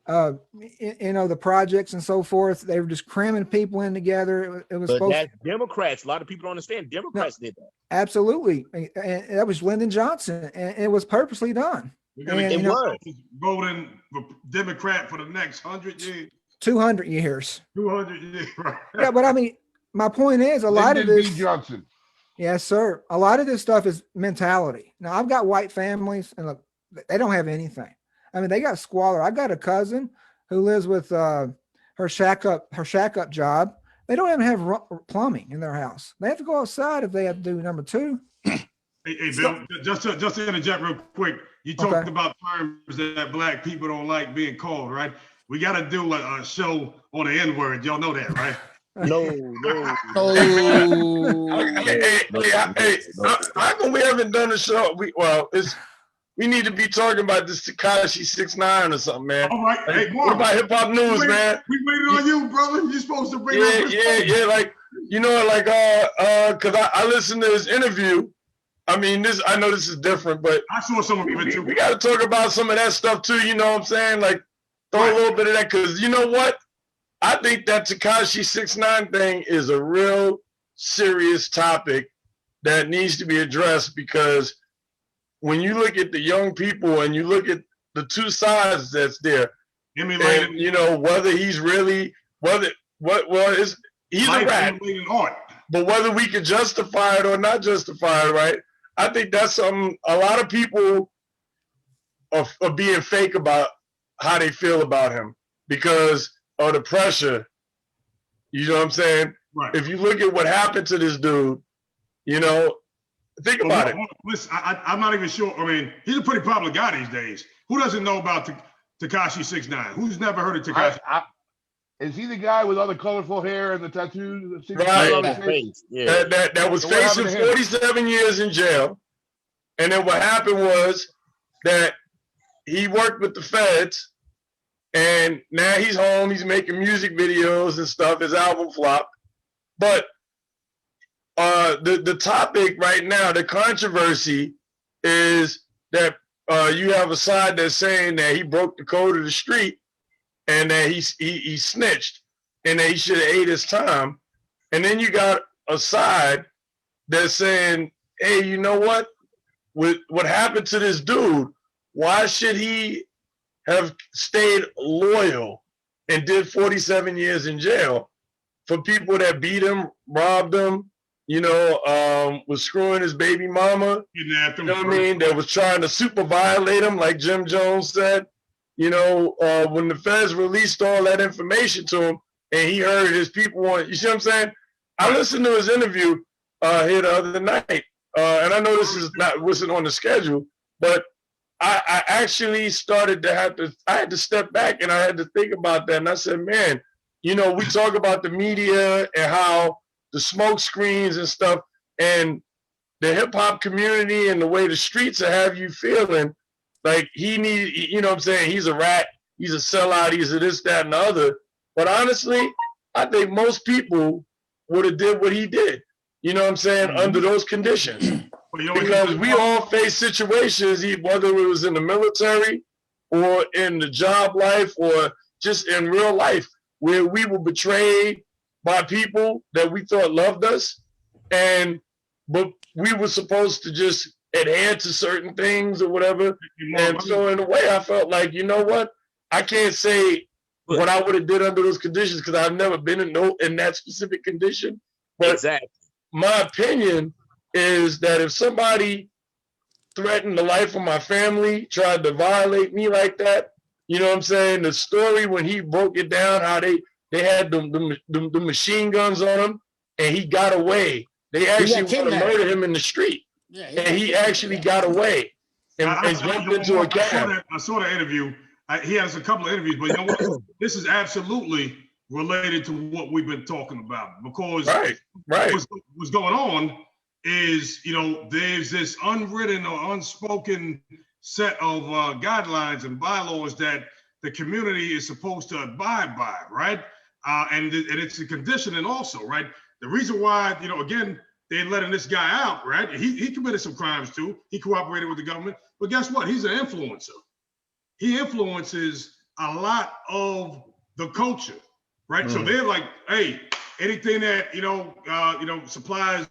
the projects and so forth. They were just cramming people in together. It was but supposed that's Democrats. A lot of people don't understand. Democrats did that. Absolutely. And that was Lyndon Johnson, and it was purposely done. We're gonna keep voting for Democrat for the next 100 years. 200 years. 200 years. Right. Yeah, but I mean, my point is a lot of this. B. Johnson. Yes, sir. A lot of this stuff is mentality. Now, I've got white families, and look, they don't have anything. I mean, they got squalor. I've got a cousin who lives with her shack up job. They don't even have plumbing in their house. They have to go outside if they have to do number two. Hey, Bill, just to interject real quick, you talked about terms that black people don't like being called, right? We got to do a show on the N-word. Y'all know that, right? No. How come we haven't done a show? We need to be talking about this Tekashi 6ix9ine or something, man. All right. Hey, Mark, what about hip hop news, man? We waited on you, brother. You're supposed to bring up. Yeah. Like, because I listened to his interview. I mean, I know this is different, but I saw some of it too. We got to talk about some of that stuff too. You know what I'm saying? Like, throw a little bit of that, because you know what? I think that Tekashi 6ix9ine thing is a real serious topic that needs to be addressed, because when you look at the young people and you look at the two sides that's there, and you know whether he's really he's a rat, but whether we can justify it or not justify it, right? I think that's something a lot of people are being fake about how they feel about him because of the pressure. You know what I'm saying? Right. If you look at what happened to this dude, you know, think about it. Listen, I'm not even sure. I mean, he's a pretty popular guy these days. Who doesn't know about Tekashi 6ix9ine? Who's never heard of Tekashi? Is he the guy with all the colorful hair and the tattoos? Right. On his face? Yeah. That was facing 47 years in jail. And then what happened was that he worked with the feds, and now he's home. He's making music videos and stuff. His album flopped. But the topic right now, the controversy, is that you have a side that's saying that he broke the code of the street, and that he snitched, and that he should have ate his time. And then you got a side that's saying, hey, you know what? With what happened to this dude, why should he have stayed loyal and did 47 years in jail for people that beat him, robbed him, you know, was screwing his baby mama, you know what I mean? That was trying to super violate him, like Jim Jones said. You know, when the feds released all that information to him, and he heard his people on, you see what I'm saying? I listened to his interview here the other night, and I know this is not wasn't on the schedule, But I actually started to I had to step back and I had to think about that. And I said, man, you know, we talk about the media and how the smoke screens and stuff and the hip hop community and the way the streets are have you feeling like you know what I'm saying? He's a rat, he's a sellout, he's a this, that, and the other. But honestly, I think most people would have did what he did. You know what I'm saying? Under those conditions. Because we all face situations, whether it was in the military or in the job life or just in real life, where we were betrayed by people that we thought loved us, but we were supposed to just adhere to certain things or whatever. And so in a way, I felt like, you know what? I can't say what I would have did under those conditions because I've never been in that specific condition. But exactly. My opinion is that if somebody threatened the life of my family, tried to violate me like that, you know what I'm saying? The story when he broke it down, how they had the machine guns on him and he got away. They actually want to murder him in the street. Yeah, and he actually got away and jumped into a cab. I saw the interview. He has a couple of interviews, but you know what? This is absolutely related to what we've been talking about because what's going on is, you know, there's this unwritten or unspoken set of guidelines and bylaws that the community is supposed to abide by, right? And it's a conditioning also, right? The reason why, you know, again, they're letting this guy out, right? He committed some crimes too. He cooperated with the government, but guess what? He's an influencer. He influences a lot of the culture, right? So they're like, hey, anything that, you know, supplies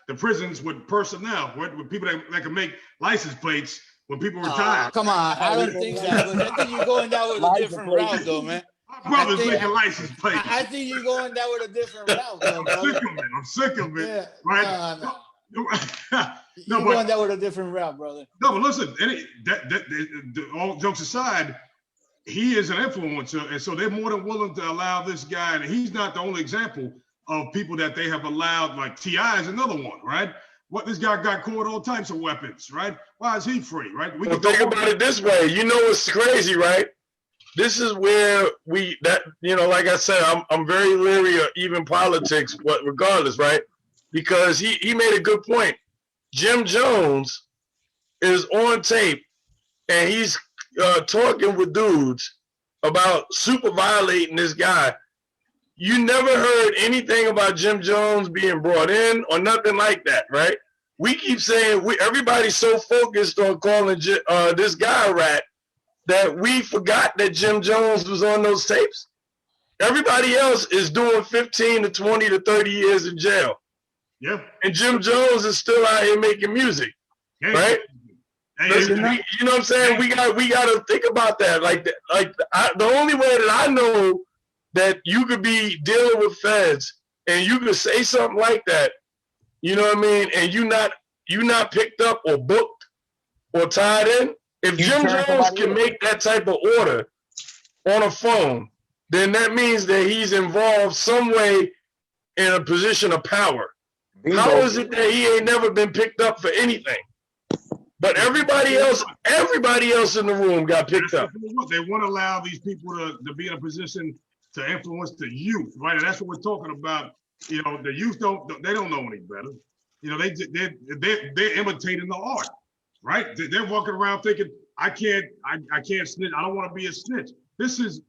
the prisons with personnel, with people that can make license plates when people retire. Come on, I don't think that. But I think you're going down with a different route, though, man. My brother's making license plates. I think you're going down with a different route, though, brother. I'm sick of it. Yeah, right? You're going down with a different route, brother. No, but listen, all jokes aside, he is an influencer, and so they're more than willing to allow this guy, and he's not the only example of people that they have allowed, like T.I. is another one, right? What this guy got caught all types of weapons, right? Why is he free, right? Well, think about it this way. You know what's crazy, right? This is where like I said, I'm very leery of even politics, but regardless, right? Because he made a good point. Jim Jones is on tape and he's talking with dudes about super violating this guy. You never heard anything about Jim Jones being brought in or nothing like that, right? We keep saying everybody's so focused on calling this guy a rat that we forgot that Jim Jones was on those tapes. Everybody else is doing 15 to 20 to 30 years in jail. Yeah. And Jim Jones is still out here making music, right? Listen, you know what I'm saying? We got to think about that. The only way that I know that you could be dealing with feds and you could say something like that, you know what I mean? And you not picked up or booked or tied in. If Jim Jones can make that type of order on a phone, then that means that he's involved some way in a position of power. How is it that he ain't never been picked up for anything? But everybody else in the room got picked up. They want to allow these people to be in a position to influence the youth, right? And that's what we're talking about. You know, the youth don't know any better. You know, they're imitating the art, right? They're walking around thinking, I can't snitch. I don't want to be a snitch. This is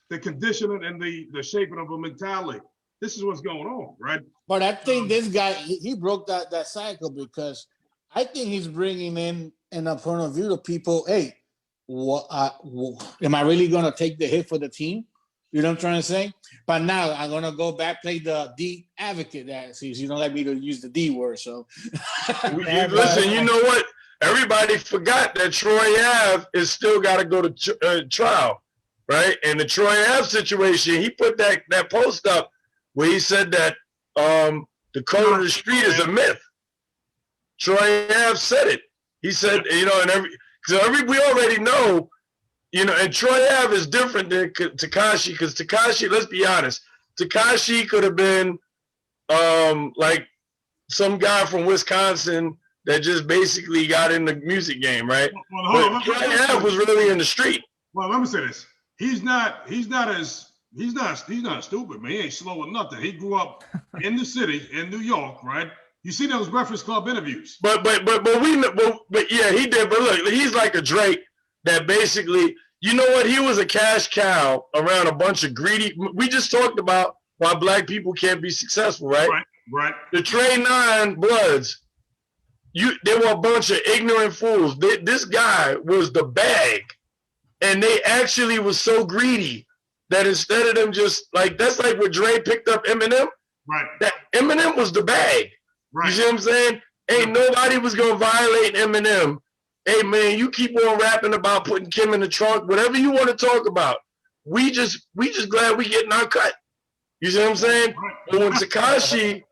the conditioning and the shaping of a mentality. This is what's going on, right? But I think this guy, he broke that cycle because I think he's bringing in a point of view to people, hey, am I really going to take the hit for the team? You know what I'm trying to say? But now I'm going to go back, play the D advocate. You don't let me to use the D word, so. Listen, you know what? Everybody forgot that Troy Ave is still got to go to trial, right? And the Troy Ave situation, he put that post up where he said that the code of the street is a myth. Troy Ave said it. He said, you know, and we already know, you know, and Troy Ave is different than Tekashi because Tekashi, let's be honest, Tekashi could have been like some guy from Wisconsin that just basically got in the music game, right? Well, hold on. But was really in the street. Well, let me say this. He's not stupid, man. He ain't slow or nothing. He grew up in the city in New York, right? You see those Breakfast Club interviews. But yeah, he did. But look, he's like a Drake that basically, you know what? He was a cash cow around a bunch of greedy. We just talked about why black people can't be successful, right? Right. The Trey 9 Bloods, they were a bunch of ignorant fools. This guy was the bag, and they actually was so greedy that instead of them just like, that's like when Dre picked up Eminem. Right. That Eminem was the bag. Right. You see what I'm saying? Ain't nobody was gonna violate Eminem. Hey man, you keep on rapping about putting Kim in the trunk, whatever you want to talk about. We just glad we getting our cut. You see what I'm saying? But when Tekashi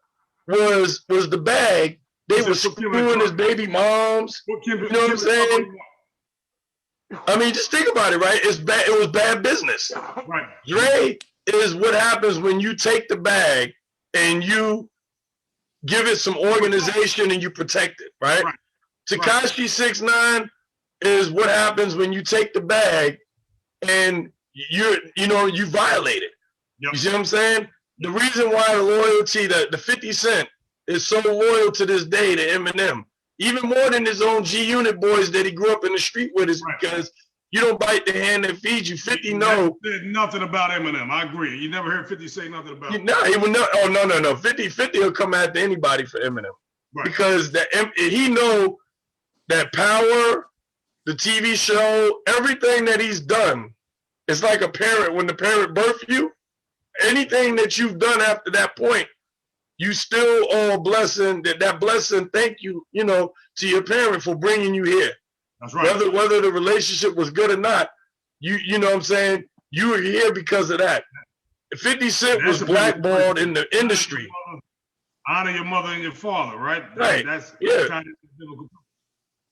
was the bag, they were screwing his baby moms. You know what I'm saying? I mean, just think about it, right? It was bad business. Right. Dre is what happens when you take the bag and you give it some organization and you protect it, right? Tekashi 6ix9ine is what happens when you take the bag and you violate it. Yep. You see what I'm saying? The reason why the loyalty, the 50 Cent is so loyal to this day to Eminem, even more than his own G-Unit boys that he grew up in the street with, is because you don't bite the hand that feeds you. 50 know. Said nothing about Eminem. I agree. You never heard 50 say nothing about him. No, he would not. Oh, no. 50 will come after anybody for Eminem. Right. Because he know that Power, the TV show, everything that he's done, it's like a parent. When the parent birthed you, anything that you've done after that point, you still owe a blessing. That blessing, thank you, to your parent for bringing you here. That's right. Whether the relationship was good or not, you know what I'm saying? You were here because of that. 50 Cent was blackballed in the industry. Honor your mother and your father, right? Right. That's kind of biblical.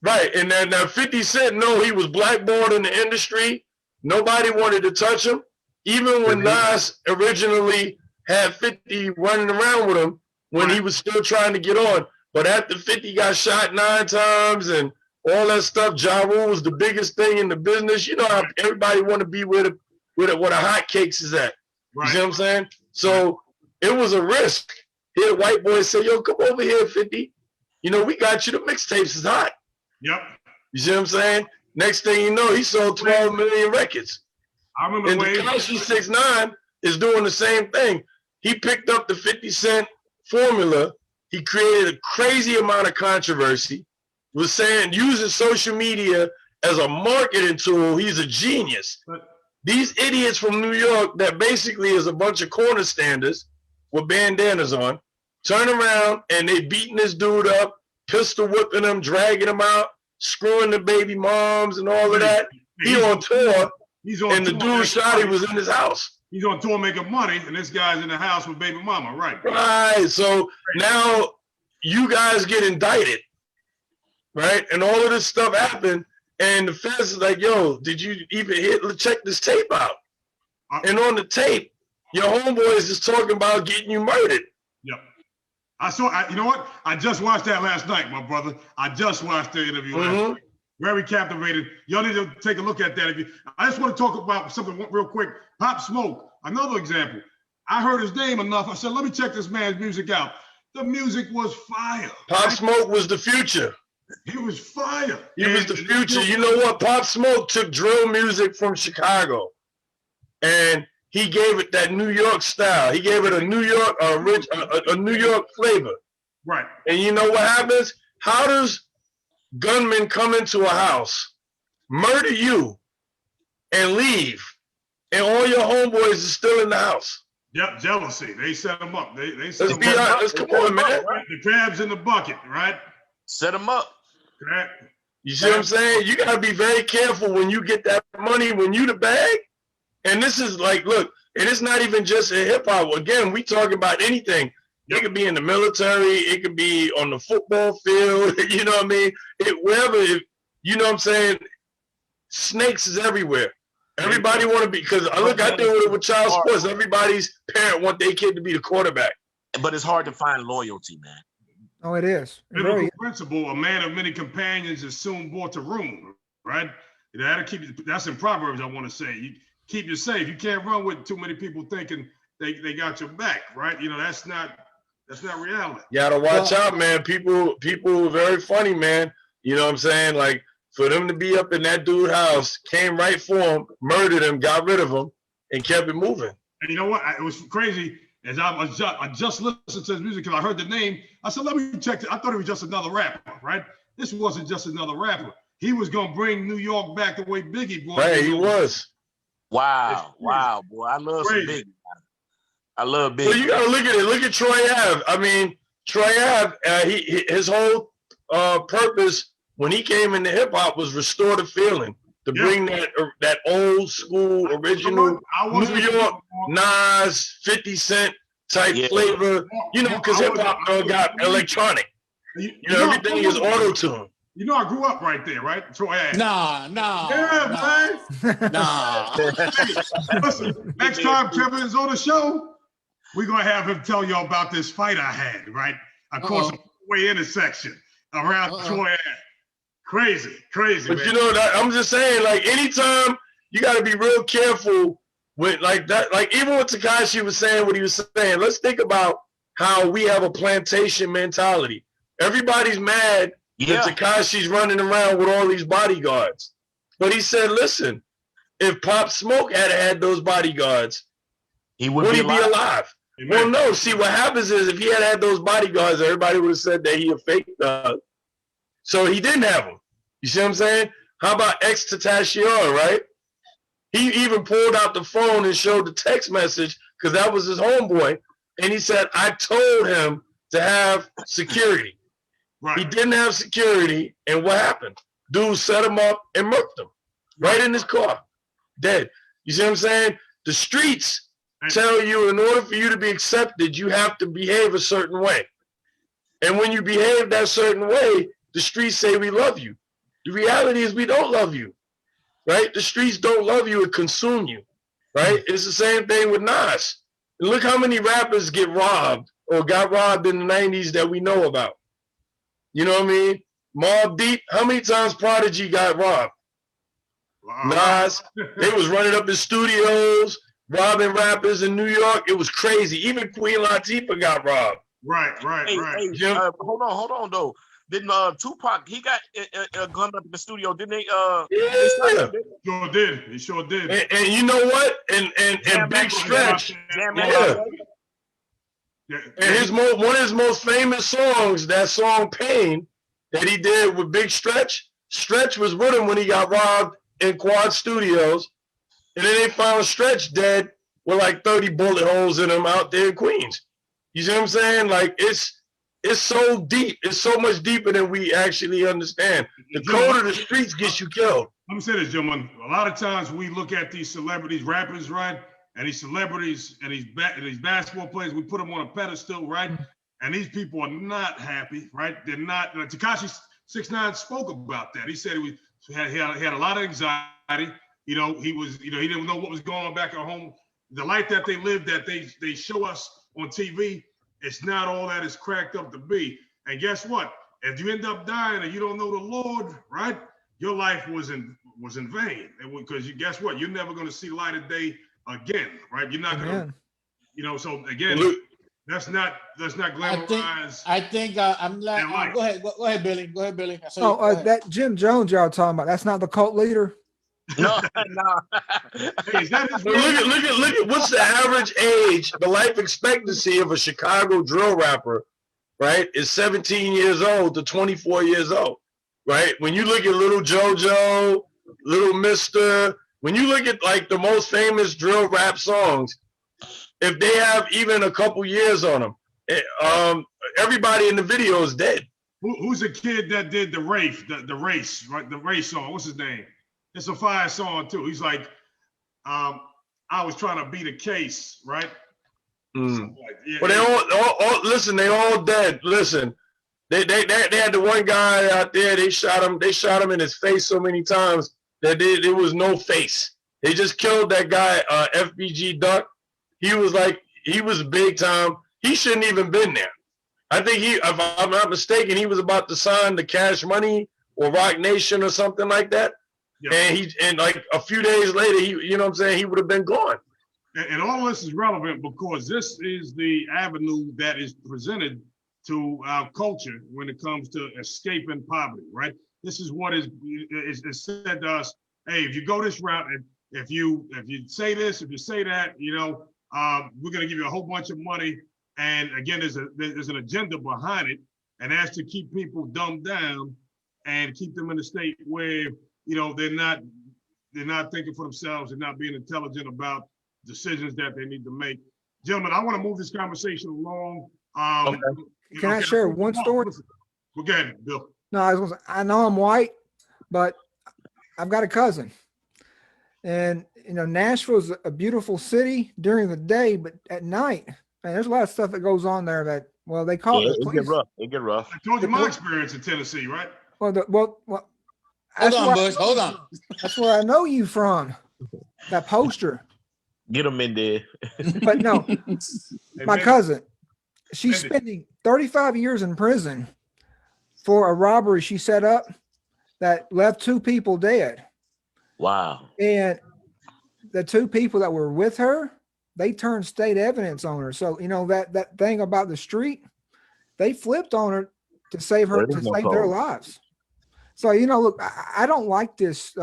Right. And then now 50 Cent, no, he was blackballed in the industry. Nobody wanted to touch him. Even when Nas originally had 50 running around with him when he was still trying to get on. But after 50 got shot 9 times and all that stuff, Ja Rule was the biggest thing in the business. You know how everybody want to be where the hot cakes is at. Right. You see what I'm saying? So it was a risk. Here, white boys say, yo, come over here, 50. We got you. The mixtapes is hot. Yep. You see what I'm saying? Next thing you know, he sold 12 million records. I remember and Tekashi 6ix9ine is doing the same thing. He picked up the 50 Cent formula. He created a crazy amount of controversy. Was saying using social media as a marketing tool, he's a genius. These idiots from New York that basically is a bunch of corner standers with bandanas on, turn around and they beating this dude up, pistol whipping him, dragging him out, screwing the baby moms and all of that. He on tour, and the dude shot he was in his house. He's on tour making money, and this guy's in the house with baby mama, right? Right. So now you guys get indicted, right? And all of this stuff happened, and the feds is like, yo, did you even check this tape out? And on the tape, your homeboys is talking about getting you murdered. Yep. You know what? I just watched that last night, my brother. I just watched the interview last night. Very captivated. Y'all need to take a look at that. I just want to talk about something real quick. Pop Smoke, another example. I heard his name enough. I said, let me check this man's music out. The music was fire. Pop Smoke was the future. He was fire. He was the future. You know what? Pop Smoke took drill music from Chicago, and he gave it that New York style. He gave it a New York, a New York flavor. Right. And you know what happens? How does gunmen come into a house, murder you, and leave, and all your homeboys are still in the house? Yep, jealousy. They set them up. They set Let's be honest. Come on, man. The crabs in the bucket, right? Set them up. Right. You see what I'm saying? You got to be very careful when you get that money, when you the bag. And this is like, look, and it's not even just in hip hop. Again, we talking about anything. It could be in the military. It could be on the football field. You know what I mean? Wherever, you know what I'm saying? Snakes is everywhere. Everybody want to be, because I think with child sports, everybody's parent want their kid to be the quarterback. But it's hard to find loyalty, man. Oh, it is. It Biblical really is. principle: a man of many companions is soon brought to ruin. Right? That'll keep you. That's in Proverbs. I want to say, you keep you safe. You can't run with too many people thinking they got your back. Right? You know, that's not reality. You gotta watch out, man. People are very funny, man. You know what I'm saying? Like, for them to be up in that dude's house, came right for him, murdered him, got rid of him, and kept it moving. And you know what? It was crazy. As I just listened to his music because I heard the name. I said, let me check it. I thought it was just another rapper, right? This wasn't just another rapper. He was gonna bring New York back the way Biggie brought. Right, he was. Wow, boy. I love some Biggie. I love Biggie. Well, you gotta look at it. Look at Troy Ave. I mean, Troy Ave, his whole purpose when he came into hip hop was restore the feeling, to bring that old school original New York Nas 50 Cent type flavor. You know, because hip hop got electronic. You know, everything is auto tune. You know, I grew up right there, right? Troy Ave. Nah. Yeah, man. Nah. Listen, next time Kevin is on the show, we're gonna have him tell y'all about this fight I had, right? Across the way intersection around Troy Ave. Crazy, But man. you know, I'm just saying, like, anytime you got to be real careful with like that. Like, even what Tekashi was saying, what he was saying, let's think about how we have a plantation mentality. Everybody's mad that Tekashi's running around with all these bodyguards. But he said, listen, if Pop Smoke had those bodyguards, would he be alive? Well, no. See, what happens is if he had those bodyguards, everybody would have said that he a fake thug. So he didn't have them. You see what I'm saying? How about ex-Tentacion, right? He even pulled out the phone and showed the text message because that was his homeboy. And he said, I told him to have security. Right. He didn't have security. And what happened? Dude set him up and murked him right in his car, dead. You see what I'm saying? The streets tell you in order for you to be accepted, you have to behave a certain way. And when you behave that certain way, the streets say we love you. The reality is we don't love you, right? The streets don't love you, it consume you, right? It's the same thing with Nas. And look how many rappers get robbed or got robbed in the 90s that we know about. You know what I mean? Mobb Deep, how many times Prodigy got robbed? Nas, they was running up in studios, robbing rappers in New York. It was crazy. Even Queen Latifah got robbed. Right. Hey, hold on, though. Didn't Tupac, he got gunned up in the studio, didn't they? Yeah. He sure did. And you know what? And Big Stretch. And one of his most famous songs, that song Pain, that he did with Big Stretch. Stretch was with him when he got robbed in Quad Studios. And then they found Stretch dead with like 30 bullet holes in him out there in Queens. You see what I'm saying? Like, it's so deep. It's so much deeper than we actually understand. The code of the streets gets you killed. Let me say this, gentlemen. A lot of times we look at these celebrities, rappers, right? And these celebrities and these basketball players, we put them on a pedestal, right? And these people are not happy, right? They're not. Tekashi 6ix9ine spoke about that. He said he had a lot of anxiety. You know, he didn't know what was going on back at home. The life that they lived, that they show us on TV, it's not all that it's cracked up to be. And guess what? If you end up dying and you don't know the Lord, right? Your life was in vain. Because guess what? You're never going to see light of day again, right? You're not going to, so again, let's not glamorize. I think I'm like, go ahead, Billy. Go ahead, Billy. That Jim Jones y'all talking about, that's not the cult leader? No. Hey, is that his look at what's the average age, the life expectancy of a Chicago drill rapper, right? Is 17 years old to 24 years old, right? When you look at Little JoJo, Little Mister, when you look at like the most famous drill rap songs, if they have even a couple years on them, everybody in the video is dead. Who's the kid that did the race, right? The race song. What's his name? It's a fire song too. He's like, I was trying to beat a case, right? But they all listen. They all dead. Listen, they had the one guy out there. They shot him in his face so many times that there was no face. They just killed that guy, FBG Duck. He was big time. He shouldn't even been there. I think if I'm not mistaken, he was about to sign the Cash Money or Rock Nation or something like that. Yeah. And like a few days later, you know what I'm saying, he would have been gone. And all this is relevant because this is the avenue that is presented to our culture when it comes to escaping poverty, right? This is what is said to us. Hey, if you go this route, if you say this, if you say that, you know, we're going to give you a whole bunch of money. And again, there's an agenda behind it, and that's to keep people dumbed down and keep them in a state where, you know, they're not thinking for themselves and not being intelligent about decisions that they need to make. Gentlemen, I want to move this conversation along. Okay. Can I share one story? Go ahead, Bill. No, I know I'm white, but I've got a cousin. And, you know, Nashville's a beautiful city during the day, but at night, man, there's a lot of stuff that goes on there that, well, they call it. It get rough. It get rough. I told you my experience in Tennessee, right? Well, hold on, Bush. Hold on. That's where I know you from. That poster. Get them in there. But no, my cousin, she's spending 35 years in prison for a robbery she set up that left 2 people dead. Wow. And the 2 people that were with her, they turned state evidence on her. So, you know, that thing about the street, they flipped on her to save her, to save their lives. So, you know, look, I don't like this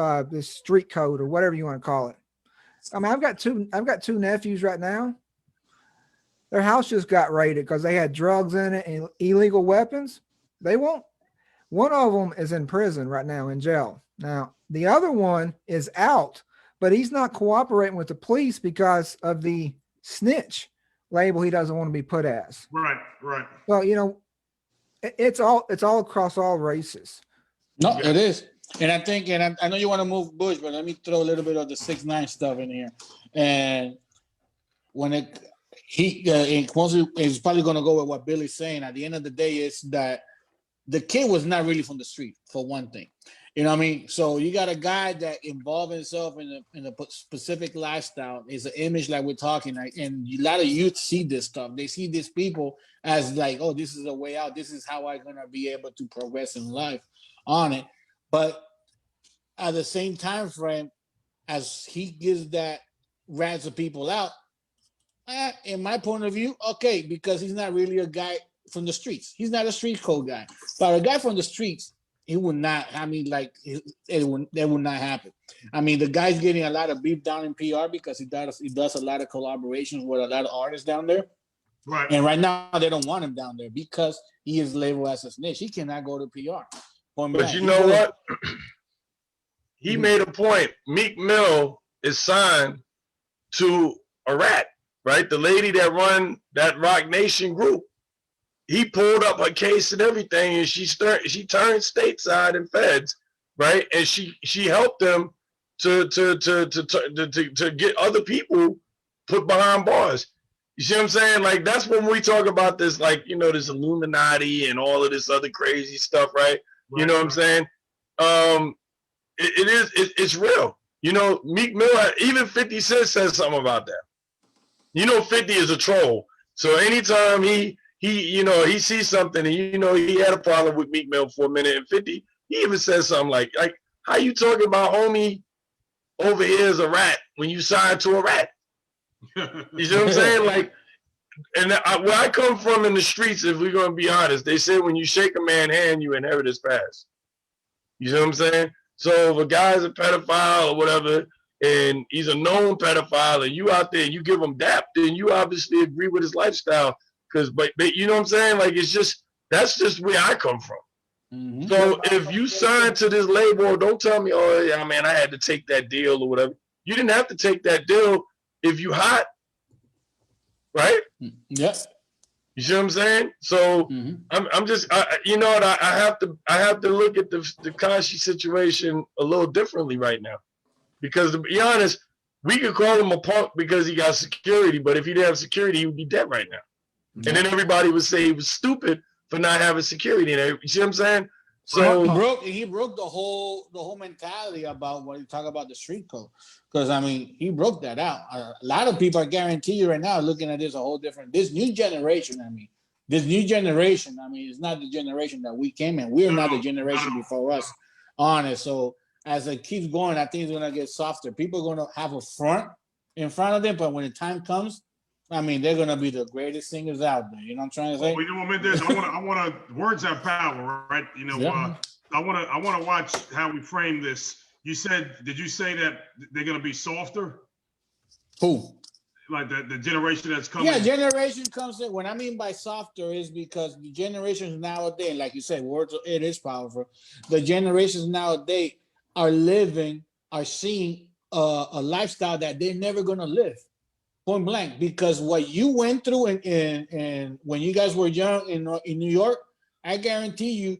street code or whatever you want to call it. I mean, I've got two nephews right now. Their house just got raided because they had drugs in it and illegal weapons. One of them is in prison right now, in jail. Now, the other one is out, but he's not cooperating with the police because of the snitch label he doesn't want to be put as. Right. Well, you know, it's all across all races. No, it is. And I think, and I know you want to move Bush, but let me throw a little bit of the 6ix9ine stuff in here. And when it's probably going to go with what Billy's saying. At the end of the day, is that the kid was not really from the street, for one thing. You know what I mean? So you got a guy that involved himself in a specific lifestyle. It's an image like we're talking, like, and a lot of youth see this stuff. They see these people as like, oh, this is a way out. This is how I'm gonna be able to progress in life on it. But at the same time frame, as he gives that rats of people out, in my point of view, okay, because he's not really a guy from the streets. He's not a street code guy. But a guy from the streets, he would not, I mean, like, that would not happen. I mean, the guy's getting a lot of beef down in PR because he does a lot of collaborations with a lot of artists down there. Right. And right now, they don't want him down there because he is labeled as a snitch. He cannot go to PR. But you know what? He made a point. Meek Mill is signed to a rat, right? The lady that run that Rock Nation group. He pulled up her case and everything, and she turned stateside in feds, right? And she helped them to get other people put behind bars. You see what I'm saying? Like, that's when we talk about this, like, you know, this Illuminati and all of this other crazy stuff, right? You know what I'm saying? It's real. You know, Meek Mill, even 50 Cent says something about that. You know, 50 is a troll. So anytime he sees something, and you know he had a problem with Meek Mill for a minute, and 50, he even says something like how you talking about homie over here is a rat when you signed to a rat? You see what I'm saying? Like, and where I come from in the streets, if we're gonna be honest, they say when you shake a man's hand, you inherit his past. You see what I'm saying? So if a guy's a pedophile or whatever, and he's a known pedophile, and you out there and you give him dap, then you obviously agree with his lifestyle. But you know what I'm saying? Like, that's just where I come from. Mm-hmm. So if you sign to this label, don't tell me, oh yeah, man, I had to take that deal or whatever. You didn't have to take that deal if you hot, right? Yeah. You see what I'm saying? So I'm just, you know what? I have to look at the Kashi situation a little differently right now, because to be honest, we could call him a punk because he got security, but if he didn't have security, he would be dead right now. And then everybody would say he was stupid for not having security. You see what I'm saying? So he broke the whole mentality about when you talk about the street code. Because I mean, he broke that out. A lot of people, I guarantee you right now, looking at this a whole different. This new generation, I mean, this new generation, I mean, it's not the generation that we came in. We're not the generation before us on it. So as it keeps going, I think it's gonna get softer. People are gonna have a front in front of them, but when the time comes, I mean, they're gonna be the greatest singers out there. You know what I'm trying to say? Well, you know what, Mendez, I want to. Words have power, right? You know, Yeah. I want to watch how we frame this. You said, did you say that they're gonna be softer? Who? Like the generation that's coming? Yeah, generation comes in. What I mean by softer is because the generations nowadays, like you said, words, it is powerful. The generations nowadays are seeing a lifestyle that they're never gonna live. Point blank, because what you went through in when you guys were young in New York, I guarantee you,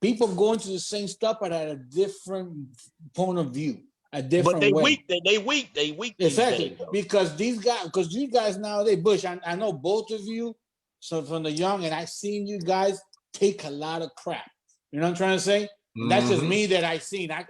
people going to the same stuff, but at a different point of view, a different way. They weak. Exactly, because you guys nowadays, Bush, I know both of you, so from the young, and I've seen you guys take a lot of crap. You know what I'm trying to say? And that's just me that I've seen. That's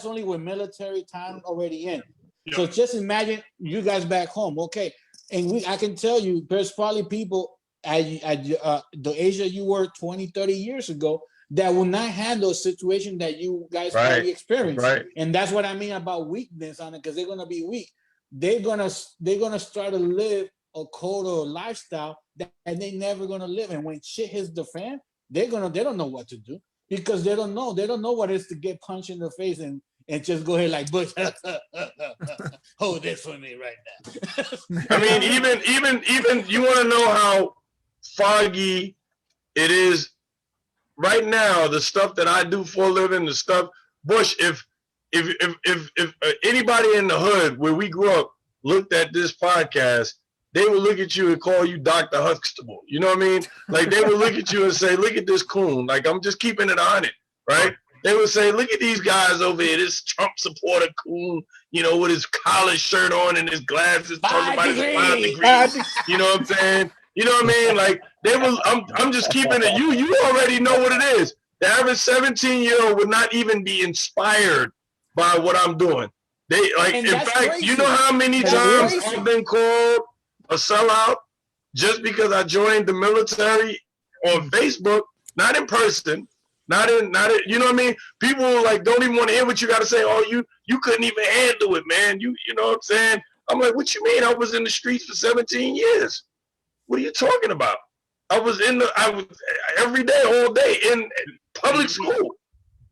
only with military time already in. Yeah. So just imagine you guys back home, okay? And I can tell you, there's probably people at the age that you were 20, 30 years ago that will not handle a situation that you guys probably experienced. Right. And that's what I mean about weakness on it, because they're gonna be weak. They're gonna start to live a code or lifestyle that they never gonna live. And when shit hits the fan, they don't know what to do, because they don't know what it is to get punched in the face and just go ahead like Bush, hold this for me right now. I mean, even you want to know how foggy it is right now. The stuff that I do for a living, the stuff, Bush. If anybody in the hood where we grew up looked at this podcast, they would look at you and call you Dr. Huxtable. You know what I mean? Like they would look at you and say, "Look at this coon." Like I'm just keeping it on it, right? They would say, "Look at these guys over here, this Trump supporter coon, you know, with his collar shirt on and his glasses, talking about his 5 degrees." You know what I'm saying? You know what I mean? Like they will. I'm just keeping it. You already know what it is. The average 17-year-old would not even be inspired by what I'm doing. They like. In fact, crazy. You know how many times I've been called a sellout just because I joined the military on Facebook, not in person. Not in, you know what I mean? People like don't even want to hear what you got to say. Oh, you couldn't even handle it, man. You know what I'm saying? I'm like, what you mean? I was in the streets for 17 years. What are you talking about? I was every day, all day in public school.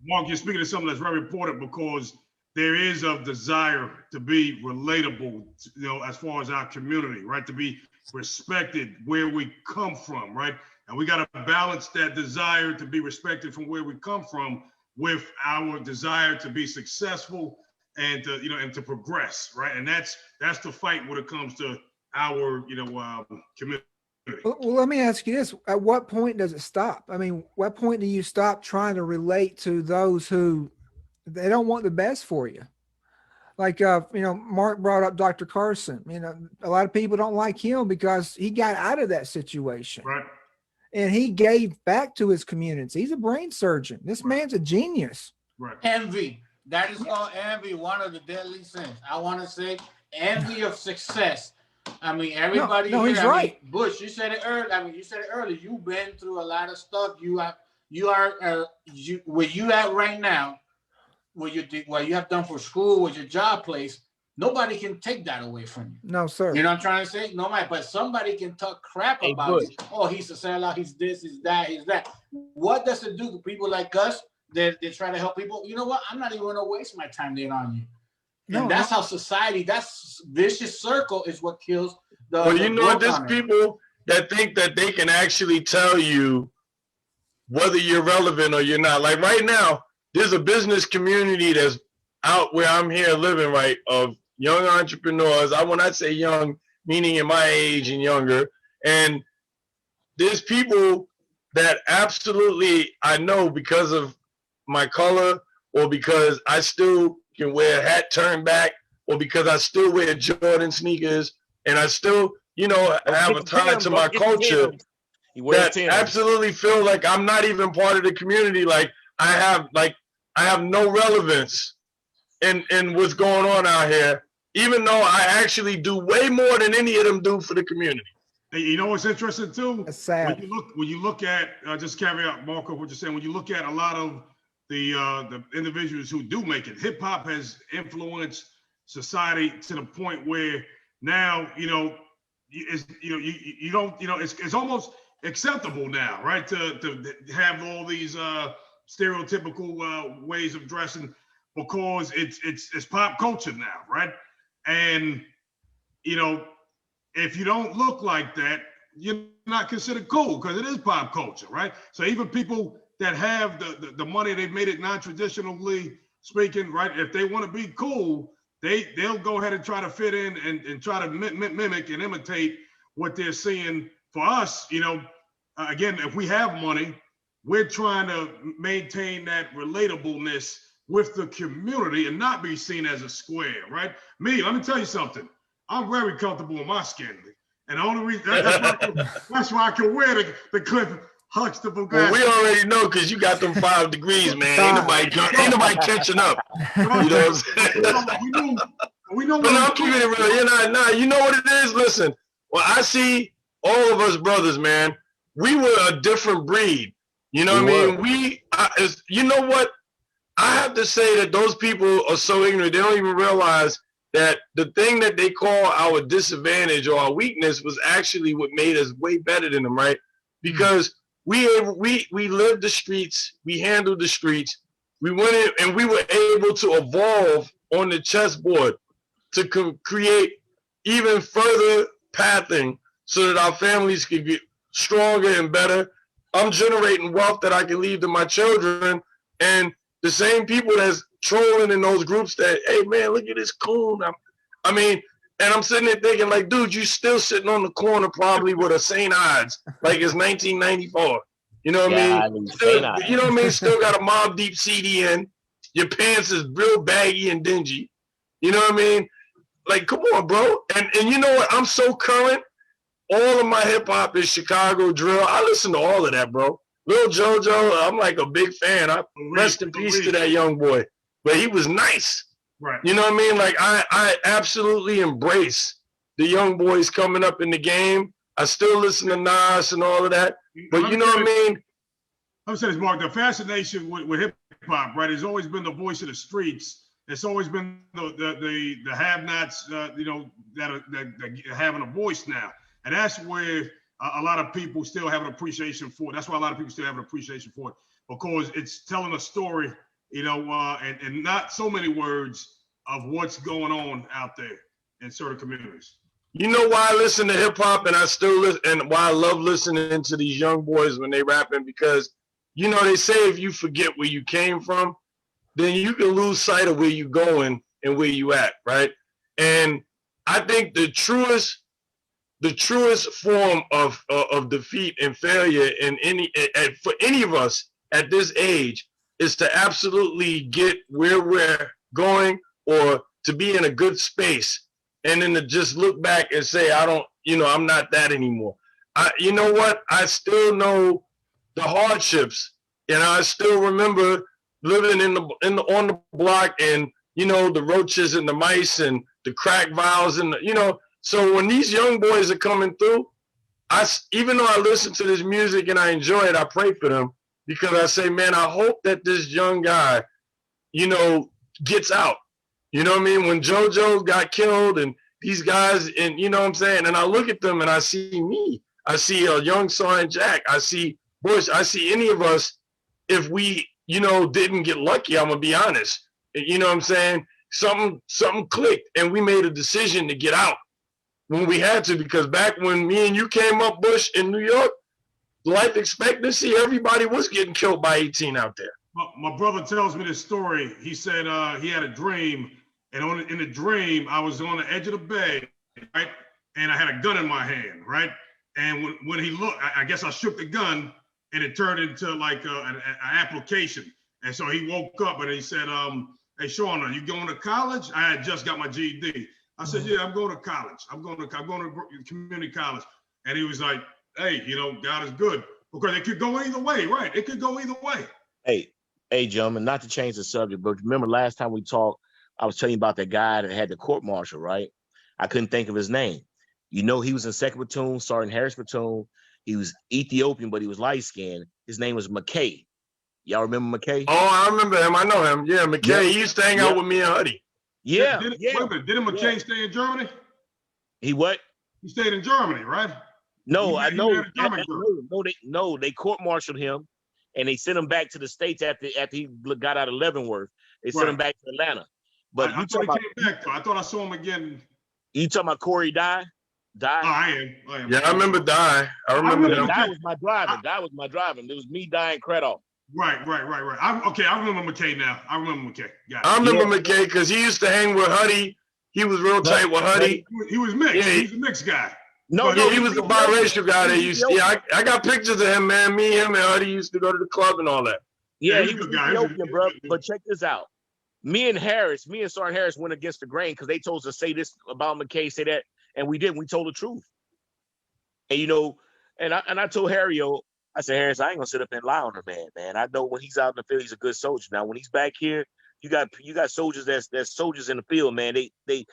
Mark, you're speaking to something that's very important, because there is a desire to be relatable, you know, as far as our community, right? To be respected where we come from, right? And we got to balance that desire to be respected from where we come from with our desire to be successful and to, you know, and to progress, right? And that's the fight when it comes to our, you know, community. Well, let me ask you this: at what point does it stop? I mean, what point do you stop trying to relate to those who they don't want the best for you? Like, you know, Mark brought up Dr. Carson. You know, a lot of people don't like him because he got out of that situation. Right. And he gave back to his community. He's a brain surgeon. This man's a genius. Right. Envy. That is called envy, one of the deadly sins. I want to say envy of success. I mean, everybody. No, he's right. Mean, Bush, you said it earlier. I mean, you said it earlier. You've been through a lot of stuff. Where you at right now, what you have done for school, with your job place. Nobody can take that away from you. No, sir. You know what I'm trying to say? No, man, but somebody can talk crap about you. Oh, he's a sellout, he's this, he's that, he's that. What does it do to people like us that they try to help people? You know what? I'm not even going to waste my time there on you. And that's how society, that's vicious circle is what kills the. Well, you know, there's people that think that they can actually tell you whether you're relevant or you're not. Like right now, there's a business community that's out where I'm here living, right, of young entrepreneurs. When I say young, meaning in my age and younger. And there's people that absolutely I know because of my color, or because I still can wear a hat turned back, or because I still wear Jordan sneakers, and I still, you know, have a tie to my culture, that absolutely feel like I'm not even part of the community. Like I have no relevance in what's going on out here, even though I actually do way more than any of them do for the community. And you know what's interesting too? That's sad. When you look at just carry out Marco what you're saying. When you look at a lot of the individuals who do make it, hip hop has influenced society to the point where now you don't it's almost acceptable now, right? To have all these stereotypical ways of dressing because it's pop culture now, right? And if you don't look like that, you're not considered cool because it is pop culture, right? So even people that have the money, they've made it non-traditionally speaking, right? If they want to be cool, they'll go ahead and try to fit in and try to mimic and imitate what they're seeing. For us, again, if we have money, we're trying to maintain that relatableness with the community and not be seen as a square, right? Me, let me tell you something. I'm very comfortable in my skin. And the only reason that's why I can wear the Cliff Huxtable glasses. Well, we already know because you got them 5 degrees, man. Ain't nobody catching up. You know what I'm saying? We know but I'm keeping it real. You know what it is? Listen, well, I see all of us brothers, man. We were a different breed. You know what I mean? You know what? I have to say that those people are so ignorant. They don't even realize that the thing that they call our disadvantage or our weakness was actually what made us way better than them, right? Because we lived the streets, we handled the streets, we went in and we were able to evolve on the chessboard to create even further pathing so that our families could get stronger and better. I'm generating wealth that I can leave to my children, and the same people that's trolling in those groups that, hey man, look at this coon. I mean, and I'm sitting there thinking like, dude, you still sitting on the corner probably with a St. Ides, like it's 1994. You know what I mean? Still, you know what I mean? Still got a Mobb Deep CD in. Your pants is real baggy and dingy. You know what I mean? Like, come on, bro. And you know what? I'm so current. All of my hip hop is Chicago drill. I listen to all of that, bro. Lil JoJo, I'm like a big fan. Rest in peace to that young boy. But he was nice. Right. You know what I mean? Like I absolutely embrace the young boys coming up in the game. I still listen to Nas and all of that. But you know what I mean? I'm saying this, Mark, the fascination with hip hop, right, has always been the voice of the streets. It's always been the have-nots, that are having a voice now. And that's where a lot of people still have an appreciation for it. That's why a lot of people still have an appreciation for it, because it's telling a story, and not so many words of what's going on out there in certain communities. You know why I listen to hip hop and I still listen, and why I love listening to these young boys when they rapping, because, they say if you forget where you came from, then you can lose sight of where you're going and where you at, right? And I think the truest form of defeat and failure for any of us at this age is to absolutely get where we're going, or to be in a good space, and then to just look back and say, I'm not that anymore. You know what? I still know the hardships, and I still remember living on the block, and the roaches and the mice and the crack vials and So when these young boys are coming through, even though I listen to this music and I enjoy it, I pray for them, because I say, man, I hope that this young guy, gets out. You know what I mean? When JoJo got killed and these guys, and you know what I'm saying? And I look at them and I see me. I see a young Sergeant Jack. I see Bush. I see any of us, if we, didn't get lucky, I'm going to be honest. You know what I'm saying? Something clicked and we made a decision to get out when we had to, because back when me and you came up, Bush, in New York, life expectancy, everybody was getting killed by 18 out there. My brother tells me this story. He said he had a dream, and in the dream, I was on the edge of the bed, right? And I had a gun in my hand, right? And when he looked, I guess I shook the gun, and it turned into like an application. And so he woke up and he said, hey, Sean, are you going to college? I had just got my GED. I said, yeah, I'm going to college. I'm going to community college. And he was like, hey, God is good, because it could go either way, right? It could go either way. Hey, gentlemen, not to change the subject, but remember last time we talked, I was telling you about that guy that had the court martial, right? I couldn't think of his name. You know, he was in second platoon, Sergeant Harris platoon. He was Ethiopian, but he was light skinned. His name was McKay. Y'all remember McKay? Oh, I remember him. I know him. Yeah, McKay. Yep. He used to hang out with me and Huddy. Yeah. Wait a minute. Didn't McKay stay in Germany? He what? He stayed in Germany, right? No, I know. No, they court-martialed him, and they sent him back to the States after he got out of Leavenworth. They sent him back to Atlanta. But I thought he came back, though. I thought I saw him again. You talking about Corey Dye? Oh, I am. Yeah, I remember Dye. I remember him. Dye was my driver. It was me, Dye, and Credoff. Right. I remember McKay now. I remember McKay. I remember McKay because he used to hang with Huddy. He was real tight with Huddy. He was mixed. Yeah, he was a mixed guy. He was the biracial guy that used to. Yeah, I got pictures of him, man. Me, him, and Huddy used to go to the club and all that. Yeah, he was Ethiopian, bro. But check this out. Me and Sergeant Harris went against the grain because they told us to say this about McKay, say that, and we didn't. We told the truth. And you know, and I told Harry, I said, Harris, I ain't gonna sit up and lie on the man. I know when he's out in the field, he's a good soldier. Now, when he's back here, you got soldiers that's soldiers in the field, man. They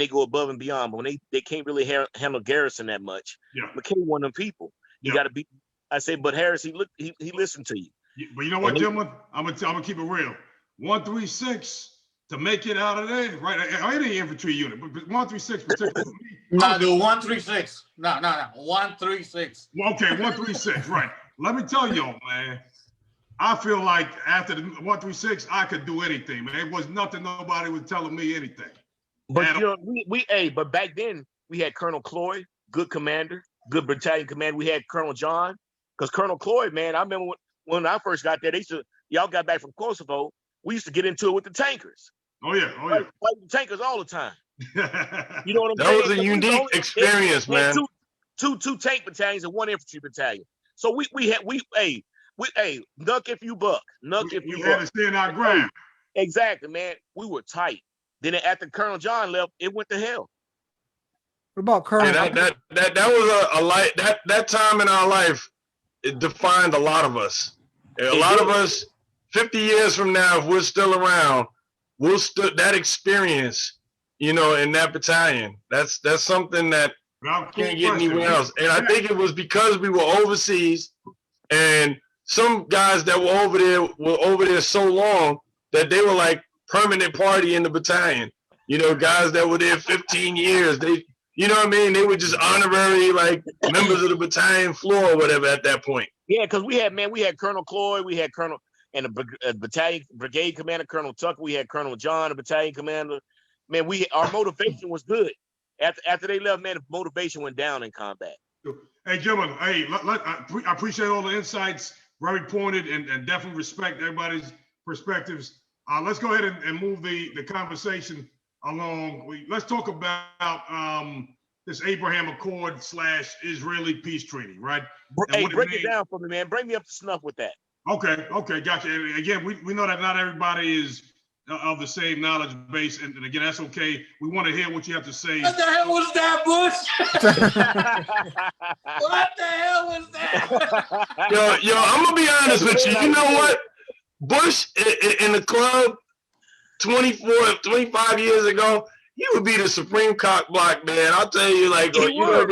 go above and beyond. But when they can't really handle Garrison that much. Yeah. McKay one of them people. You got to be. I said, but Harris, he listened to you. But you know what, gentlemen? I'm gonna keep it real. 136 to make it out of there, right? Any infantry unit, but 136 particularly. No, the 136. No, 136. Okay, 136, right. Let me tell y'all, man. I feel like after the 136, I could do anything, man. It was nothing. Nobody was telling me anything. But you know, but back then we had Colonel Cloyd, good commander, good battalion commander. We had Colonel John, because Colonel Cloyd, man, I remember when I first got there, y'all got back from Kosovo. We used to get into it with the tankers. Oh yeah. Fight the tankers all the time. You know what I'm saying? That was a unique experience, man. Two tank battalions and one infantry battalion. So we nuck if you buck. We had to stand our ground. Exactly, man. We were tight. Then after Colonel John left, it went to hell. What about Colonel? Yeah, that was a light. That time in our life, it defined a lot of us. A lot of us, 50 years from now, if we're still around, that experience, you know, in that battalion. That's something that can't get anywhere else. And I think it was because we were overseas, and some guys that were over there so long that they were like permanent party in the battalion. You know, guys that were there 15 years. You know what I mean? They were just honorary, like, members of the battalion floor or whatever at that point. Yeah, because we had Colonel Cloyd, we had Colonel and a battalion brigade commander, Colonel Tucker. We had Colonel John, a battalion commander. Man, our motivation was good. After they left, man, the motivation went down in combat. Hey, gentlemen, I appreciate all the insights. Very pointed and definitely respect everybody's perspectives. Let's go ahead and move the conversation along. Let's talk about this Abraham Accord / Israeli peace treaty, right? Hey, break it down for me, man. Bring me up to snuff with that. Okay, gotcha. And again, we know that not everybody is of the same knowledge base, and again, that's okay. We want to hear what you have to say. What the hell was that, Bush? What the hell was that? Yo, I'm gonna be honest with you. You know what? Bush in the club 25 years ago, he would be the supreme cock block, man. I'll tell you, like, your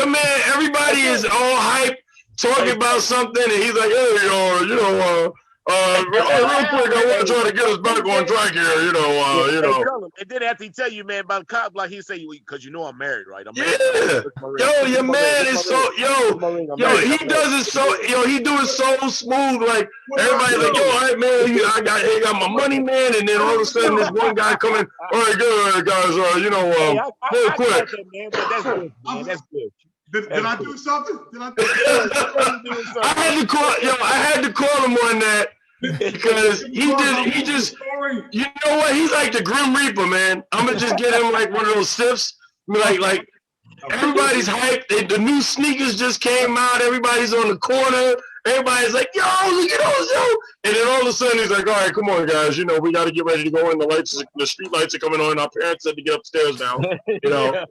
man, everybody is all hype, talking about something, and he's like, hey, real quick, I want to try to get us back on track here, you know. And then after he tell you, man, about the cock block, he say, because you know I'm married, right? I'm married. Yeah. Your man is so, he does it so, he do it so smooth, like, everybody's like, all right, man, I got my money, man, and then all of a sudden this one guy coming, all right, good, guys, real quick. That's good, man. That's good. Did I do something? I had to call him on that because he just, you know what? He's like the Grim Reaper, man. I'm gonna just get him like one of those stiffs. Like everybody's hyped. The new sneakers just came out. Everybody's on the corner. Everybody's like, yo, look at those, yo. And then all of a sudden he's like, all right, come on, guys. You know, we got to get ready to go in. The street lights are coming on. Our parents had to get upstairs now. You know.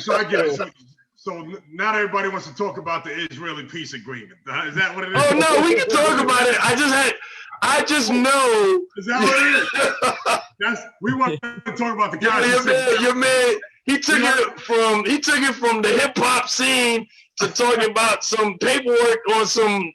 So I get it. So not everybody wants to talk about the Israeli peace agreement. Is that what it is? Oh no, we can talk about it. I just know. Is that what it is? We want to talk about the guy. Your man, He took it from the hip hop scene to talking about some paperwork on some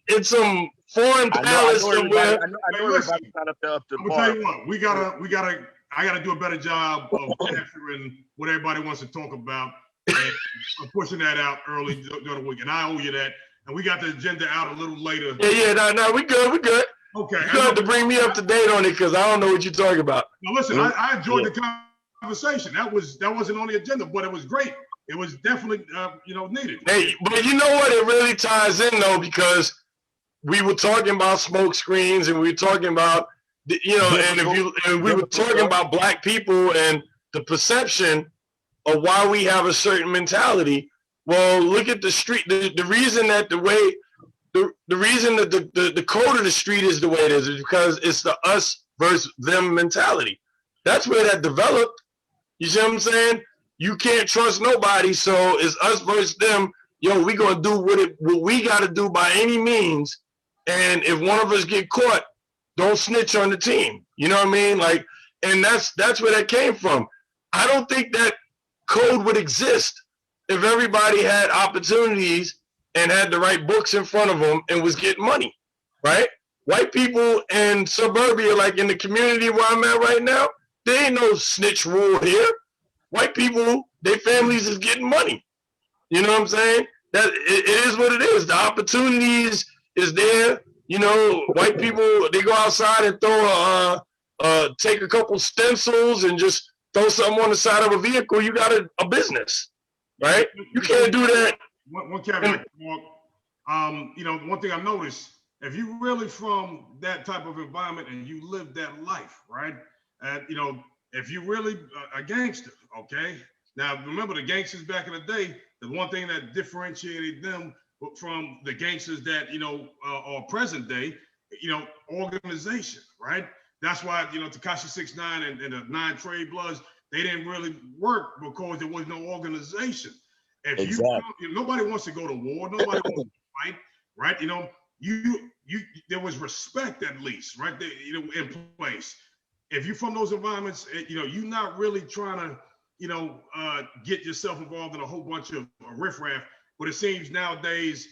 foreign palace somewhere. I know everybody got up there up the I'm gonna tell you what, I gotta do a better job of capturing what everybody wants to talk about and pushing that out early during the week. And I owe you that. And we got the agenda out a little later. No, we good. Okay. You have to bring me up to date on it because I don't know what you're talking about. Now listen, I enjoyed the conversation. That wasn't on the agenda, but it was great. It was definitely needed. Hey, but you know what? It really ties in though, because we were talking about smoke screens and we were talking about and we were talking about black people and the perception of why we have a certain mentality. Well, look at the street. The reason that the reason that the code of the street is the way it is because it's the us versus them mentality. That's where that developed. You see what I'm saying? You can't trust nobody, so it's us versus them. Yo, we gonna do what we gotta do by any means. And if one of us get caught, don't snitch on the team. You know what I mean? Like, and that's where that came from. I don't think that code would exist if everybody had opportunities and had the right books in front of them and was getting money, right? White people in suburbia, like in the community where I'm at right now, there ain't no snitch rule here. White people, their families is getting money. You know what I'm saying? That it is what it is. The opportunities is there. You know, white people, they go outside and take a couple stencils and just throw something on the side of a vehicle. You got a business, right? You can't do that. One caveat, Mark. One thing I noticed, if you really from that type of environment and you live that life, right? And if you really a gangster, okay? Now remember the gangsters back in the day. The one thing that differentiated them from the gangsters that are present day, organization, right? That's why Tekashi 6ix9ine and the 9 Trey Bloods, they didn't really work because there was no organization. If exactly. Nobody wants to go to war, nobody wants to fight, right? There was respect at least, right? In place. If you're from those environments, you're not really trying to get yourself involved in a whole bunch of riffraff. But it seems nowadays,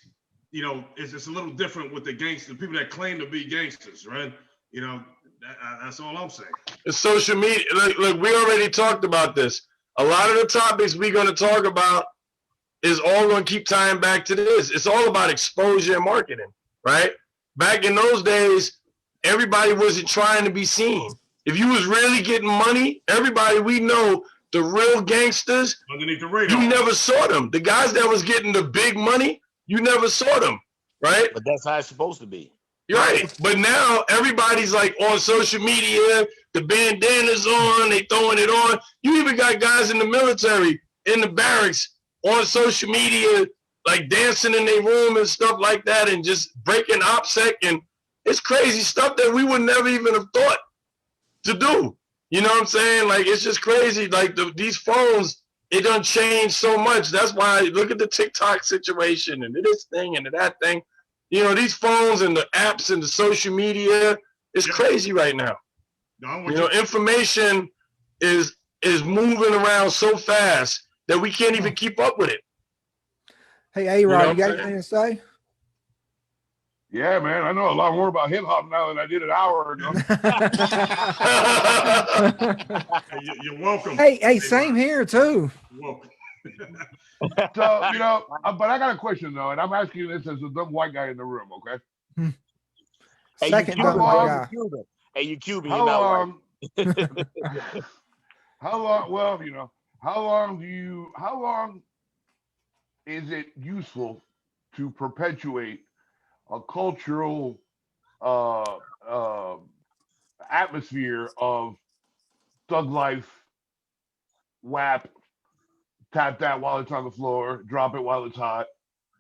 it's a little different with the gangsters, people that claim to be gangsters, right? That's all I'm saying. It's social media. Look, we already talked about this. A lot of the topics we're going to talk about is all going to keep tying back to this. It's all about exposure and marketing, right? Back in those days, everybody wasn't trying to be seen. If you was really getting money, everybody we know, the real gangsters, underneath the radar, you never saw them. The guys that was getting the big money, you never saw them, right? But that's how it's supposed to be. You're right. But now everybody's like on social media, the bandana's on, they throwing it on. You even got guys in the military, in the barracks, on social media, like dancing in their room and stuff like that and just breaking OPSEC. And it's crazy stuff that we would never even have thought to do. You know what I'm saying? Like, it's just crazy. Like, these phones, it done changed so much. That's why, look at the TikTok situation and this thing and that thing. These phones and the apps and the social media, it's crazy right now. Information is moving around so fast that we can't even keep up with it. Hey, A-Rod, you got anything to say? Yeah, man, I know a lot more about hip hop now than I did an hour ago. You're welcome. Hey, same here too. You're welcome. So, but I got a question though, and I'm asking you this as a dumb white guy in the room, okay? Second dumb white guy. Hey, you Cuban. How long? How long? Well, how long is it useful to perpetuate a cultural atmosphere of thug life, WAP, tap that while it's on the floor, drop it while it's hot,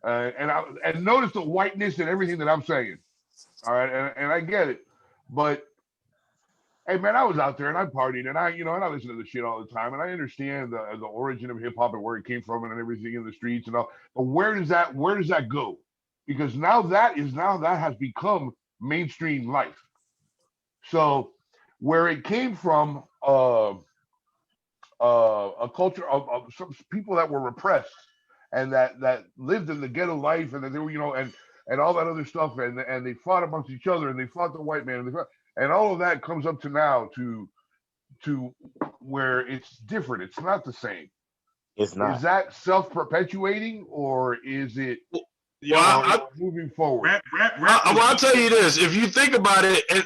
and notice the whiteness and everything that I'm saying. All right, and I get it, but hey, man, I was out there and I partied and I listen to the shit all the time and I understand the origin of hip hop and where it came from and everything in the streets and all. But where does that go? Because now that has become mainstream life. So where it came from, a culture of some people that were repressed and that lived in the ghetto life, and that they were, and all that other stuff, and they fought amongst each other, and they fought the white man, and all of that comes up to now to where it's different. It's not the same. It's not. Is that self-perpetuating, or is it moving forward? I'll tell you this: if you think about it, it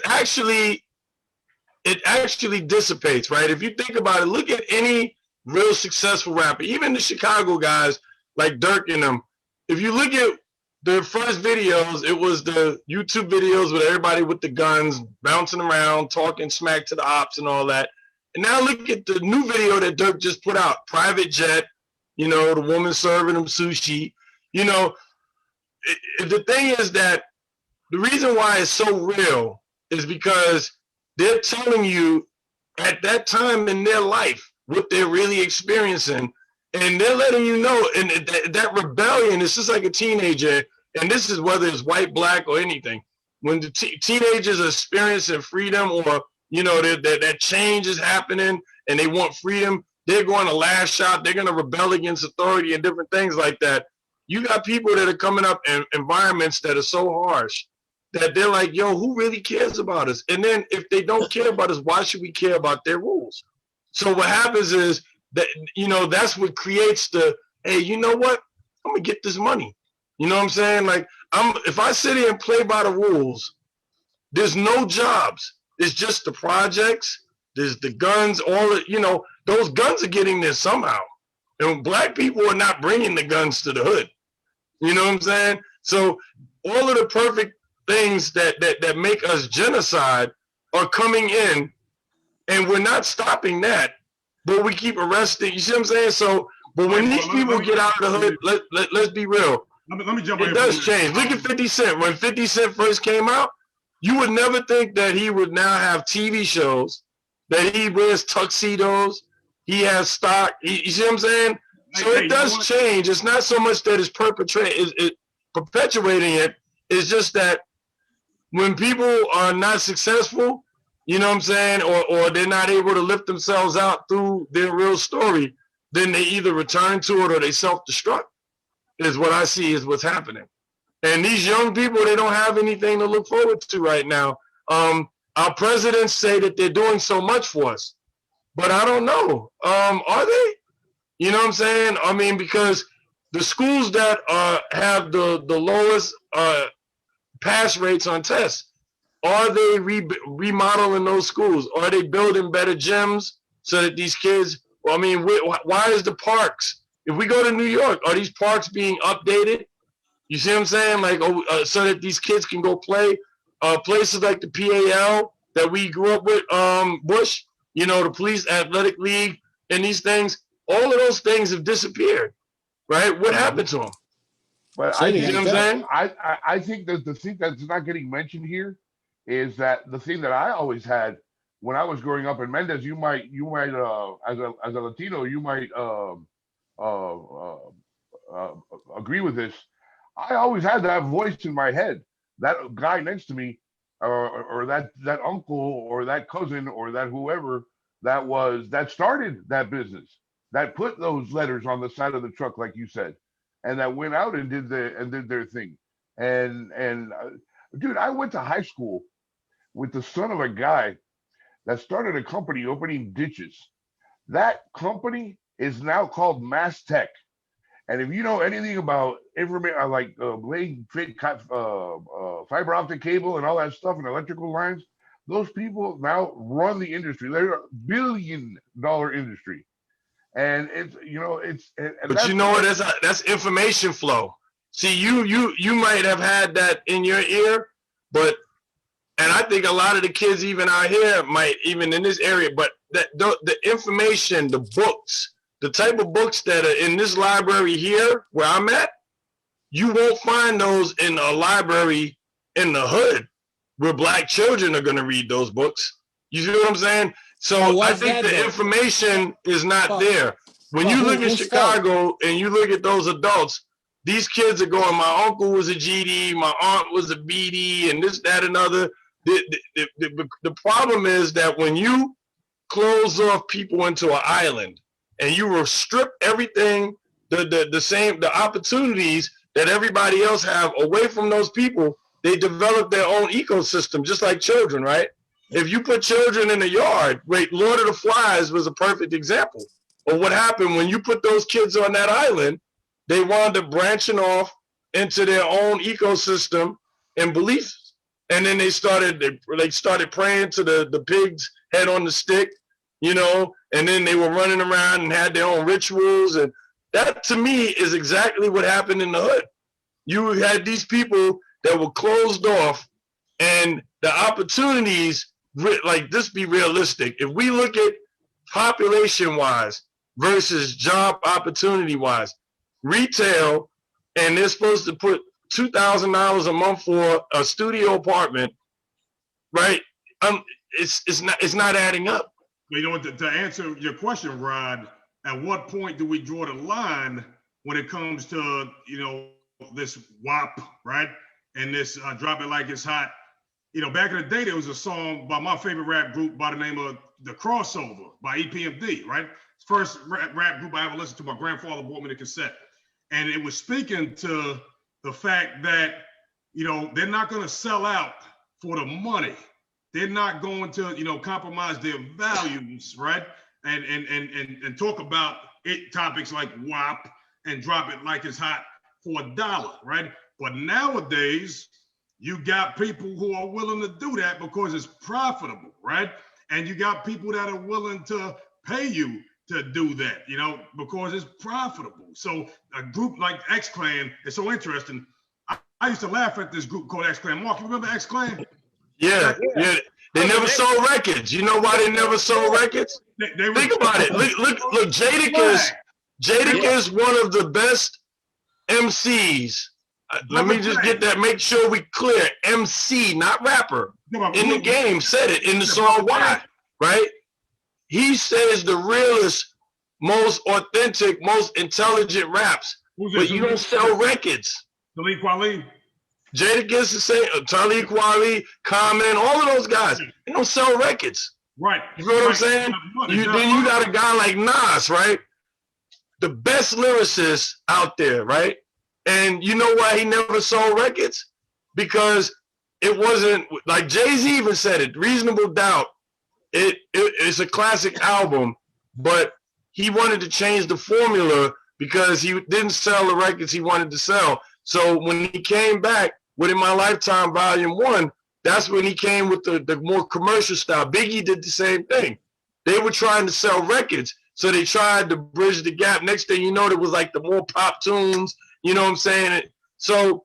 actually dissipates, right? If you think about it, look at any real successful rapper, even the Chicago guys like Dirk and them. If you look at their first videos, it was the YouTube videos with everybody with the guns bouncing around, talking smack to the ops and all that. And now look at the new video that Dirk just put out, private jet, the woman serving him sushi. The thing is that the reason why it's so real is because they're telling you at that time in their life what they're really experiencing, and they're letting you know. And that rebellion is just like a teenager, and this is whether it's white, black, or anything. When the teenagers are experiencing freedom, or that change is happening, and they want freedom, they're going to lash out. They're going to rebel against authority and different things like that. You got people that are coming up in environments that are so harsh that they're like, yo, who really cares about us? And then if they don't care about us, why should we care about their rules? So what happens is that, that's what creates the, hey, you know what? I'm going to get this money. You know what I'm saying? Like, if I sit here and play by the rules, there's no jobs. It's just the projects. There's the guns, those guns are getting there somehow. And black people are not bringing the guns to the hood. You know what I'm saying? So all of the perfect things that make us genocide are coming in, and we're not stopping that, but we keep arresting. You see what I'm saying? So, but when these people get out of the hood, let's be real. Let me jump in. It does change. Look at 50 Cent. When 50 Cent first came out, you would never think that he would now have TV shows, that he wears tuxedos, he has stock. You see what I'm saying? So it does change. It's not so much that it's perpetuating it. It's just that when people are not successful, you know what I'm saying, or they're not able to lift themselves out through their real story, then they either return to it or they self-destruct, is what I see is what's happening. And these young people, they don't have anything to look forward to right now. Our presidents say that they're doing so much for us, but I don't know. Are they? You know what I'm saying? I mean, because the schools that have the lowest pass rates on tests, are they remodeling those schools? Are they building better gyms so that these kids, why is the parks? If we go to New York, are these parks being updated? You see what I'm saying? Like, so that these kids can go play. Places like the PAL that we grew up with, Bush, the Police Athletic League, and these things, all of those things have disappeared, right? What happened to them? But you know what I'm saying? I think that the thing that's not getting mentioned here is that the thing that I always had when I was growing up in Mendez, you might as a Latino, you might agree with this. I always had that voice in my head, that guy next to me, or that uncle or that cousin or that whoever that started that business, that put those letters on the side of the truck, like you said, and that went out and did their thing. And dude, I went to high school with the son of a guy that started a company opening ditches. That company is now called Mass Tech. And if you know anything about information, like laying fiber optic cable and all that stuff and electrical lines, those people now run the industry. They're a $1 billion industry. And it's, but you know what? That's information flow. See, you might have had that in your ear, and I think a lot of the kids even out here might, even in this area, but the information, the books, the type of books that are in this library here where I'm at, you won't find those in a library in the hood where black children are going to read those books. You see what I'm saying? So I think the information is not there. When you look at Chicago and you look at those adults, these kids are going, my uncle was a GD, my aunt was a BD, and this, that, and other. The problem is that when you close off people into an island, and you will strip everything, the opportunities that everybody else have away from those people. They develop their own ecosystem, just like children, right? If you put children in the yard, wait, Lord of the Flies was a perfect example of what happened when you put those kids on that island. They wound up branching off into their own ecosystem and beliefs, and then they started praying to the pig's head on the stick, you know, and then they were running around and had their own rituals, and that to me is exactly what happened in the hood. You had these people that were closed off, and the opportunities, like, this be realistic. If we look at population wise versus job opportunity wise, retail, and they're supposed to put $2,000 a month for a studio apartment, right? It's not adding up. You know, to answer your question, Rod, at what point do we draw the line when it comes to, you know, this WAP, right? And this drop it like it's hot. You know, back in the day, there was a song by my favorite rap group by the name of The Crossover by EPMD, right? First rap group I ever listened to. My grandfather bought me the cassette. And it was speaking to the fact that, you know, they're not going to sell out for the money. They're not going to, you know, compromise their values, right? And talk about topics like WAP and drop it like it's hot for $1, right? But nowadays, you got people who are willing to do that because it's profitable, right? And you got people that are willing to pay you to do that, you know, because it's profitable. So a group like X-Clan is so interesting. I used to laugh at this group called X-Clan. Mark, you remember X-Clan? Yeah. They never sold records. You know why they never sold records? Think about it. Look, Jadakiss is one of the best MCs. Let me just get that, make sure we clear. MC, not rapper. In the game, said it in the song Why, right? He says the realest, most authentic, most intelligent raps, but you don't sell records. Talib Kweli. Jadakiss is saying, Talib Kweli, Common, all of those guys, they don't sell records. Right. You know what I'm saying? Then you got a guy like Nas, right? The best lyricist out there, right? And you know why he never sold records? Because it wasn't, like Jay-Z even said it, Reasonable Doubt, it's a classic album, but he wanted to change the formula because he didn't sell the records he wanted to sell. So when he came back with In My Lifetime Volume 1, that's when he came with the more commercial style. Biggie did the same thing. They were trying to sell records, so they tried to bridge the gap. Next thing you know, there was like the more pop tunes, you know what I'm saying? So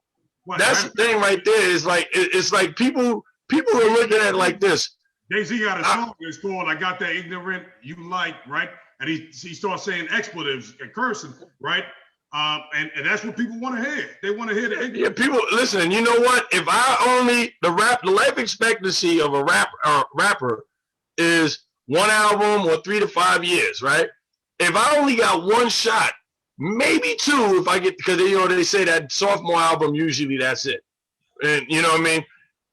that's the thing right there. Is like, it's like people are looking at it like this. Jay-Z got a song that's called "I Got That Ignorant You Like," right? And he starts saying expletives and cursing, right? And that's what people want to hear. They want to hear the ignorant. Yeah, people listen. You know what? If the life expectancy of a rapper is one album or 3 to 5 years, right? If I only got one shot, maybe two, if I get, because they say that sophomore album usually that's it, and you know what I mean.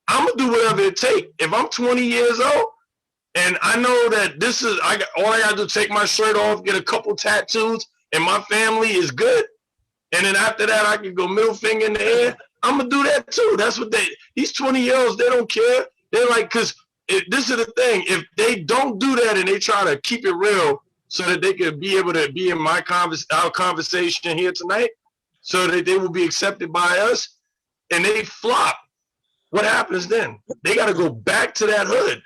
I'm gonna do whatever it takes. If I'm 20 years old and I know that this is, all I gotta do is take my shirt off, get a couple tattoos, and my family is good. And then after that, I can go middle finger in the air. I'm gonna do that too. That's what these 20-year-olds, they don't care. They're like, because this is the thing. If they don't do that and they try to keep it real so that they can be able to be in our conversation here tonight, so that they will be accepted by us, and they flop, what happens then? They got to go back to that hood,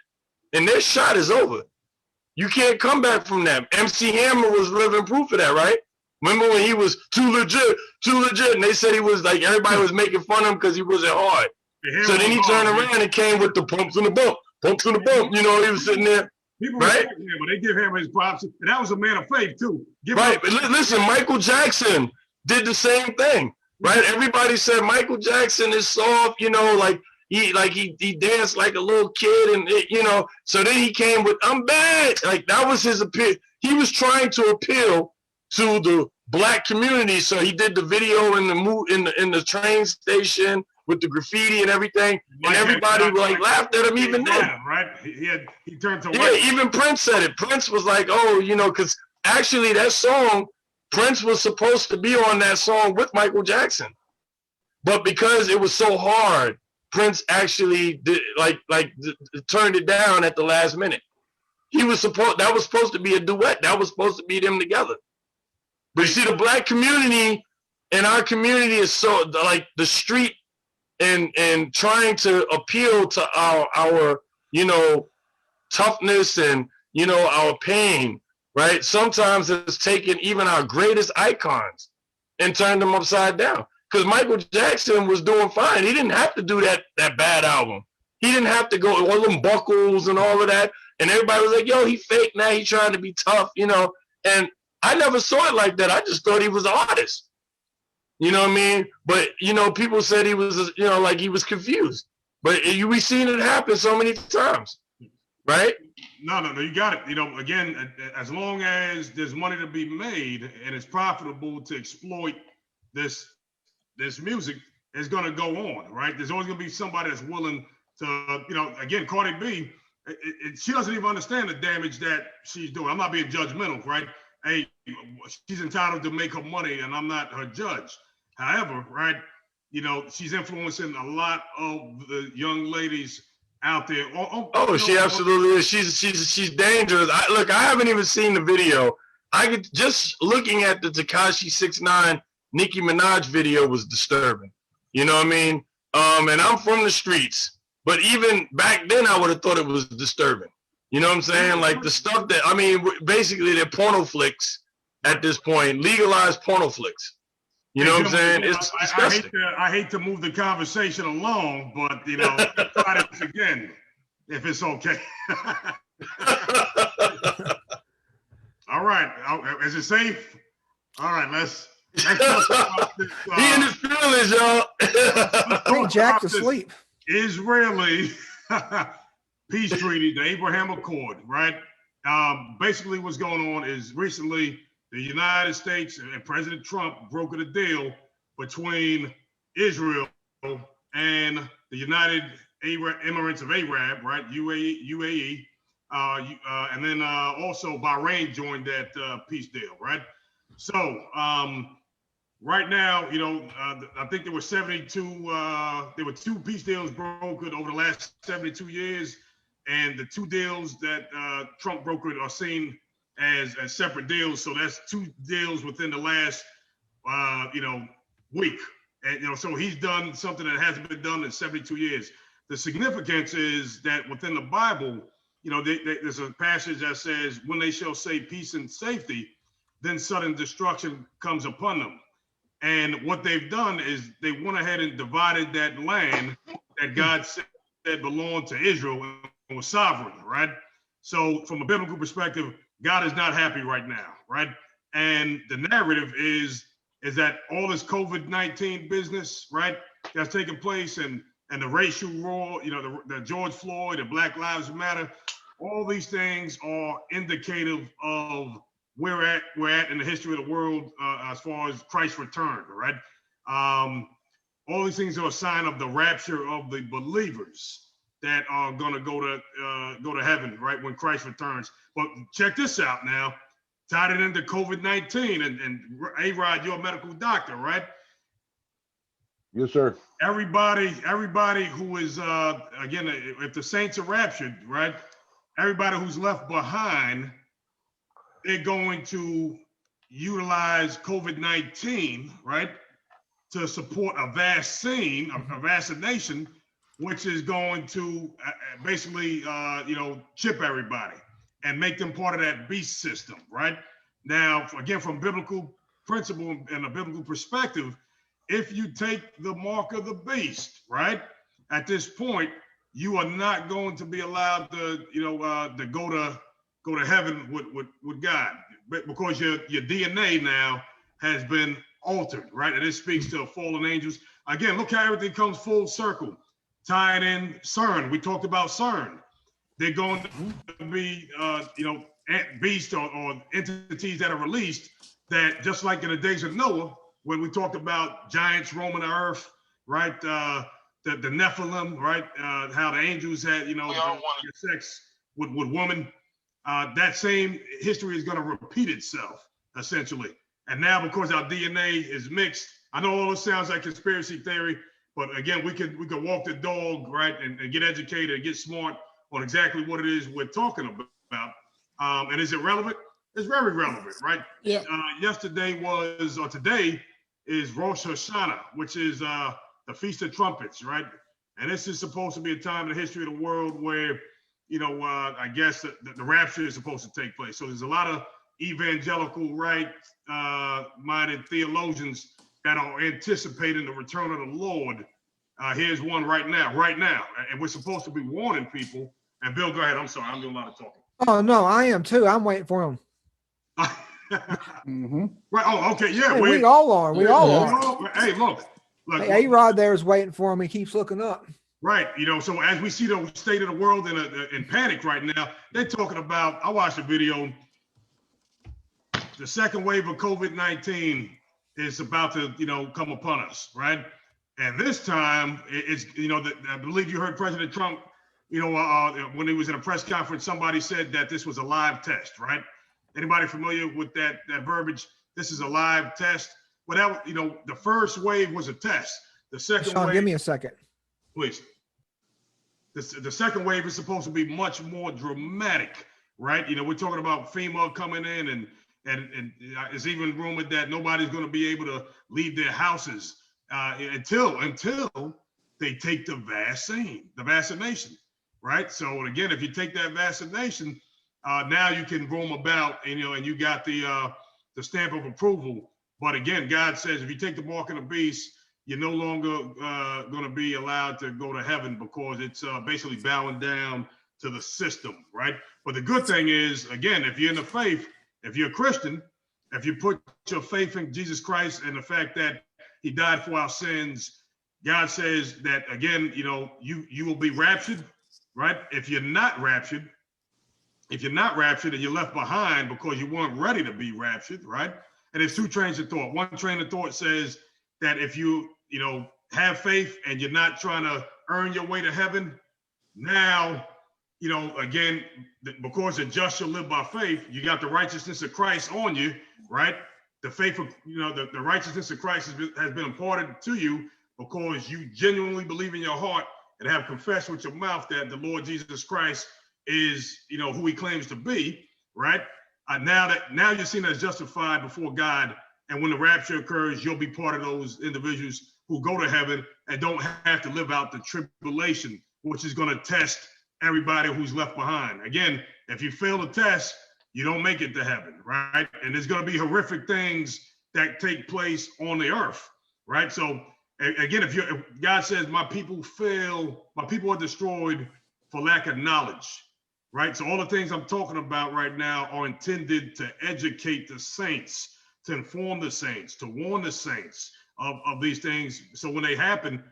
and their shot is over. You can't come back from that. MC Hammer was living proof of that, right? Remember when he was too legit, and they said he was like, everybody was making fun of him because he wasn't hard. So then he turned around and came with the pumps and the bump, you know, he was sitting there. People right? Him, but they give him his props, and that was a man of faith too. Right, but listen, Michael Jackson did the same thing, right? Everybody said Michael Jackson is soft, you know, like he danced like a little kid, and you know. So then he came with "I'm bad," like that was his appeal. He was trying to appeal to the black community, so he did the video in the train station with the graffiti and everything, and everybody like laughed at him even then. Right? He turned to white. Even Prince said it. Prince was like, "Oh, you know," because actually that song, Prince was supposed to be on that song with Michael Jackson, but because it was so hard, Prince actually did, turned it down at the last minute. That was supposed to be a duet. That was supposed to be them together. But you see, the black community and our community is so like the street and trying to appeal to our toughness and our pain, right? Sometimes it's taken even our greatest icons and turned them upside down. Because Michael Jackson was doing fine. He didn't have to do that bad album. He didn't have to go all them buckles and all of that. And everybody was like, yo, he fake now. He trying to be tough, And I never saw it like that. I just thought he was an artist. You know what I mean? But, people said he was, like he was confused. But we seen it happen so many times, right? No, you got it. Again, as long as there's money to be made and it's profitable to exploit this music, is going to go on, right? There's always going to be somebody that's willing to, again, Cardi B, she doesn't even understand the damage that she's doing. I'm not being judgmental, right? Hey, she's entitled to make her money and I'm not her judge. However, right, she's influencing a lot of the young ladies out there. She absolutely is. She's dangerous. I haven't even seen the video. Just looking at the Tekashi 6ix9ine Nicki Minaj video was disturbing. You know what I mean? And I'm from the streets, but even back then I would have thought it was disturbing. You know what I'm saying? Like the stuff basically they're porno flicks at this point, legalized porno flicks. You know what I'm saying? It's disgusting. I hate to move the conversation along, but try this again, if it's okay. All right, is it safe? All right, let's talk about this. He in his feelings, y'all. Put Jack to sleep. Israeli peace treaty, the Abraham Accord, right? Basically, what's going on is recently the United States and President Trump brokered a deal between Israel and the United Emirates of Arab, right? UAE, and then also Bahrain joined that peace deal, right? So right now, I think there were 72. There were 2 peace deals brokered over the last 72 years, and the 2 deals that Trump brokered are seen as separate deals. So that's 2 deals within the last week, and so he's done something that hasn't been done in 72 years. The significance is that within the Bible, there's a passage that says, when they shall say peace and safety, then sudden destruction comes upon them. And what they've done is they went ahead and divided that land that God said belonged to Israel and was sovereign, right? So from a biblical perspective, God is not happy right now, right? And the narrative is that all this COVID-19 business, right, that's taking place, and the racial war, the George Floyd, the Black Lives Matter, all these things are indicative of where we're at in the history of the world as far as Christ's return, right? All these things are a sign of the rapture of the believers that are going to go to heaven, right, when Christ returns. But check this out now, tied it into COVID-19, and A-Rod, you're a medical doctor, right? Yes, sir. Everybody who is, again, if the saints are raptured, right, everybody who's left behind, they're going to utilize COVID-19, right, to support a vaccine, a vaccination, which is going to basically, chip everybody and make them part of that beast system, right? Now, again, from biblical principle and a biblical perspective, if you take the mark of the beast, right, at this point, you are not going to be allowed to, to go to heaven with God, because your DNA now has been altered, right? And it speaks to fallen angels. Again, look how everything comes full circle. Tying in CERN, we talked about CERN. They're going to be, beasts or entities that are released that, just like in the days of Noah, when we talked about giants roaming the earth, right? The Nephilim, right? How the angels had, sex with women. that same history is going to repeat itself, essentially. And now, because our DNA is mixed, I know all this sounds like conspiracy theory, but again, we could walk the dog, right, and get educated and get smart on exactly what it is we're talking about. And is it relevant? It's very relevant, right? Yeah. Today is Rosh Hashanah, which is the Feast of Trumpets, right? And this is supposed to be a time in the history of the world where, I guess the rapture is supposed to take place. So there's a lot of evangelical right-minded theologians that are anticipating the return of the Lord. Here's one right now, and we're supposed to be warning people. And Bill, go ahead. I'm sorry, I'm doing a lot of talking. Oh no, I am too. I'm waiting for him. Right. Oh, okay. Yeah. Hey, we all are. We all are. Hey, look. Hey, A-Rod there is waiting for him. He keeps looking up. Right. So as we see the state of the world in panic right now, they're talking about, I watched a video, the second wave of COVID-19 is about to, come upon us, right? And this time it's, I believe you heard President Trump, when he was in a press conference, somebody said that this was a live test, right? Anybody familiar with that verbiage? This is a live test. Well, that, the first wave was a test. The second Sean, wave. give me a second. Please. The second wave is supposed to be much more dramatic, right? We're talking about FEMA coming in, and it's even rumored that nobody's going to be able to leave their houses until they take the vaccination, right? So again, if you take that vaccination, now you can roam about, and you got the stamp of approval. But again, God says if you take the mark of the beast, you're no longer going to be allowed to go to heaven, because it's basically bowing down to the system, right? But the good thing is, again, if you're in the faith, if you're a Christian, if you put your faith in Jesus Christ and the fact that he died for our sins, God says that, again, you will be raptured, right? If you're not raptured and you're left behind because you weren't ready to be raptured, right? And there's two trains of thought. One train of thought says that if you, have faith and you're not trying to earn your way to heaven, now, again, because the just shall live by faith, you got the righteousness of Christ on you, right? The faith of, the righteousness of Christ has been imparted to you because you genuinely believe in your heart and have confessed with your mouth that the Lord Jesus Christ is, who he claims to be, right? Now you're seen as justified before God. And when the rapture occurs, you'll be part of those individuals who go to heaven and don't have to live out the tribulation, which is going to test everybody who's left behind. Again, if you fail the test, you don't make it to heaven, right? And there's going to be horrific things that take place on the earth, right? So again, if God says, my people are destroyed for lack of knowledge, right? So all the things I'm talking about right now are intended to educate the saints, to inform the saints, to warn the saints of these things. So when they happen,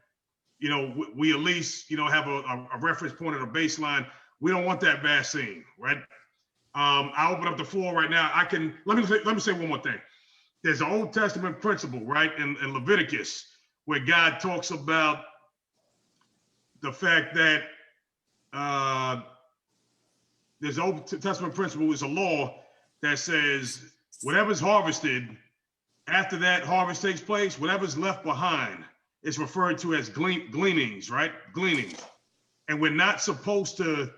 we at least, have a reference point and a baseline. We don't want that vaccine, right? I open up the floor right now. Let me say one more thing. There's an Old Testament principle, right, in Leviticus, where God talks about the fact that there's an Old Testament principle, is a law that says whatever's harvested after that harvest takes place, whatever's left behind is referred to as gleanings, right? Gleanings. And we're not supposed to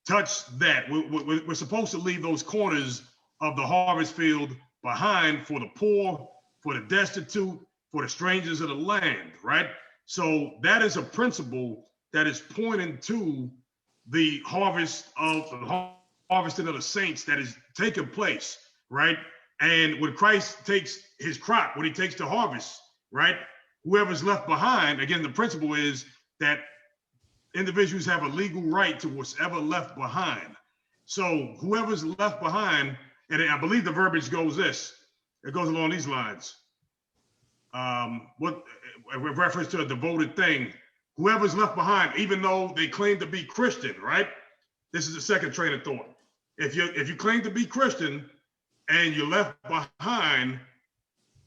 touch that. We're supposed to leave those corners of the harvest field behind for the poor, for the destitute, for the strangers of the land, right? So that is a principle that is pointing to the harvesting of the saints that is taking place, right? And when Christ takes his crop, when he takes the harvest, right? Whoever's left behind, again, the principle is that individuals have a legal right to whatever left behind. So whoever's left behind, and I believe the verbiage goes along these lines. With reference to a devoted thing, whoever's left behind, even though they claim to be Christian, right? This is the second train of thought. If you claim to be Christian and you're left behind,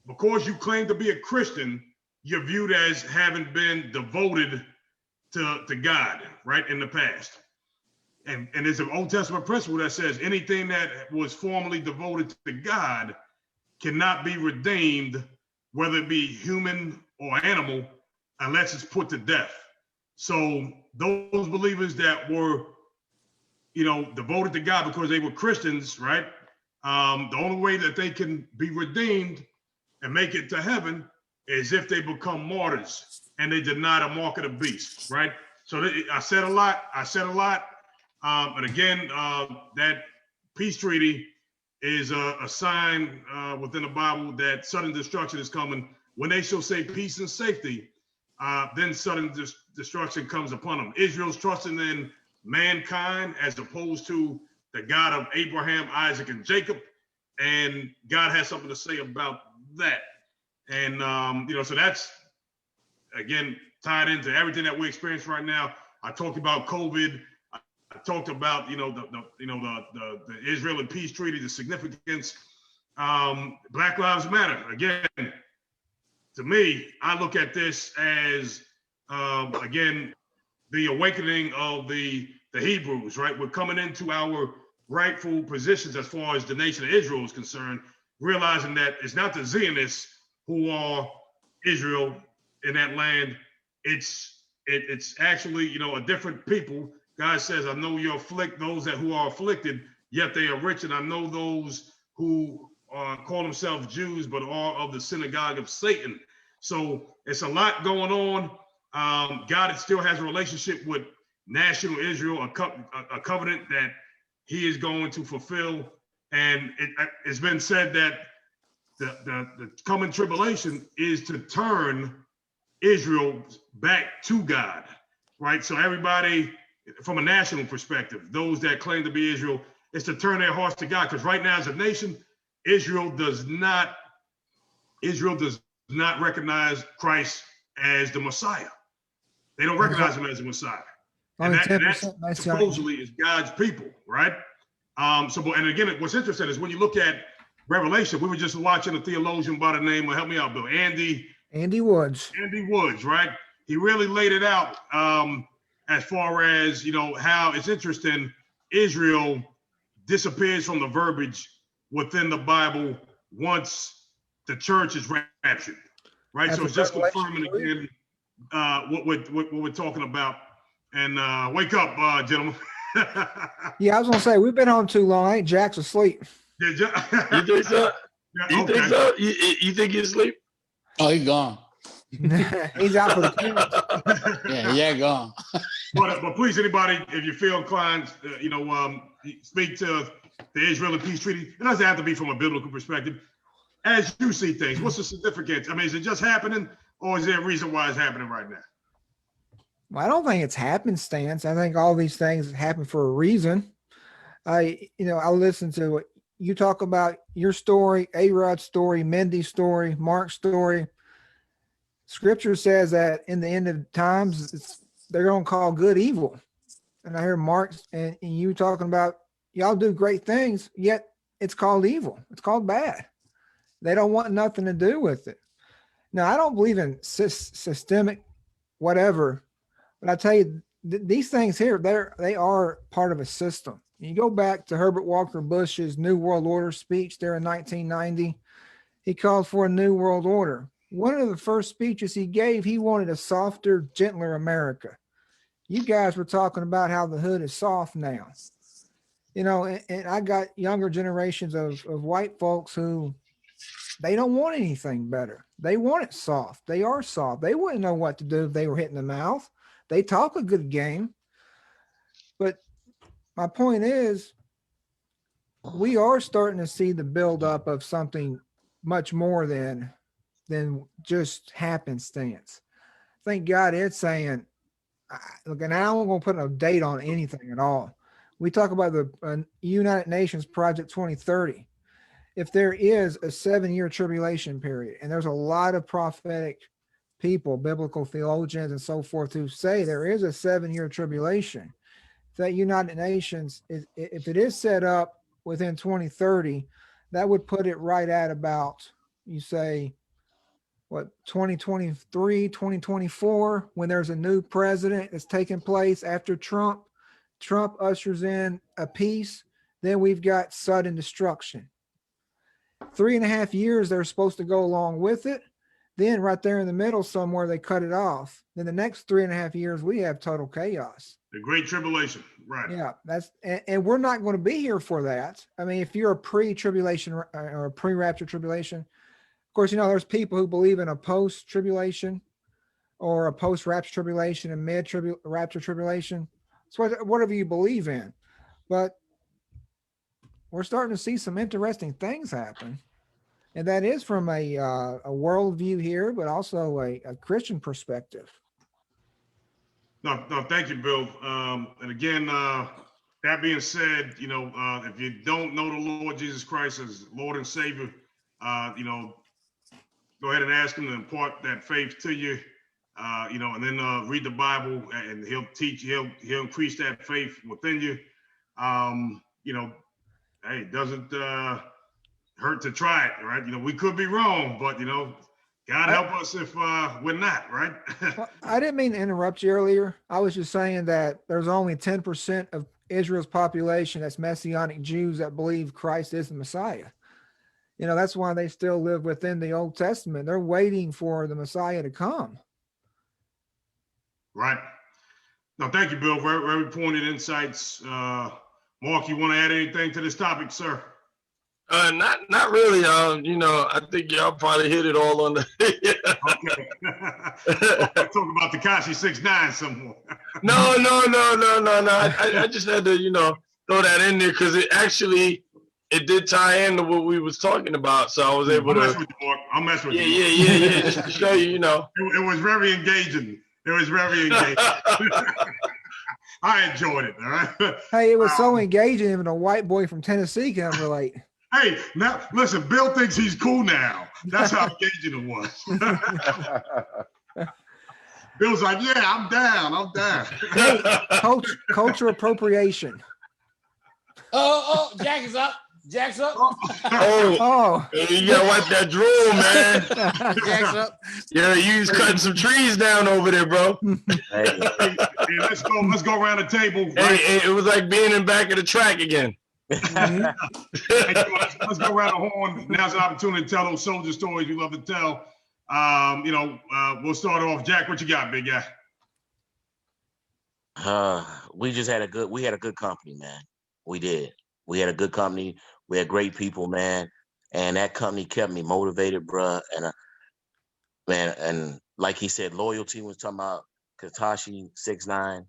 because you claim to be a Christian, you're viewed as having been devoted to God, right, in the past. and there's an Old Testament principle that says anything that was formerly devoted to God cannot be redeemed, whether it be human or animal, unless it's put to death. So those believers that were, devoted to God because they were Christians, right? The only way that they can be redeemed and make it to heaven is if they become martyrs and they deny the mark of the beast, right? So I said a lot. And again, that peace treaty is a sign within the Bible that sudden destruction is coming. When they shall say peace and safety, then sudden destruction comes upon them. Israel's trusting in mankind as opposed to the God of Abraham, Isaac, and Jacob. And God has something to say about that. And, so that's, again, tied into everything that we experience right now. I talked about COVID. I talked about, the Israel peace treaty, the significance. Black Lives Matter. Again, to me, I look at this as, again, the awakening of the Hebrews, right? We're coming into our rightful positions as far as the nation of Israel is concerned, realizing that it's not the Zionists who are Israel in that land. It's actually, a different people. God says, I know you afflict those who are afflicted, yet they are rich. And I know those who call themselves Jews, but are of the synagogue of Satan. So it's a lot going on. God still has a relationship with national Israel, a covenant that he is going to fulfill. And it's been said that the coming tribulation is to turn Israel back to God, right? So everybody, from a national perspective, those that claim to be Israel, is to turn their hearts to God. Because right now, as a nation, Israel does not recognize Christ as the Messiah. They don't recognize him as the Messiah. And that supposedly is God's people, right? And again, what's interesting is when you look at Revelation, we were just watching a theologian by the name of, help me out, Bill, Andy Woods. Andy Woods, right? He really laid it out as far as, how it's interesting. Israel disappears from the verbiage within the Bible once the church is raptured, right? So it's just confirming again what we're talking about. And wake up, gentlemen. Yeah, I was gonna say we've been on too long. Ain't Jack's asleep? You think so? You think so? You think he's asleep? Oh, he's gone. He's out for the count. Yeah, gone. But please, anybody, if you feel inclined, speak to the Israel peace treaty. It doesn't have to be from a biblical perspective. As you see things, what's the significance? I mean, is it just happening, or is there a reason why it's happening right now? Well, I don't think it's happenstance. I think all these things happen for a reason. I listen to what you talk about, your story, A-Rod's story, Mindy's story, Mark's story. Scripture says that in the end of times, they're going to call good evil. And I hear Mark and you talking about, y'all do great things, yet it's called evil. It's called bad. They don't want nothing to do with it. Now, I don't believe in systemic whatever, but I tell you, these things here, they are part of a system. You go back to Herbert Walker Bush's New World Order speech there in 1990. He called for a new world order. One of the first speeches he gave, he wanted a softer, gentler America. You guys were talking about how the hood is soft now. And I got younger generations of white folks who they don't want anything better. They want it soft. They are soft. They wouldn't know what to do if they were hit in the mouth. They talk a good game. But my point is, we are starting to see the buildup of something much more than just happenstance. Thank God it's saying, look, and I don't want to put a date on anything at all. We talk about the United Nations Project 2030. If there is a 7-year tribulation period, and there's a lot of prophetic people, biblical theologians and so forth, who say there is a 7-year tribulation, that United Nations, if it is set up within 2030, that would put it right at about, you say, what, 2023, 2024, when there's a new president that's taking place after Trump. Trump ushers in a peace, then we've got sudden destruction. 3.5 years they're supposed to go along with it. Then right there in the middle somewhere, they cut it off. Then the next 3.5 years, we have total chaos. The Great Tribulation, right? Yeah, and we're not going to be here for that. I mean, if you're a pre-tribulation or a pre-rapture tribulation, of course, there's people who believe in a post-tribulation or a post-rapture tribulation and mid-rapture tribulation. So whatever you believe in, but we're starting to see some interesting things happen. And that is from a worldview here, but also a Christian perspective. No, thank you, Bill. And again, that being said, if you don't know the Lord Jesus Christ as Lord and Savior, go ahead and ask him to impart that faith to you, and then read the Bible, and he'll teach you, he'll increase that faith within you. Hey, it doesn't hurt to try it, right? We could be wrong, but God help us if we're not, right? Well, I didn't mean to interrupt you earlier. I was just saying that there's only 10% of Israel's population that's Messianic Jews that believe Christ is the Messiah. That's why they still live within the Old Testament. They're waiting for the Messiah to come. Right. No, thank you, Bill. Very, very pointed insights. Mark, you want to add anything to this topic, sir? Not really. I think y'all probably hit it all on the. Okay. I'll talk about Tekashi 6ix9ine some more. No. I just had to, throw that in there because it did tie into what we was talking about. So I was able to. I'll mess with you. Yeah. Just to show you, It was very engaging. I enjoyed it. All right. Hey, it was so engaging. Even a white boy from Tennessee can relate. Hey, now listen, Bill thinks he's cool now. That's how engaging it was. Bill's like, yeah, I'm down. Hey, culture appropriation. Oh, Jack is up. Jack's up. Oh. You gotta wipe that drool, man. Jack's up. Yeah, you was cutting some trees down over there, bro. Hey, let's go around the table. Right? Hey, it was like being in back of the track again. Hey, let's go around the horn. Now's an opportunity to tell those soldier stories you love to tell. We'll start off. Jack, what you got, big guy? We had a good company, man. We did. We had a good company. We had great people, man. And that company kept me motivated, bruh. And and like he said, loyalty was talking about Tekashi 6ix9ine.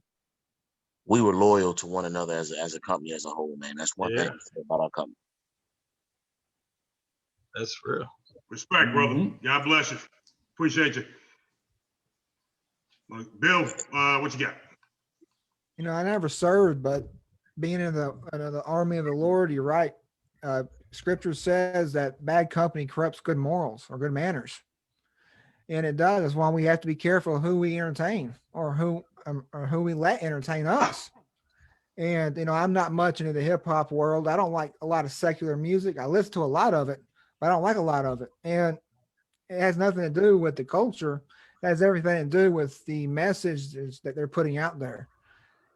We were loyal to one another as a company as a whole, man. That's one thing about our company. That's real. Respect, brother. God bless you. Appreciate you. Bill, what you got? I never served, but being in the army of the Lord, you're right. Scripture says that bad company corrupts good morals or good manners. And it does. That's why we have to be careful who we entertain or who we let entertain us. And, I'm not much into the hip hop world. I don't like a lot of secular music. I listen to a lot of it, but I don't like a lot of it. And it has nothing to do with the culture. It has everything to do with the messages that they're putting out there.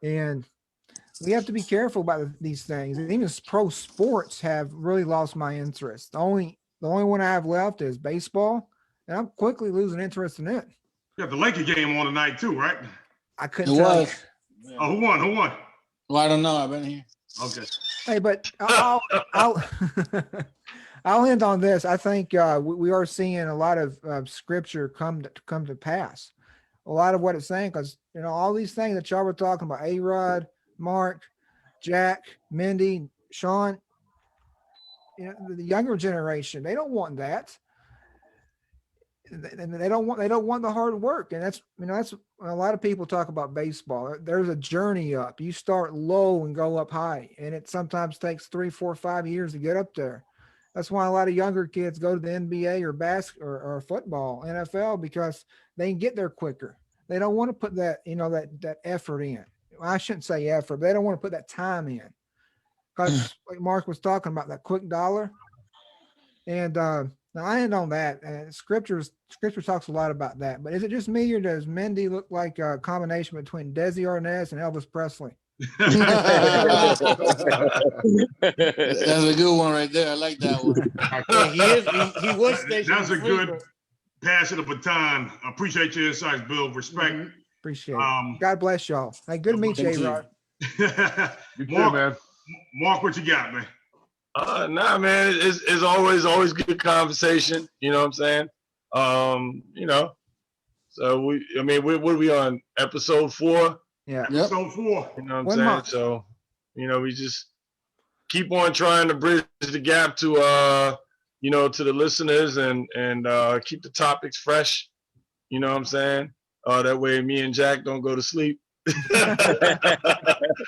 And we have to be careful about these things. And even pro sports have really lost my interest. The only one I have left is baseball, and I'm quickly losing interest in it. You got the Laker game on tonight too, right? I couldn't tell you. Oh, who won? Well, I don't know. I've been here. Okay. Hey, but I'll end on this. I think we are seeing a lot of scripture come to pass. A lot of what it's saying, because all these things that y'all were talking about, A-Rod, Mark, Jack, Mindy, Sean, the younger generation, they don't want that. And they don't want the hard work. And that's a lot of people talk about baseball. There's a journey up. You start low and go up high. And it sometimes takes 3, 4, 5 years to get up there. That's why a lot of younger kids go to the NBA or basketball or football, NFL, because they can get there quicker. They don't want to put that, that effort in. I shouldn't say effort, but they don't want to put that time in. Because like Mark was talking about, that quick dollar. And now I end on that. Scripture talks a lot about that. But is it just me, or does Mindy look like a combination between Desi Arnaz and Elvis Presley? That's a good one right there. I like that one. Yeah, he was stationed. That's a good passing the baton. I appreciate your insights, Bill. Respect. Mm-hmm. Appreciate it. God bless y'all. Hey, good to meet you, A-Rod. You too, man. Mark, what you got, man? Nah, man. It's always good conversation. You know what I'm saying? You know. So what are we on? Episode 4? Yeah. Episode 4. You know what I'm saying? So, you know, we just keep on trying to bridge the gap to you know, to the listeners and keep the topics fresh. You know what I'm saying? That way me and Jack don't go to sleep. You know what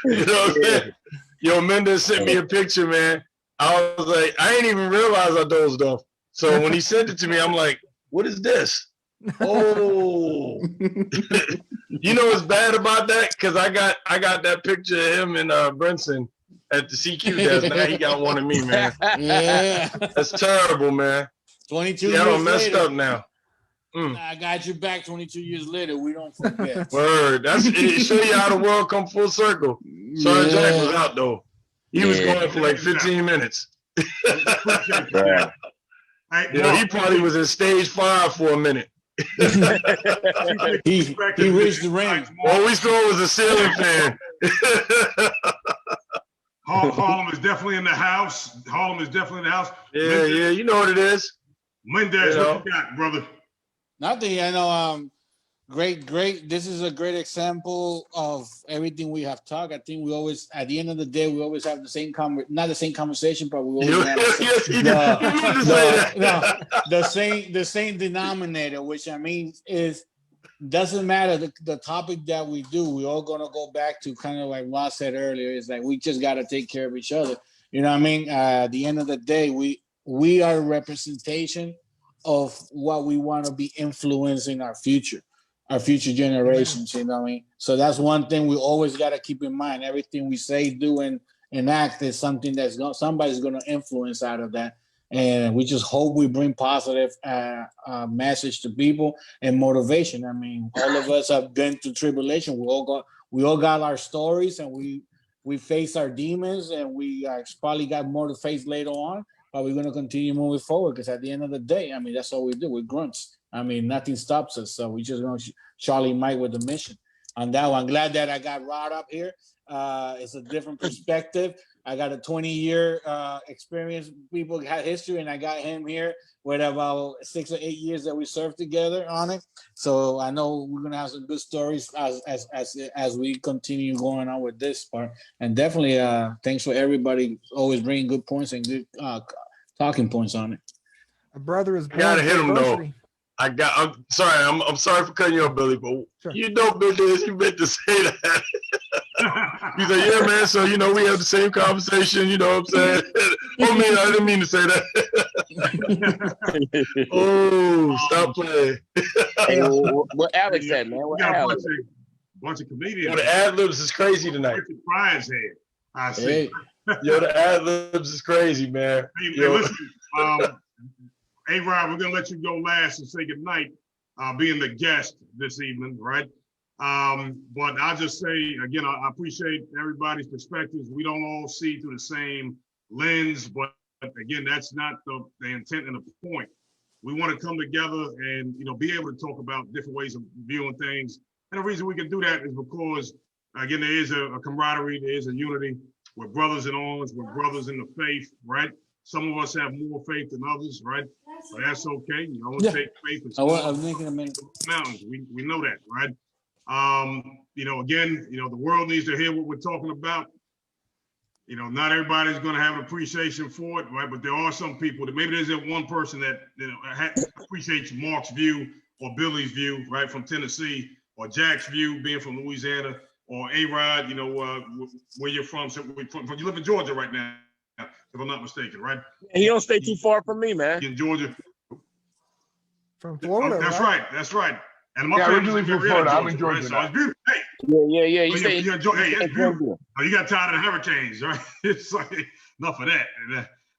I'm saying? Yo, Mendez sent me a picture, man. I was like, I didn't even realize I dozed off. So when he sent it to me, I'm like, what is this? Oh, you know what's bad about that? Because I got that picture of him and Brinson at the CQ desk. Now he got one of me, man. Yeah, that's terrible, man. 22 years years messed later. up now. I got you back 22 years later. We don't forget. Word. It show you how the world come full circle. Sorry, Jack was out though. He was going for like 15 minutes. Yeah. You know, he probably was in stage 5 for a minute. he reached the ring. All we saw was a ceiling fan. Harlem is definitely in the house. Yeah, yeah, you know what it is. Mendez, what you got, brother? Nothing. I know. Great. This is a great example of everything we have talked. I think we always, at the end of the day, we always have the same not the same conversation, but we always have the same denominator, which I mean is doesn't matter the topic that we do. We all gonna go back to kind of like Ross said earlier. Is like we just gotta take care of each other. You know what I mean? At the end of the day, we are a representation of what we want to be influencing our future generations, you know what I mean? So that's one thing we always got to keep in mind. Everything we say, do, and act is something somebody's going to influence out of that. And we just hope we bring positive message to people and motivation. I mean, all of us have been through tribulation. We all got our stories, and we face our demons, and we probably got more to face later on. But we're going to continue moving forward because at the end of the day, I mean, that's all we do. We're grunts. I mean, nothing stops us. So we just going to Charlie Mike with the mission. On that one, I'm glad that I got Rod up here. It's a different perspective. I got a 20-year experience. People got history, and I got him here with about 6 or 8 years that we served together on it. So I know we're going to have some good stories as we continue going on with this part. And definitely, thanks for everybody always bringing good points and good talking points on it. A brother is born. Gotta hit him though. I'm sorry. I'm sorry for cutting you off, Billy, but you know, Billy, you meant to say that. He's like, yeah, man. So you know, we have the same conversation. You know what I'm saying? I didn't mean to say that. Oh, stop playing. Hey, what Alex said, man? What Alex? Bunch of comedians. Yo, the ad libs is crazy tonight. I see. Hey. Yo, the ad libs is crazy, man. Hey, listen. Hey, Rob, we're going to let you go last and say goodnight, being the guest this evening, right? But I'll just say, again, I appreciate everybody's perspectives. We don't all see through the same lens, but again, that's not the intent and the point. We want to come together and, you know, be able to talk about different ways of viewing things. And the reason we can do that is because, again, there is a camaraderie, there is a unity. We're brothers in arms, we're brothers in the faith, right? Some of us have more faith than others, right? But that's okay. You know, take faith in mountains. We know that, right? You know, again, you know, the world needs to hear what we're talking about. You know, not everybody's going to have an appreciation for it, right? But there are some people that maybe there's that one person that appreciates Mark's view or Billy's view, right, from Tennessee, or Jack's view being from Louisiana, or A-Rod, you know, where you're from. So you live in Georgia right now, if I'm not mistaken, right? He don't stay too far from me, man. In Georgia. From Florida, That's right. That's right. And my originally from Florida. I'm in Georgia. Right? So it's beautiful. Hey. Yeah. You stay. Hey, it's beautiful. Oh, you got tired of the Hurricanes, right? It's like enough of that.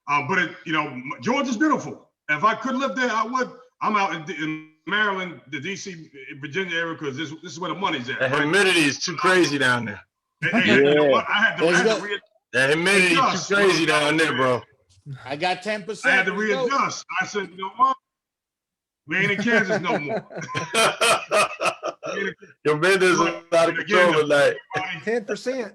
But you know, Georgia's beautiful. If I could live there, I would. I'm out in Maryland, the DC, Virginia area, because this is where the money's at. The humidity is too crazy down there. Hey, you know what? I had to Admit it, you too crazy down there, bro. I got 10%. I had to readjust. I said, you know what? We ain't in Kansas no more. Your business is out of control tonight. 10%.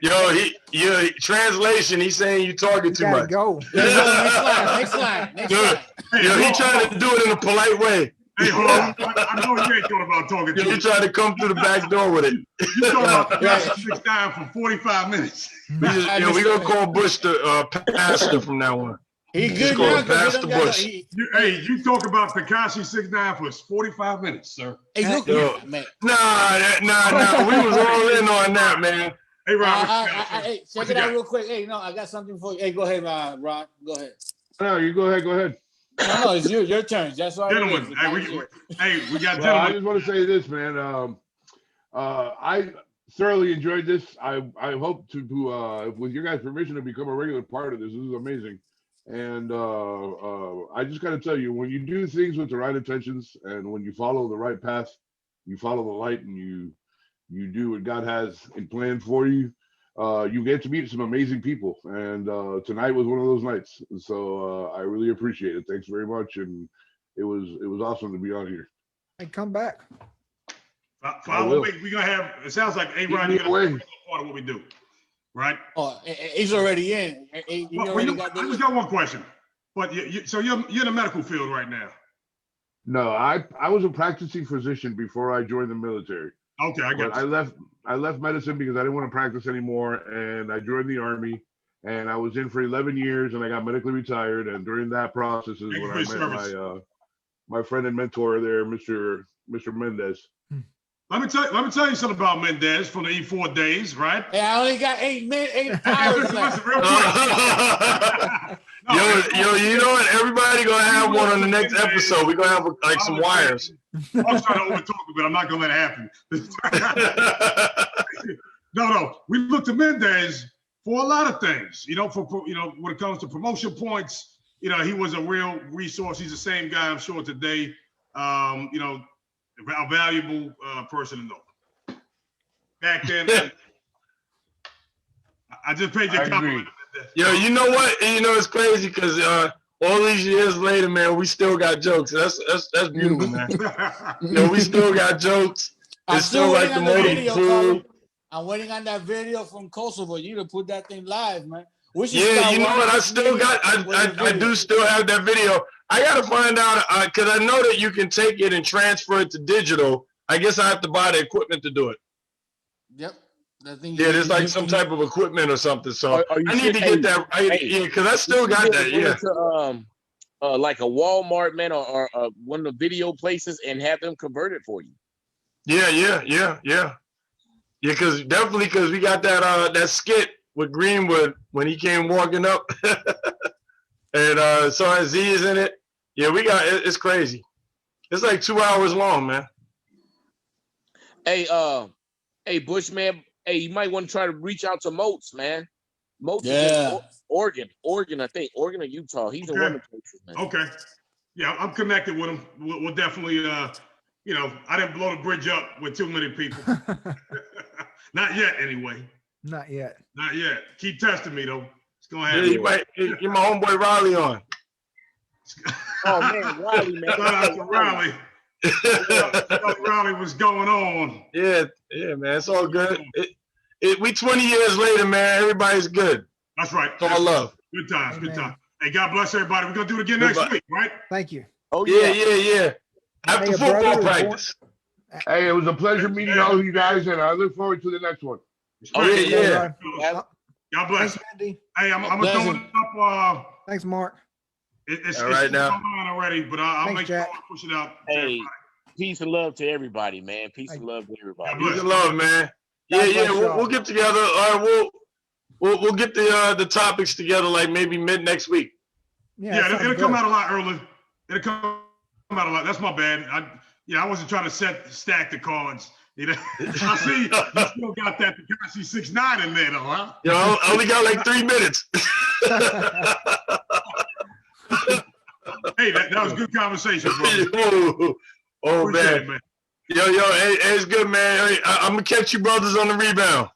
Yo, translation, he's saying you talking too much. Go. Next slide. Yo, he trying to do it in a polite way. Hey, hold on. I know you ain't thought about talking to me. You trying to come through the back door with it. You talking about Tekashi 6ix9ine for 45 minutes. We gonna call Bush the pastor from now on. He good now, Pastor Bush. You talk about Tekashi 6ix9ine for 45 minutes, sir. Hey, look, man. Nah. We was all in on that, man. Hey, Rob. Hey, check it out real quick. Hey, no, I got something for you. Hey, go ahead, Rod. Go ahead. No, you go ahead. No, it's your turn. That's all. Gentlemen, we got gentlemen. I just want to say this, man. I thoroughly enjoyed this. I hope to with your guys' permission, to become a regular part of this. This is amazing. And I just got to tell you, when you do things with the right intentions and when you follow the right path, you follow the light, and you do what God has in plan for you, you get to meet some amazing people. And tonight was one of those nights. So I really appreciate it. Thanks very much. And it was awesome to be on here. Hey, come back. We're gonna have. It sounds like Ron, you're gonna be part of what we do, right? Oh, he's already in. I just got one question. But so you're in the medical field right now. No, I was a practicing physician before I joined the military. Okay, I got you. I left medicine because I didn't want to practice anymore, and I joined the Army, and I was in for 11 years, and I got medically retired. And during that process is when I met my friend and mentor there, Mr. Mendez. Let me tell you something about Mendez from the E4 days, right? Hey, I only got 8 hours left. Real quick. Yo, you know what? Everybody gonna have one on the next episode. We're gonna have like some wires. I was trying to overtalk it, but I'm not gonna let it happen. No. We looked to Mendez for a lot of things. When it comes to promotion points, he was a real resource. He's the same guy, I'm sure, today. A valuable person to know. Back then, I just paid your compliment. Yo, you know what? It's crazy because all these years later, man, we still got jokes. That's beautiful, man. We still got jokes. It's still like the motive. I'm waiting on that video from Kosovo. You to put that thing live, man. Yeah, you know what? I do still have that video. I gotta find out because I know that you can take it and transfer it to digital. I guess I have to buy the equipment to do it. Yep. There's like some type of equipment or something. So I need to get that. Because I still got that. Yeah. To, like a Walmart, man, or one of the video places, and have them convert it for you. Yeah. Because we got that skit with Greenwood when he came walking up, and so Z is in it. Yeah, we got it. It's crazy. It's like 2 hours long, man. Hey, Bush, man. Hey, you might want to try to reach out to Moats, man. Moats is in Oregon, I think. Oregon or Utah. He's in one of the places, man. Okay. Yeah, I'm connected with him. We'll definitely, I didn't blow the bridge up with too many people. Not yet, anyway. Not yet. Keep testing me, though. It's going to happen. Yeah, you my homeboy Riley on. Oh, man, Riley, man. Shout out to Riley. Riley, what's going on? Yeah, man. It's all good. We 20 years later, man. Everybody's good. That's right. It's all love. Good times. Good times. Hey, God bless everybody. We're gonna do it again next week, right? Thank you. Oh yeah. After football practice. Hey, it was a pleasure meeting all of you guys, and I look forward to the next one. Yeah. God bless. Thanks, Andy. Hey, I'm gonna throw it up. Thanks, Mark. It's all right now. on already, but I'll make sure I push it out. Hey, peace and love to everybody, man. Peace and love to everybody. Peace and love, man. Yeah. We'll get together. All right, we'll get the topics together like maybe mid next week. Yeah, it'll come out a lot early. It'll come out a lot. That's my bad. I wasn't trying to stack the cards. I see you still got that Tekashi 6ix9ine in there, though, huh? I only got like 3 minutes. Hey, that was good conversation, bro. Man. Yo, hey, it's good, man. Hey, I'm gonna catch you brothers on the rebound.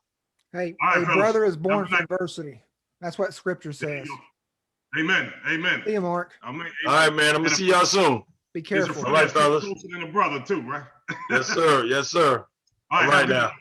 Hey, All right, a fellas. brother is born Have a for nice- adversity. That's what Scripture says. Amen. See you, Mark. All right, man. I'm gonna see y'all soon. Be There's a careful. friend All right, that's fellas. closer than a brother too, right? Yes, sir. Yes, sir. All All right have a good now. night.